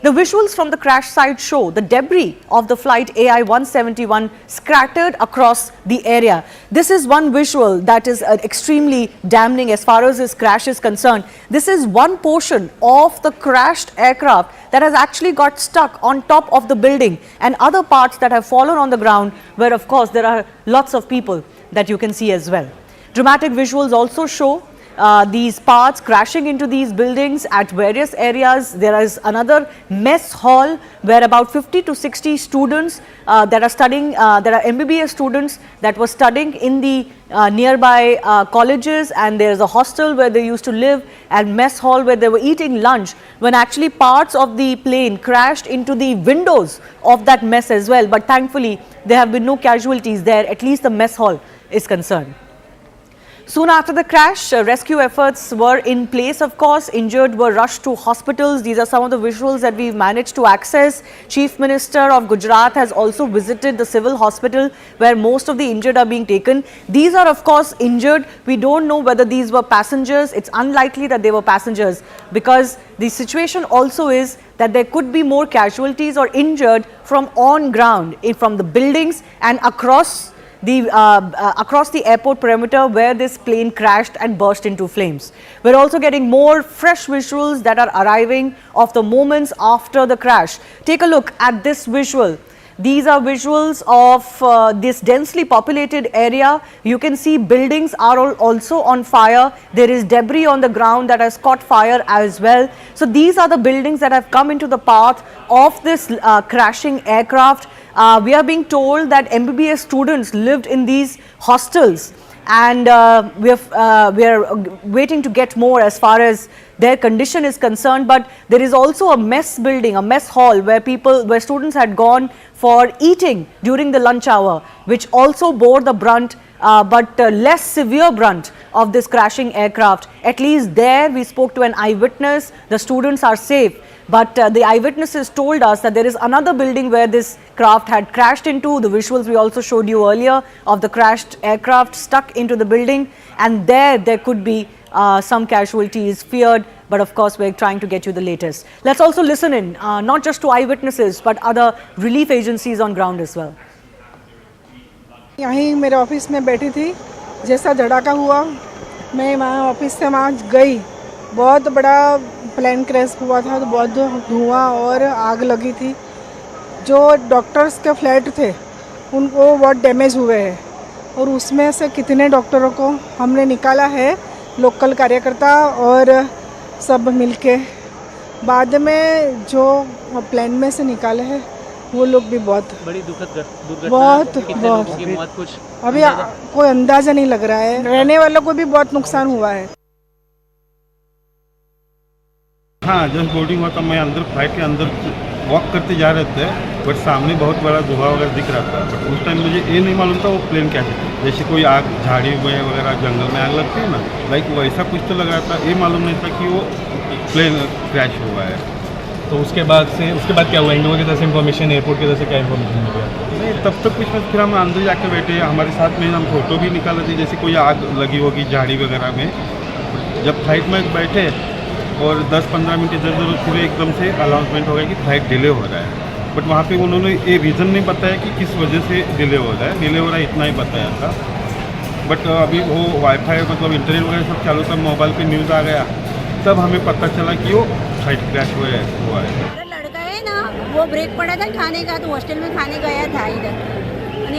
The visuals from the crash site show the debris of the flight AI-171 scattered across the area. This is one visual that is extremely damning as far as this crash is concerned. This is one portion of the crashed aircraft that has actually got stuck on top of the building, and other parts that have fallen on the ground, where of course there are lots of people that you can see as well. Dramatic visuals also show these parts crashing into these buildings at various areas. There is another mess hall where about 50 to 60 students that are studying, there are MBBS students that were studying in the nearby colleges, and there is a hostel where they used to live, and mess hall where they were eating lunch, when actually parts of the plane crashed into the windows of that mess as well. But thankfully there have been no casualties there, at least the mess hall is concerned. Soon after the crash, rescue efforts were in place, of course. Injured were rushed to hospitals. These are some of the visuals that we've managed to access. Chief Minister of Gujarat has also visited the civil hospital where most of the injured are being taken. These are, of course, injured. We don't know whether these were passengers. It's unlikely that they were passengers, because the situation also is that there could be more casualties or injured from on ground, from the buildings and across the airport perimeter where this plane crashed and burst into flames. We're also getting more fresh visuals that are arriving of the moments after the crash. Take a look at this visual. These are visuals of this densely populated area. You can see buildings are also on fire. There is debris on the ground that has caught fire as well. So these are the buildings that have come into the path of this crashing aircraft. We are being told that MBBS students lived in these hostels, and we are waiting to get more as far as their condition is concerned. But there is also a mess building, a mess hall where students had gone for eating during the lunch hour, which also bore the brunt, but less severe brunt of this crashing aircraft. At least there we spoke to an eyewitness. The students are safe. But the eyewitnesses told us that there is another building where this craft had crashed into. The visuals we also showed you earlier of the crashed aircraft stuck into the building, and there could be some casualties feared. But of course, we're trying to get you the latest. Let's also listen in, not just to eyewitnesses, but other relief agencies on ground as well. यहीं मेरे office में बैठी थी, जैसा धड़ाका हुआ मैं वहाँ office से वहाँ गई। बहुत बड़ा प्लेन क्रैश हुआ था, तो बहुत धुआं और आग लगी थी। जो डॉक्टर्स के फ्लैट थे उनको बहुत डैमेज हुए हैं और उसमें से कितने डॉक्टरों को हमने निकाला है, लोकल कार्यकर्ता और सब मिलके। बाद में जो प्लेन में से निकाले हैं वो लोग भी बहुत बड़ी दुर्घटना, बहुत कितने लोगों की मौत कुछ अभी कोई अंदाजा नहीं लग रहा है। रहने वालों को भी बहुत नुकसान हुआ है। हाँ, जस्ट बोर्डिंग हुआ था, मैं अंदर फ्लाइट के अंदर वॉक करते जा रहे थे, बट सामने बहुत बड़ा धुआं वगैरह दिख रहा था। बट उस टाइम मुझे ये नहीं मालूम था वो प्लेन क्या है। जैसे कोई आग, झाड़ी में वगैरह जंगल में आग लगती है ना, लाइक वैसा कुछ तो लग रहा था। ये मालूम नहीं था कि वो प्लेन क्रैश हुआ है। तो उसके बाद क्या हुआ? इन लोगों की तरफ से इन्फॉर्मेशन, एयरपोर्ट की तरफ से क्या इन्फॉर्मेशन मिल गया? नहीं, तब तक कुछ नहीं। फिर हम अंदर जाके बैठे, हमारे साथ में हम फोटो भी निकाले थे, जैसे कोई आग लगी होगी झाड़ी वगैरह में। जब फ्लाइट में बैठे और 10-15 मिनट इधर उधर फिर एकदम से अनाउंसमेंट हो गया कि फ्लाइट डिले हो रहा है। बट वहाँ पे उन्होंने ये रीज़न नहीं बताया कि किस वजह से डिले हो रहा है। डिले हो रहा है इतना ही बताया था। बट अभी वो वाईफाई मतलब इंटरनेट वगैरह सब चालू था, मोबाइल पे न्यूज़ आ गया, तब हमें पता चला कि वो फ्लाइट क्रैश हुआ है। मेरा लड़का है ना, वो ब्रेक पड़ा था खाने का, तो हॉस्टल में खाने गया था इधर,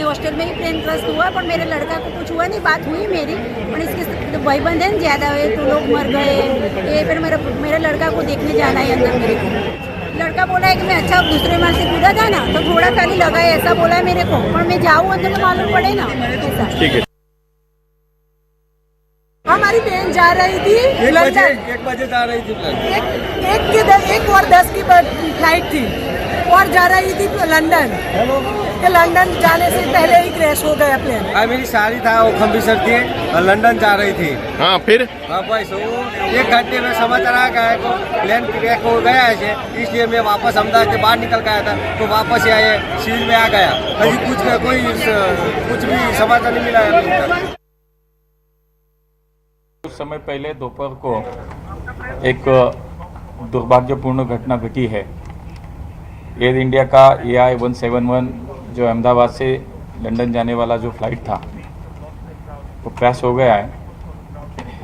हॉस्टल में ही प्लेन क्रैश हुआ। पर मेरे लड़का को कुछ हुआ नहीं, बात हुई मेरी। पर इसके भाईबंद है ज़्यादा हुए तो लोग मर गए। ये फिर मेरे लड़का को देखने जाना है अंदर। मेरे को लड़का बोला है कि मैं अच्छा दूसरे माल से कूदा था ना, तो थोड़ा खाली लगा है, ऐसा बोला है मेरे को। पर मैं जाऊँ अंदर तो मालूम पड़े ना ऐसा। ठीक है। हमारी ट्रेन जा रही थी 1 बजे जा रही थी प्लेन। 1:10 की फ्लाइट थी और जा रही थी लंदन। लंदन जाने से पहले ही क्रैश हो गया प्लेन। मेरी साड़ी था, वो खम्बीसर थी और लंदन जा रही थी। हाँ, फिर बस वो 1 घंटे में समाचार आ गया को प्लेन क्रैश हो गया है, इसलिए मैं वापस अहमदाबाद से बाहर निकल गया था, तो वापस आए सील में आ गया। अभी कुछ भी समाचार नहीं मिला है अभी तक। कुछ समय पहले दोपहर को एक दुर्भाग्यपूर्ण घटना घटी है। एयर इंडिया का AI-171 जो अहमदाबाद से लंदन जाने वाला जो फ्लाइट था वो क्रैश हो गया है।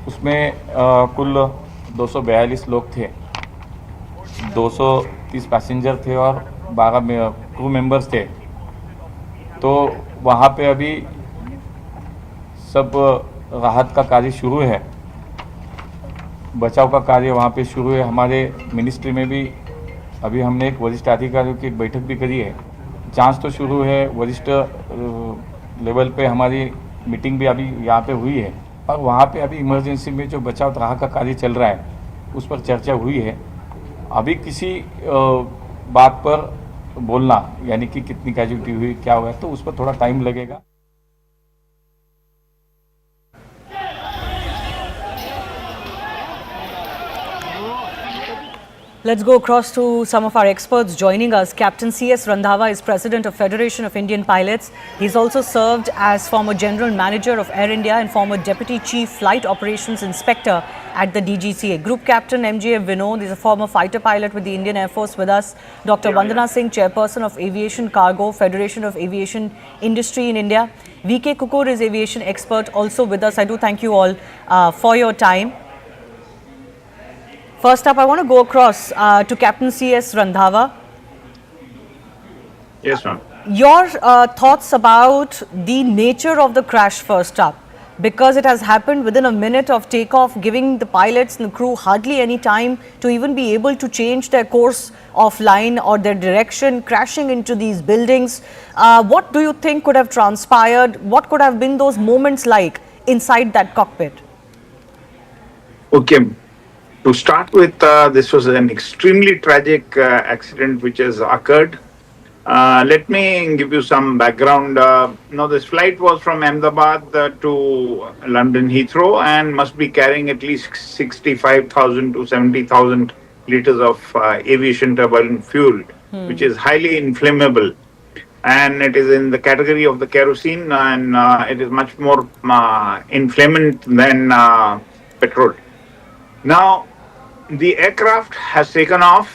उसमें कुल 242 लोग थे, 230 पैसेंजर थे और 12 क्रू मेंबर्स थे। तो वहाँ पे अभी सब राहत का कार्य शुरू है, बचाव का कार्य वहाँ पे शुरू है। हमारे मिनिस्ट्री में भी अभी हमने एक वरिष्ठ अधिकारियों की एक बैठक भी करी है। जांच तो शुरू है, वरिष्ठ लेवल पे हमारी मीटिंग भी अभी यहाँ पे हुई है और वहाँ पे अभी इमरजेंसी में जो बचाव राहत का कार्य चल रहा है उस पर चर्चा हुई है। अभी किसी बात पर बोलना यानी कि कितनी कैजुअलिटी हुई, क्या हुआ, तो उस पर थोड़ा टाइम लगेगा। Let's go across to some of our experts joining us. Captain C.S. Randhawa is President of Federation of Indian Pilots. He's also served as former General Manager of Air India and former Deputy Chief Flight Operations Inspector at the DGCA. Group Captain M.J. Vinod is a former fighter pilot with the Indian Air Force with us. Dr. Vandana Singh, Chairperson of Aviation Cargo, Federation of Aviation Industry in India. V.K. Kukur is aviation expert also with us. I do thank you all for your time. First up, I want to go across to Captain C.S. Randhawa. Yes, ma'am. Your thoughts about the nature of the crash first up, because it has happened within a minute of takeoff, giving the pilots and the crew hardly any time to even be able to change their course of line or their direction, crashing into these buildings. What do you think could have transpired? What could have been those moments like inside that cockpit? Okay. To start with, this was an extremely tragic accident which has occurred. Let me give you some background. This flight was from Ahmedabad to London Heathrow and must be carrying at least 65,000 to 70,000 liters of aviation turbulent fuel, which is highly inflammable. And it is in the category of the kerosene, and it is much more inflammant than petrol. Now, the aircraft has taken off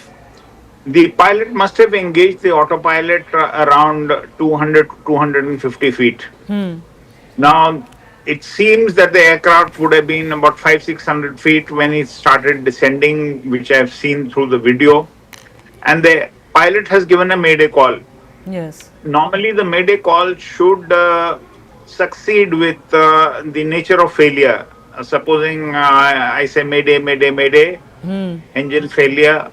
the pilot must have engaged the autopilot around 200 to 250 feet. Now, it seems that the aircraft would have been about 500-600 feet when it started descending, which I've seen through the video. And the pilot has given a mayday call. Yes. Normally, the mayday call should succeed with the nature of failure. Supposing I say mayday, mayday, mayday, engine failure,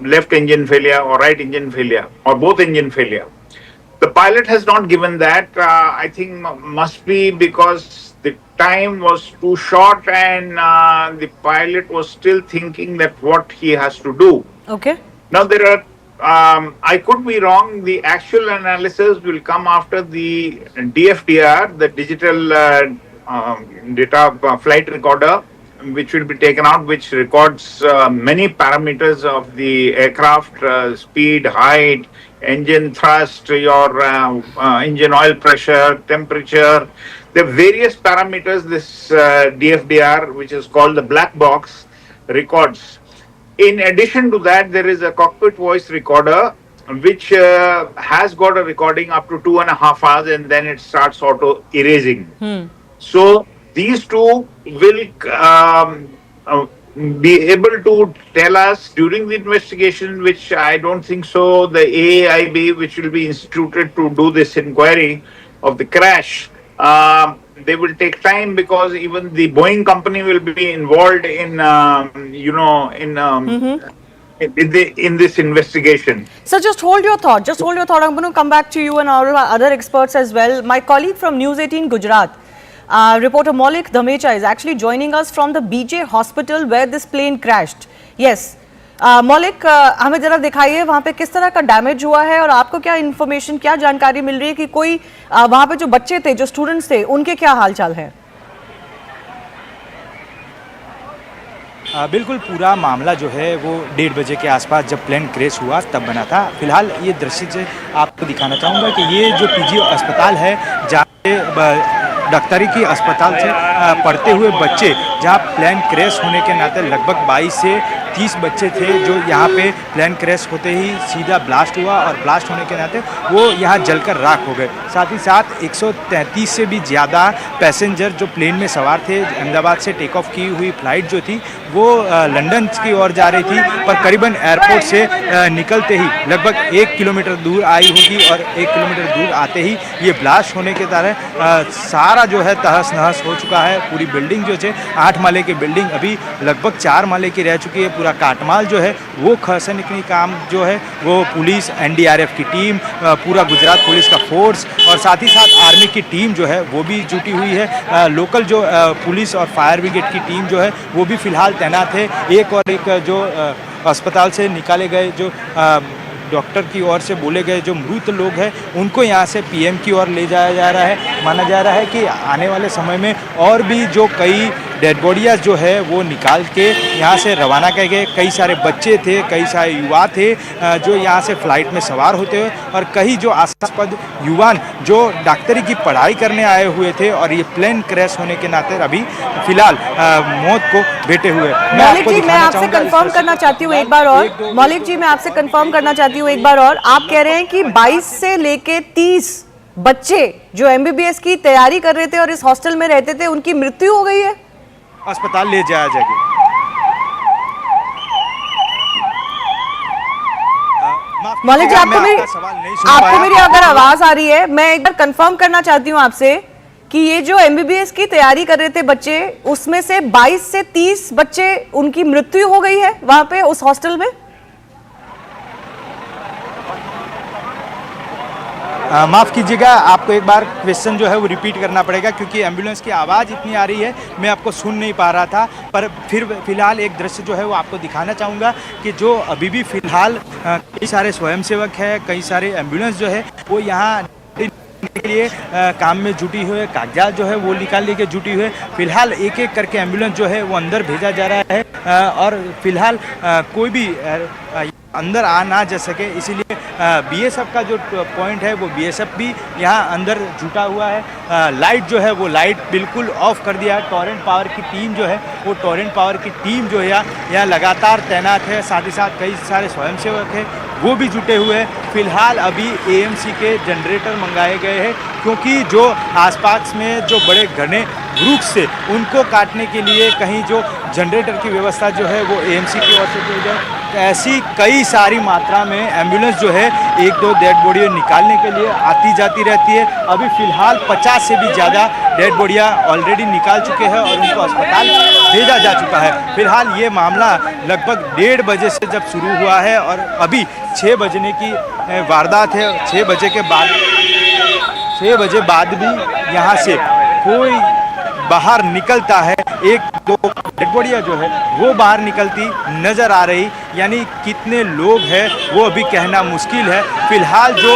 left engine failure, or right engine failure, or both engine failure. The pilot has not given that. I think must be because the time was too short and the pilot was still thinking that what he has to do. Okay. Now there are, I could be wrong, the actual analysis will come after the DFDR, the digital data flight recorder, which will be taken out, which records many parameters of the aircraft, speed, height, engine thrust, your engine oil pressure, temperature. The various parameters this DFDR, which is called the black box, records. In addition to that, there is a cockpit voice recorder, which has got a recording up to 2.5 hours, and then it starts auto erasing. So these two will be able to tell us during the investigation, which I don't think so, the AAIB, which will be instituted to do this inquiry of the crash, they will take time because even the Boeing company will be involved in, in this investigation. So just hold your thought. Just hold your thought. I'm going to come back to you and our other experts as well. My colleague from News 18 Gujarat, reporter Maulik Dhamecha, is actually joining us from the BJ hospital where this plane crashed. Yes. मौलिक, हमें जरा दिखाइए वहाँ पे किस तरह का damage हुआ है और आपको क्या इन्फॉर्मेशन, क्या जानकारी मिल रही है कि कोई वहाँ पे जो बच्चे थे, जो स्टूडेंट्स थे, उनके क्या हालचाल है? बिल्कुल पूरा मामला जो है वो 1:30 बजे के आसपास जब प्लेन क्रैश हुआ तब बना था। फिलहाल ये दृश्य आपको दिखाना चाहूँगा कि ये जो पीजी अस्पताल है जहाँ डॉक्टरी की अस्पताल से पढ़ते हुए बच्चे, जहाँ प्लेन क्रैश होने के नाते लगभग 22 से 30 बच्चे थे जो यहाँ पे प्लेन क्रैश होते ही सीधा ब्लास्ट हुआ और ब्लास्ट होने के नाते वो यहाँ जलकर राख हो गए। साथ ही साथ 133 से भी ज़्यादा पैसेंजर जो प्लेन में सवार थे, अहमदाबाद से टेक ऑफ की हुई फ्लाइट जो थी वो लंदन की ओर जा रही थी, पर करीबन एयरपोर्ट से निकलते ही लगभग 1 किलोमीटर दूर आई होगी और 1 किलोमीटर दूर आते ही ये ब्लास्ट होने के कारण सारा जो है तहस नहस हो चुका है। पूरी बिल्डिंग जो है 8 माले की बिल्डिंग अभी लगभग 4 माले की रह चुकी है। पूरा काटमाल जो है वो खसने का काम जो है वो पुलिस, NDRF की टीम, पूरा गुजरात पुलिस का फोर्स और साथ ही साथ आर्मी की टीम जो है वो भी जुटी हुई है। लोकल जो पुलिस और फायर ब्रिगेड की टीम जो है वो भी फिलहाल तैनात है। एक जो अस्पताल से निकाले गए जो डॉक्टर की ओर से बोले गए जो मृत लोग हैं उनको यहाँ से PM की ओर ले जाया जा रहा है। माना जा रहा है कि आने वाले समय में और भी जो कई डेड बॉडियाँ जो है वो निकाल के यहाँ से रवाना किए गए। कई सारे बच्चे थे, कई सारे युवा थे जो यहाँ से फ्लाइट में सवार होते हुए और कई जो आशास्पद युवा जो डॉक्टरी की पढ़ाई करने आए हुए थे और ये प्लेन क्रैश होने के नाते अभी फिलहाल मौत को भेटे हुए। मौलिक जी, मैं आपसे कंफर्म करना चाहती हूँ एक बार और। मौलिक जी, मैं आपसे कंफर्म करना चाहती हूँ एक बार और। आप कह रहे हैं कि 22 से लेके 30 बच्चे जो MBBS की तैयारी कर रहे थे और इस हॉस्टल में रहते थे, उनकी मृत्यु हो गई है, अस्पताल ले जाया जाएगा। मौलिक जी, आपको मेरी अगर आवाज आ रही है, मैं एक बार कंफर्म करना चाहती हूँ आपसे कि ये जो MBBS की तैयारी कर रहे थे बच्चे, उसमें से 22 से 30 बच्चे उनकी मृत्यु हो गई है वहां पे उस हॉस्टल में। माफ़ कीजिएगा, आपको एक बार क्वेश्चन जो है वो रिपीट करना पड़ेगा क्योंकि एम्बुलेंस की आवाज़ इतनी आ रही है, मैं आपको सुन नहीं पा रहा था। पर फिलहाल एक दृश्य जो है वो आपको दिखाना चाहूँगा कि जो अभी भी फिलहाल कई सारे स्वयंसेवक हैं, कई सारे एम्बुलेंस जो है वो यहाँ के लिए काम में जुटी हुई है, कागजात जो है वो निकालने के जुटी हुई है। फिलहाल एक एक करके एम्बुलेंस जो है वो अंदर भेजा जा रहा है और फिलहाल कोई भी अंदर आ ना जा सके, इसीलिए BSF का जो पॉइंट है वो BSF भी यहाँ अंदर जुटा हुआ है। लाइट जो है वो लाइट बिल्कुल ऑफ कर दिया है। टॉरेंट पावर की टीम जो है वो टॉरेंट पावर की टीम जो है यहाँ लगातार तैनात है। साथ ही साथ कई सारे स्वयंसेवक हैं, वो भी जुटे हुए हैं। फिलहाल अभी एएमसी के जनरेटर मंगाए गए हैं, क्योंकि जो आसपास में जो बड़े घने वृक्ष से उनको काटने के लिए कहीं जो जनरेटर की व्यवस्था जो है वो एएमसी की ओर से की जाए। ऐसी कई सारी मात्रा में एम्बुलेंस जो है एक दो डेड बॉडी निकालने के लिए आती जाती रहती है। अभी फ़िलहाल 50 से भी ज़्यादा डेड बॉडियाँ ऑलरेडी निकाल चुके हैं और उनको अस्पताल भेजा जा चुका है। फिलहाल ये मामला लगभग 1:30 बजे से जब शुरू हुआ है और अभी 6 बजने की वारदात है। 6 बजे के बाद 6 बजे बाद भी यहाँ से कोई बाहर निकलता है, एक दो डेड बॉडियाँ जो है वो बाहर निकलती नज़र आ रही। यानी कितने लोग हैं वो अभी कहना मुश्किल है। फिलहाल जो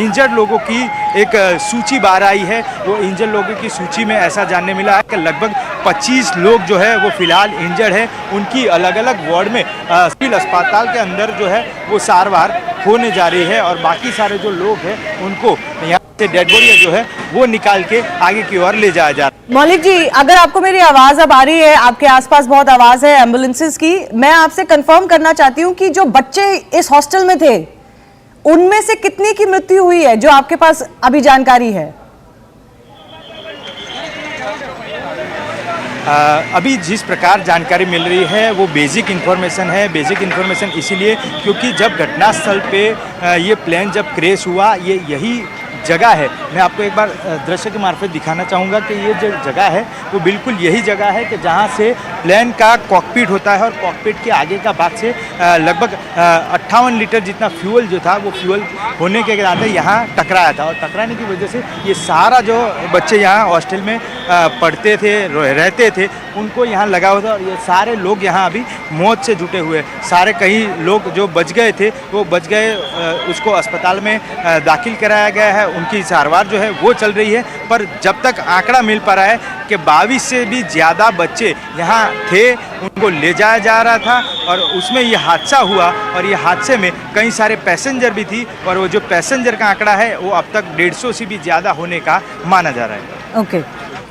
इंजर्ड लोगों की एक सूची बाहर आई है, वो इंजर्ड लोगों की सूची में ऐसा जानने मिला है कि लगभग 25 लोग जो है वो फिलहाल इंजर्ड है। उनकी अलग अलग वार्ड में सिविल अस्पताल के अंदर जो है वो सारवार होने जा रही है और बाकी सारे जो लोग हैं उनको यहाँ से डेड बॉडियाँ जो है वो निकाल के आगे की ओर ले जाया जा रहा है। मौलिक जी, अगर आपको मेरी आवाज़ अब आ रही है, आपके आसपास बहुत आवाज़ है एम्बुलेंसेज की, मैं आपसे कंफर्म करना चाहती हूँ कि जो बच्चे इस हॉस्टल में थे उनमें से कितनी की मृत्यु हुई है, जो आपके पास अभी जानकारी है? अभी जिस प्रकार जानकारी मिल रही है वो बेसिक इन्फॉर्मेशन है। बेसिक इन्फॉर्मेशन इसीलिए क्योंकि जब घटनास्थल पे ये प्लेन जब क्रैश हुआ, ये यही जगह है। मैं आपको एक बार दृश्य के मार्फत दिखाना चाहूँगा कि ये जो जगह है वो बिल्कुल यही जगह है कि जहाँ से प्लेन का कॉकपिट होता है और कॉकपिट के आगे का भाग से लगभग 58 लीटर जितना फ्यूल जो था वो फ्यूल होने के नाते यहाँ टकराया था और टकराने की वजह से ये सारा जो बच्चे यहाँ हॉस्टल में पढ़ते थे, रहते थे, उनको यहाँ लगा हुआ था और ये सारे लोग यहाँ अभी मौत से जुटे हुए। सारे कई लोग जो बच गए थे वो बच गए, उसको अस्पताल में दाखिल कराया गया है, उनकी सारवार जो है वो चल रही है। पर जब तक आंकड़ा मिल पा रहा है कि 22 से भी ज़्यादा बच्चे यहाँ थे, उनको ले जाया जा रहा था और उसमें ये हादसा हुआ और ये हादसे में कई सारे पैसेंजर भी थी और वो जो पैसेंजर का आंकड़ा है वो अब तक 150 से भी ज़्यादा होने का माना जा रहा है। Okay,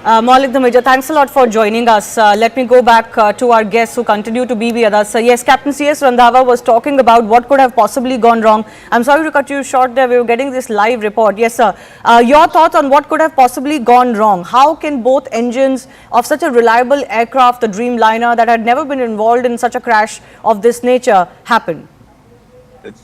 Maulik the Major, thanks a lot for joining us. Let me go back to our guests who continue to be with us. Yes, Captain C.S. Randhawa was talking about what could have possibly gone wrong. I'm sorry to cut you short there. We were getting this live report. Yes, sir. Your thoughts on what could have possibly gone wrong? How can both engines of such a reliable aircraft, the Dreamliner, that had never been involved in such a crash of this nature, happen?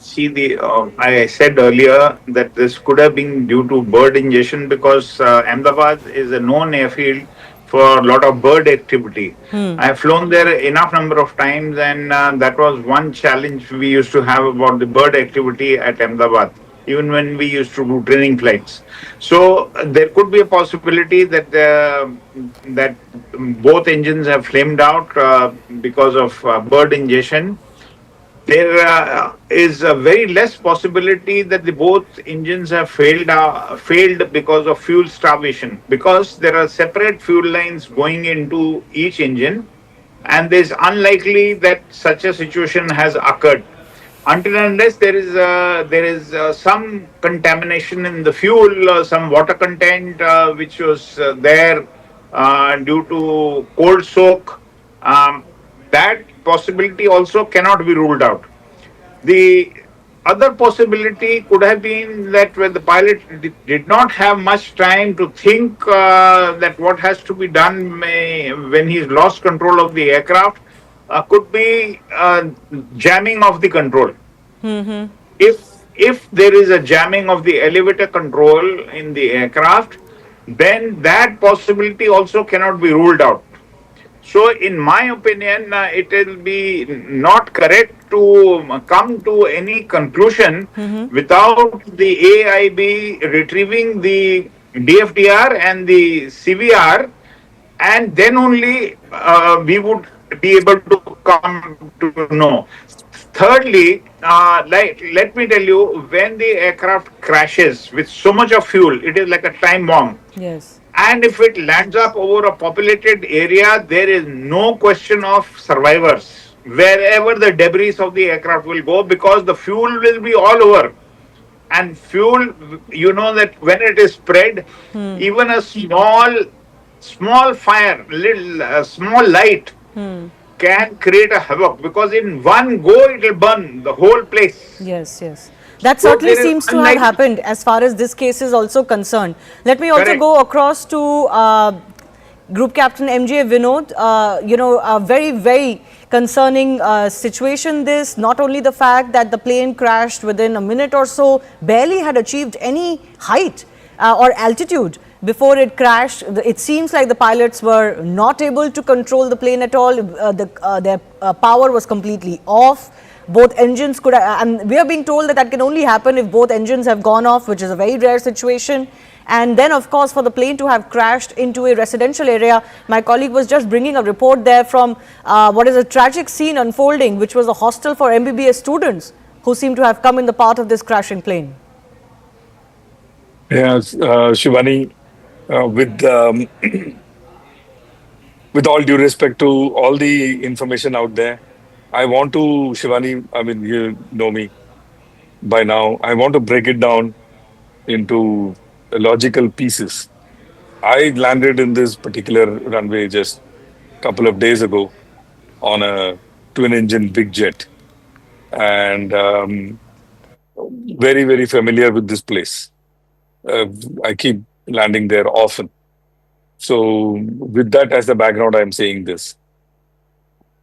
See, I said earlier that this could have been due to bird ingestion because Ahmedabad is a known airfield for a lot of bird activity. I have flown there enough number of times, and that was one challenge we used to have about the bird activity at Ahmedabad, even when we used to do training flights. So there could be a possibility that that both engines have flamed out because of bird ingestion. There is a very less possibility that the both engines have failed because of fuel starvation, because there are separate fuel lines going into each engine, and it is unlikely that such a situation has occurred until and unless there is some contamination in the fuel, some water content which was there due to cold soak. That possibility also cannot be ruled out. The other possibility could have been that when the pilot did not have much time to think that what has to be done when he's lost control of the aircraft, could be jamming of the control. If there is a jamming of the elevator control in the aircraft, then that possibility also cannot be ruled out. So, in my opinion, it will be not correct to come to any conclusion without the AIB retrieving the DFDR and the CVR, and then only we would be able to come to know. Thirdly, let me tell you, when the aircraft crashes with so much of fuel, it is like a time bomb. Yes. And if it lands up over a populated area, there is no question of survivors wherever the debris of the aircraft will go, because the fuel will be all over. And fuel, you know that when it is spread, even a small fire, small light can create a havoc because in one go it will burn the whole place. Yes, yes. That So certainly there is seems to have unlikely. happened as far as this case is also concerned. Let me also Correct. go across to Group Captain MJ Vinod. A very, very concerning situation this. Not only the fact that the plane crashed within a minute or so, barely had achieved any height or altitude before it crashed. It seems like the pilots were not able to control the plane at all. Their power was completely off. Both engines could, and we are being told that that can only happen if both engines have gone off, which is a very rare situation. And then, of course, for the plane to have crashed into a residential area, my colleague was just bringing a report there from what is a tragic scene unfolding, which was a hostel for MBBS students who seem to have come in the path of this crashing plane. Yes, Shivani, with with all due respect to all the information out there, I want to, Shivani, I mean, you know me by now. I want to break it down into logical pieces. I landed in this particular runway just a couple of days ago on a twin engine big jet, and very, very familiar with this place. I keep landing there often. So, with that as the background, I'm saying this.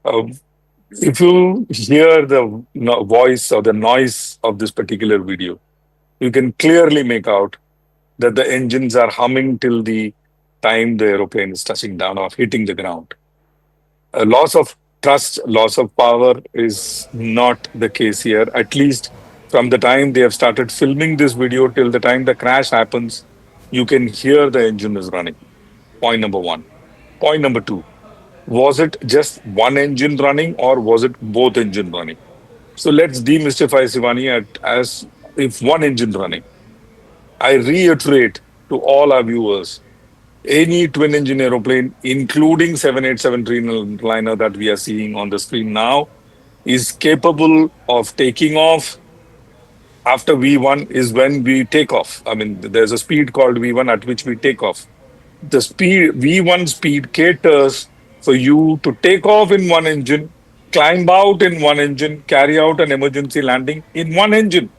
Uh, if you hear the voice or the noise of this particular video, you can clearly make out that the engines are humming till the time the aeroplane is touching down or hitting the ground. A loss of thrust, loss of power is not the case here. At least from the time they have started filming this video till the time the crash happens, you can hear the engine is running. Point number one. Point number two. Was it just one engine running or was it both engine running? So let's demystify Shivani as if one engine running. I reiterate to all our viewers, any twin engine aeroplane, including 787 Dreamliner that we are seeing on the screen now, is capable of taking off. After V1 is when we take off. I mean, there's a speed called V1 at which we take off. The speed V1 speed caters for you to take off in one engine, climb out in one engine, carry out an emergency landing in one engine.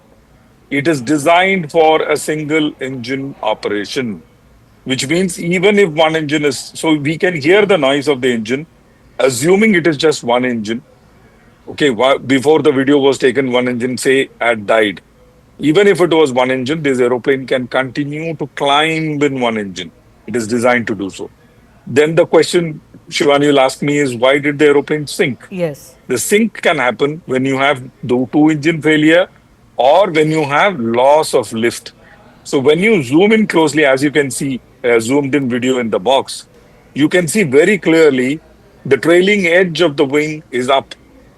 It is designed for a single engine operation, which means even if one engine is, so we can hear the noise of the engine, assuming it is just one engine. Okay, before the video was taken, one engine, say, had died. Even if it was one engine, this aeroplane can continue to climb in one engine. It is designed to do so. Then the question, Shivani, will ask me is, why did the aeroplane sink? Yes. The sink can happen when you have the two engine failure or when you have loss of lift. So when you zoom in closely, as you can see, zoomed in video in the box, you can see very clearly the trailing edge of the wing is up.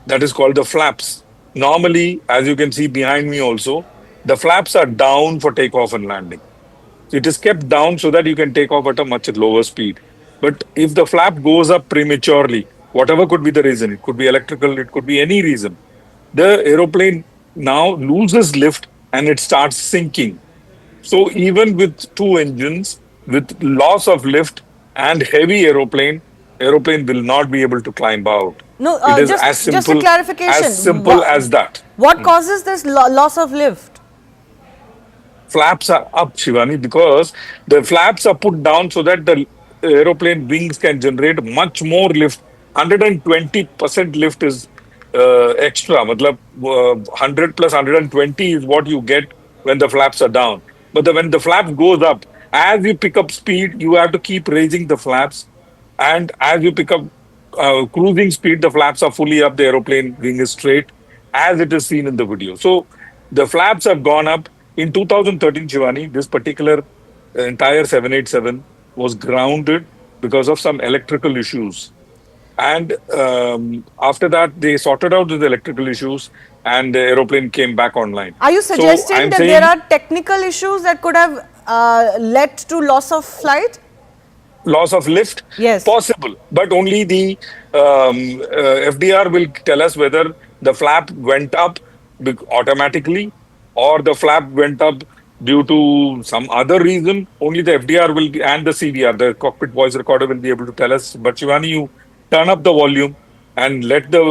That is called the flaps. Normally, as you can see behind me also, the flaps are down for takeoff and landing. So it is kept down so that you can take off at a much lower speed. But if the flap goes up prematurely, whatever could be the reason, it could be electrical, it could be any reason, the aeroplane now loses lift and it starts sinking. So even with two engines, with loss of lift and heavy aeroplane will not be able to climb out. No, it is just a clarification. as simple as that. What causes this loss of lift? Flaps are up, Shivani, because the flaps are put down so that the aeroplane wings can generate much more lift. 120% lift is extra. Matlab, 100 plus 120 is what you get when the flaps are down. But when the flap goes up, as you pick up speed, you have to keep raising the flaps. And as you pick up cruising speed, the flaps are fully up, the aeroplane wing is straight, as it is seen in the video. So the flaps have gone up. In 2013, Shivani, this particular entire 787 was grounded because of some electrical issues. And after that, they sorted out the electrical issues and the aeroplane came back online. Are you suggesting that there are technical issues that could have led to loss of flight? Loss of lift? Yes. Possible. But only the FDR will tell us whether the flap went up automatically or the flap went up due to some other reason. Only the FDR will be, and the CVR, the cockpit voice recorder, will be able to tell us. But Shivani, you turn up the volume and let the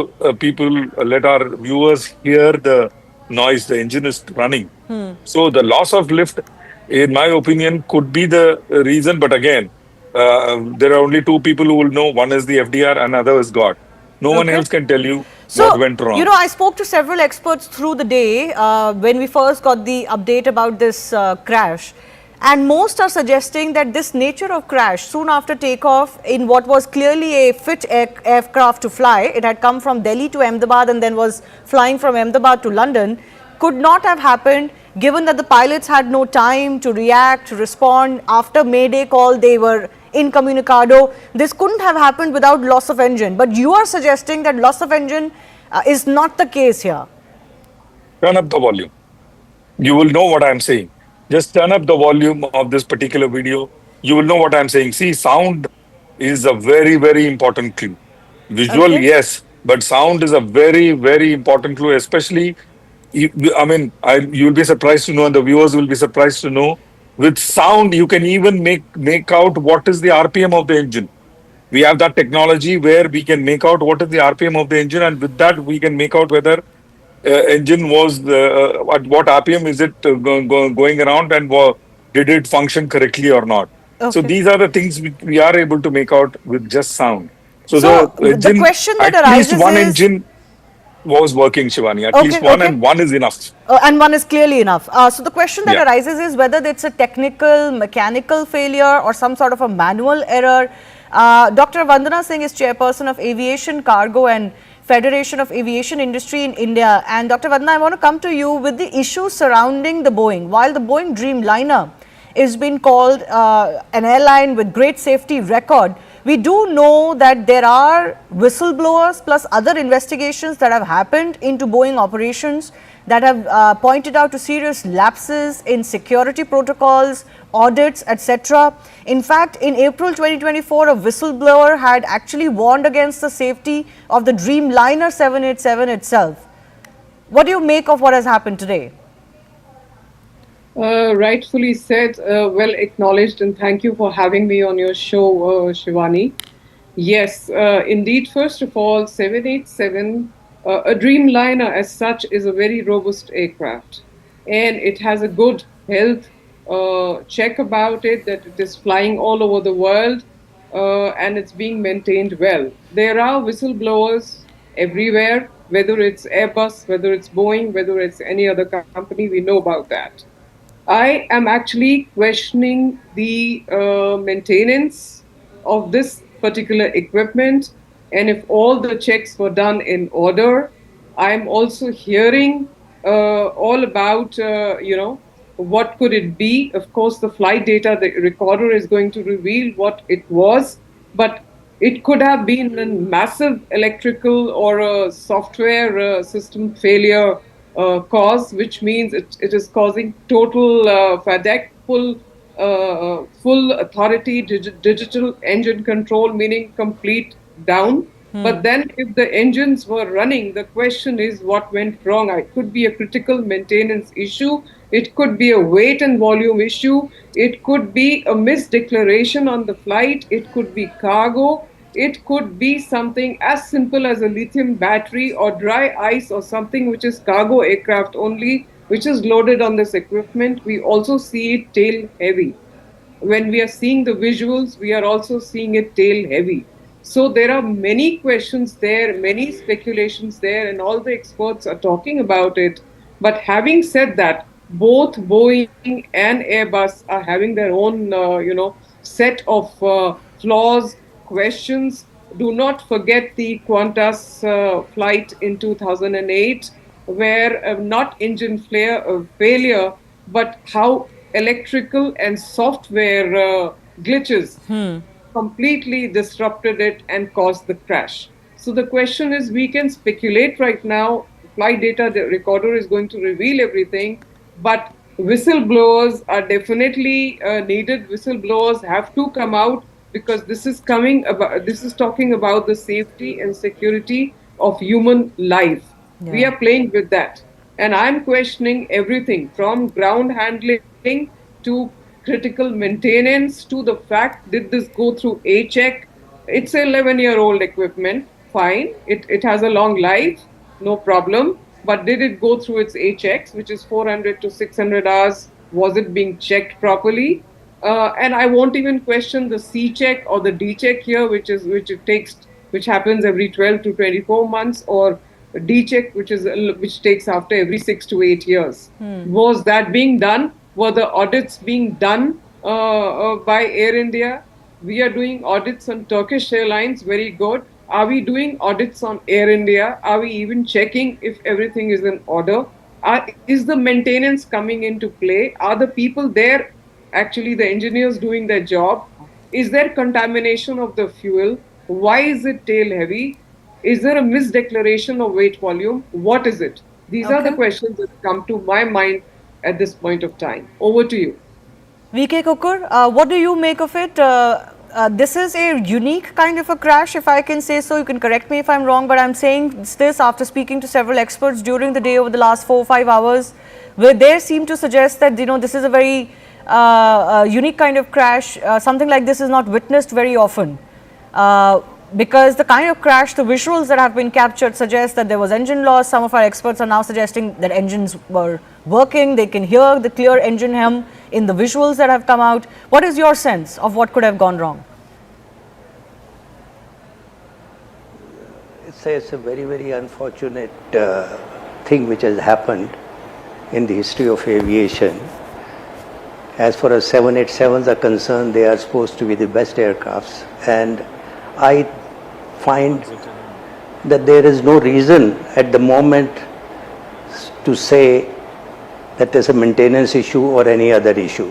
let our viewers hear the noise. The engine is running. So the loss of lift, in my opinion, could be the reason. But again, there are only two people who will know. One is the FDR, and other is God. No one Okay. else can tell you what So, went wrong. I spoke to several experts through the day when we first got the update about this crash. And most are suggesting that this nature of crash soon after takeoff in what was clearly a fit aircraft to fly, it had come from Delhi to Ahmedabad and then was flying from Ahmedabad to London, could not have happened given that the pilots had no time to react, to respond. After Mayday call, they were incommunicado. This couldn't have happened without loss of engine. But you are suggesting that loss of engine is not the case here. Turn up the volume. You will know what I'm saying. Just turn up the volume of this particular video. You will know what I'm saying. See, sound is a very, very important clue. Visual, Okay. yes, but sound is a very, very important clue, especially, you'll be surprised to know, and the viewers will be surprised to know, with sound, you can even make out what is the RPM of the engine. We have that technology where we can make out what is the RPM of the engine, and with that, we can make out whether engine was at what RPM is it going around, and did it function correctly or not. So Okay. these are the things we are able to make out with just sound. So So, the the engine, question that at least arises one is, engine was working, Shivani. At least okay, one, okay. and one is enough. And one is clearly enough. So the question that Yeah. arises is whether it's a technical, mechanical failure or some sort of a manual error. Dr. Vandana Singh is chairperson of Aviation Cargo and Federation of Aviation Industry in India. And Dr. Vandana, I want to come to you with the issues surrounding the Boeing. While the Boeing Dreamliner is being called an airline with great safety record, we do know that there are whistleblowers plus other investigations that have happened into Boeing operations that have pointed out to serious lapses in security protocols, audits, etc. In fact, in April 2024, a whistleblower had actually warned against the safety of the Dreamliner 787 itself. What do you make of what has happened today? Rightfully said, well acknowledged, and thank you for having me on your show, Shivani. Yes, indeed, first of all, 787, a Dreamliner as such is a very robust aircraft, and it has a good health check about it, that it is flying all over the world and it's being maintained well. There are whistleblowers everywhere, whether it's Airbus, whether it's Boeing, whether it's any other company, we know about that. I am actually questioning the maintenance of this particular equipment, and if all the checks were done in order. I'm also hearing all about, what could it be? Of course, the flight data, the recorder is going to reveal what it was, but it could have been a massive electrical or a software system failure cause, which means it is causing total FADEC, full authority, digital engine control, meaning complete down. But then if the engines were running, the question is what went wrong? It could be a critical maintenance issue. It could be a weight and volume issue. It could be a misdeclaration on the flight. It could be cargo. It could be something as simple as a lithium battery or dry ice or something which is cargo aircraft only, which is loaded on this equipment. We also see it tail heavy. When we are seeing the visuals, we are also seeing it tail heavy. So there are many questions there, many speculations there, and all the experts are talking about it. But having said that, both Boeing and Airbus are having their own, set of flaws, questions. Do not forget the Qantas flight in 2008, where not engine failure, but how electrical and software glitches completely disrupted it and caused the crash. So the question is, we can speculate right now. Flight data, the recorder is going to reveal everything, but whistleblowers are definitely needed. Whistleblowers have to come out, because this is talking about the safety and security of human life. We are playing with that. And I'm questioning everything from ground handling to critical maintenance to the fact, did this go through a check? It's an 11-year-old equipment. fine. It has a long life, no problem. But did it go through its A checks, which is 400 to 600 hours? Was it being checked properly? And I won't even question the C check or the D check here, which happens every 12 to 24 months, or D check, which takes after every 6 to 8 years. Was that being done? Were the audits being done by Air India? We are doing audits on Turkish Airlines, very good. Are we doing audits on Air India? Are we even checking if everything is in order? Is the maintenance coming into play? Are the people there, actually the engineers, doing their job? Is there contamination of the fuel? Why is it tail heavy? Is there a misdeclaration of weight volume? What is it? These are the questions that come to my mind at this point of time. Over to you. VK Kukur, what do you make of it? This is a unique kind of a crash, if I can say so. You can correct me if I'm wrong, but I'm saying this after speaking to several experts during the day over the last 4 or 5 hours, where they seem to suggest that, this is a very unique kind of crash. Something like this is not witnessed very often. Because the kind of crash, the visuals that have been captured suggest that there was engine loss. Some of our experts are now suggesting that engines were working. They can hear the clear engine hum in the visuals that have come out. What is your sense of what could have gone wrong? It's a very, very unfortunate thing which has happened in the history of aviation. As far as 787s are concerned, they are supposed to be the best aircrafts, and I find that there is no reason at the moment to say that there's a maintenance issue or any other issue.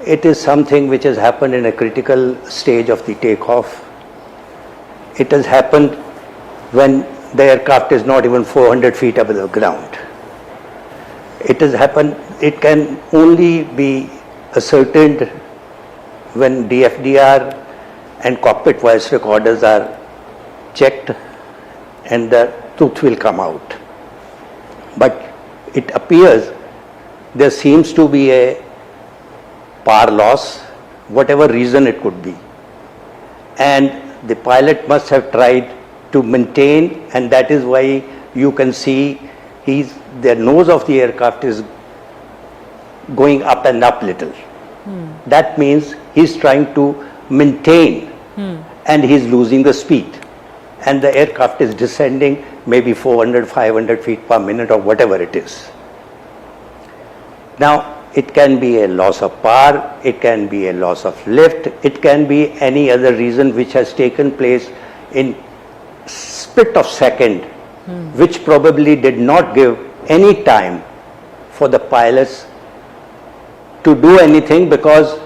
It is something which has happened in a critical stage of the takeoff. It has happened when the aircraft is not even 400 feet above the ground. It has happened, it can only be ascertained when DFDR and cockpit voice recorders are checked and the truth will come out. But it appears there seems to be a power loss, whatever reason it could be. And the pilot must have tried to maintain, and that is why you can see the nose of the aircraft is going up and up little. That means he's trying to maintain and he's losing the speed. And the aircraft is descending maybe 400, 500 feet per minute or whatever it is. Now, it can be a loss of power, it can be a loss of lift, it can be any other reason which has taken place in split of second, which probably did not give any time for the pilots to do anything, because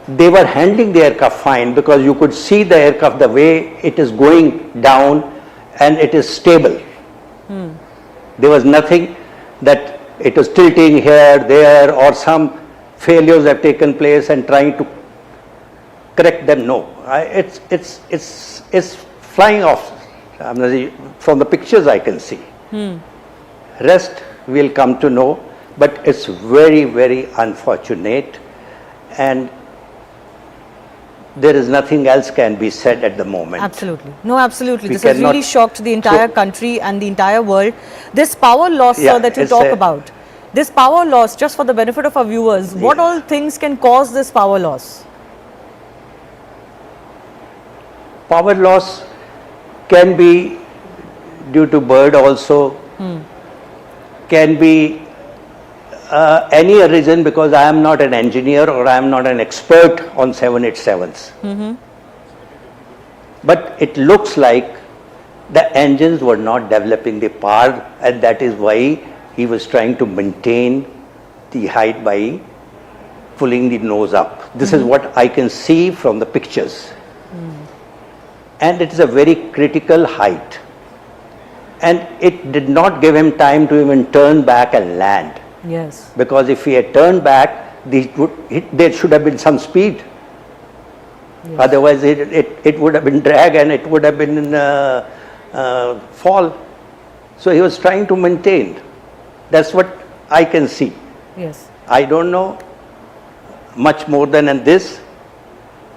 they were handling the aircraft fine, because you could see the aircraft the way it is going down and it is stable. There was nothing that it was tilting here, there, or some failures have taken place and trying to correct them. No, it's flying off. From the pictures I can see. Rest we'll come to know, but it's very, very unfortunate, and there is nothing else can be said at the moment. Absolutely. No, absolutely. This has really shocked the entire country and the entire world. This power loss, sir, that you talk about, this power loss, just for the benefit of our viewers, what all things can cause this power loss? Power loss can be due to bird also, can be any reason, because I am not an engineer or I am not an expert on 787s. But it looks like the engines were not developing the power, and that is why he was trying to maintain the height by pulling the nose up. This is what I can see from the pictures. And it is a very critical height. And it did not give him time to even turn back and land. Yes. Because if he had turned back, there should have been some speed. Yes. Otherwise, it would have been drag and it would have been fall. So he was trying to maintain. That's what I can see. Yes. I don't know much more than this,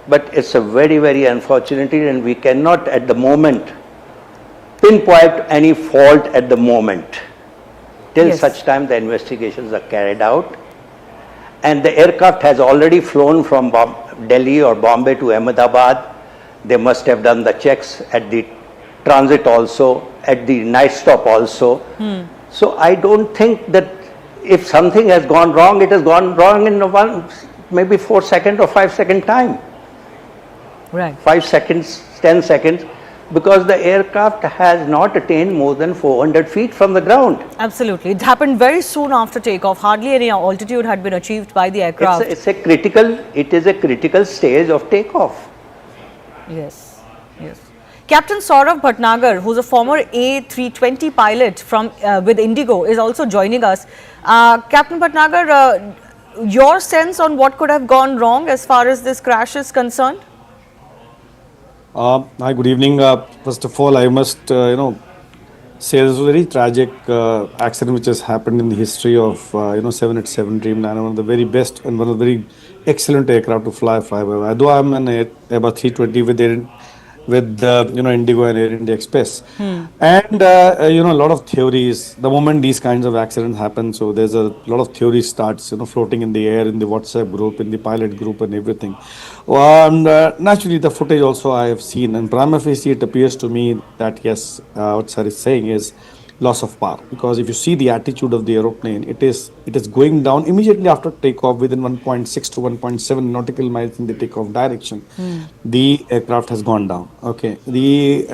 but it's a very, very unfortunate, and we cannot at the moment pinpoint any fault at the moment. Till Yes. such time the investigations are carried out. And the aircraft has already flown from Delhi or Bombay to Ahmedabad. They must have done the checks at the transit also, at the night stop also. So I don't think that if something has gone wrong, it has gone wrong in maybe 4 second or 5 second time. Right. 5 seconds, 10 seconds, because the aircraft has not attained more than 400 feet from the ground. Absolutely. It happened very soon after takeoff. Hardly any altitude had been achieved by the aircraft. It is a critical stage of takeoff. Yes, yes. Captain Saurav Bhatnagar, who's a former A320 pilot from with Indigo, is also joining us. Captain Bhatnagar, your sense on what could have gone wrong as far as this crash is concerned? Hi, good evening. First of all, I must, say this was a very tragic accident which has happened in the history of, 787 Dreamliner, one of the very best and one of the very excellent aircraft to fly by. Though I'm an Airbus 320 with Indigo and Air India Express. And, a lot of theories, the moment these kinds of accidents happen, so there's a lot of theory starts, floating in the air, in the WhatsApp group, in the pilot group and everything. And naturally, the footage also I have seen, and prima facie, it appears to me that yes, what sir is saying is loss of power, because if you see the attitude of the aeroplane, it is going down immediately after takeoff within 1.6 to 1.7 nautical miles in the takeoff direction. The aircraft has gone down. Okay, the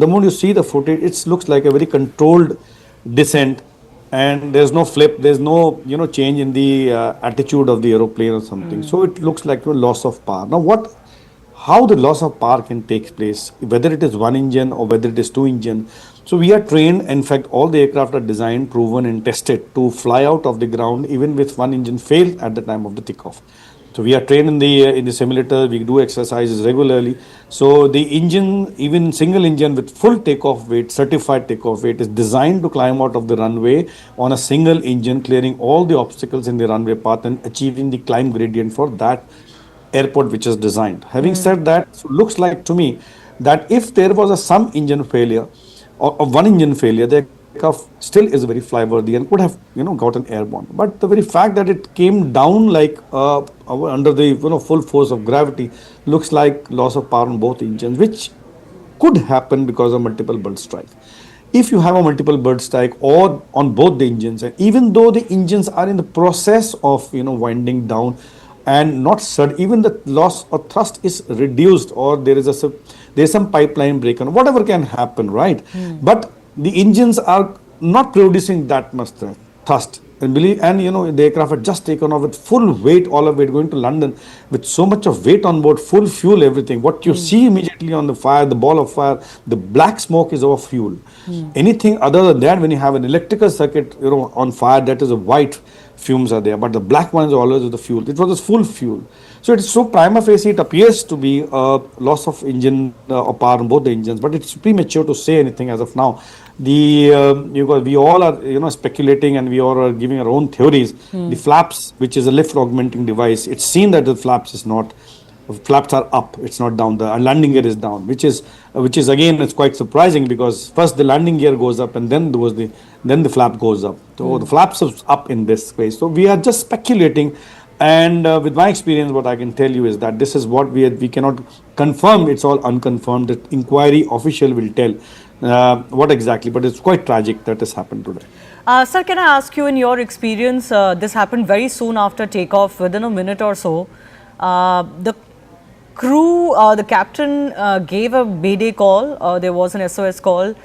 moment you see the footage, it looks like a very controlled descent, and there's no flip, there's no change in the attitude of the aeroplane or something. So it looks like a loss of power. Now how the loss of power can take place, whether it is one engine or whether it is two engine. So we are trained, in fact all the aircraft are designed, proven and tested to fly out of the ground even with one engine failed at the time of the takeoff. So we are trained in the simulator, we do exercises regularly. So the engine, even single engine with full takeoff weight, certified takeoff weight, is designed to climb out of the runway on a single engine, clearing all the obstacles in the runway path and achieving the climb gradient for that airport which is designed. Having said that, it looks like to me that if there was some engine failure or one engine failure, the aircraft still is very flyworthy and could have gotten airborne. But the very fact that it came down like under the full force of gravity looks like loss of power on both engines, which could happen because of multiple burst strike. If you have a multiple burst strike or on both the engines, and even though the engines are in the process of winding down and not even the loss or thrust is reduced, or there is some pipeline break on whatever can happen, right? But the engines are not producing that much thrust, and the aircraft had just taken off with full weight, all of it going to London with so much of weight on board, full fuel, everything. What you see immediately on the fire, the ball of fire, the black smoke is of fuel. Anything other than that, when you have an electrical circuit on fire, that is a white fumes are there, but the black one is always the fuel. It was a full fuel. So it's so prima facie, it appears to be a loss of engine or power on both the engines, but it's premature to say anything as of now. We all are speculating, and we all are giving our own theories. The flaps, which is a lift augmenting device, it's seen that the flaps are up, it's not down. The landing gear is down, which is again, it's quite surprising, because first the landing gear goes up and then the flap goes up. So the flaps are up in this case. So we are just speculating, and with my experience, what I can tell you is that this is what we cannot confirm. It's all unconfirmed. The inquiry official will tell what exactly, but it's quite tragic that has happened today. Sir, can I ask you, in your experience, this happened very soon after takeoff, within a minute or so. The crew, the captain gave a mayday call, there was an SOS call.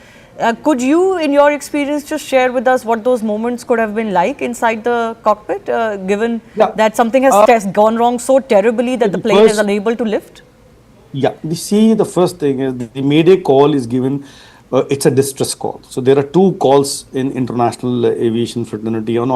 Could you, in your experience, just share with us what those moments could have been like inside the cockpit, given that something has gone wrong so terribly that the plane is unable to lift? Yeah, the first thing is the mayday call is given, it's a distress call. So there are two calls in international aviation fraternity on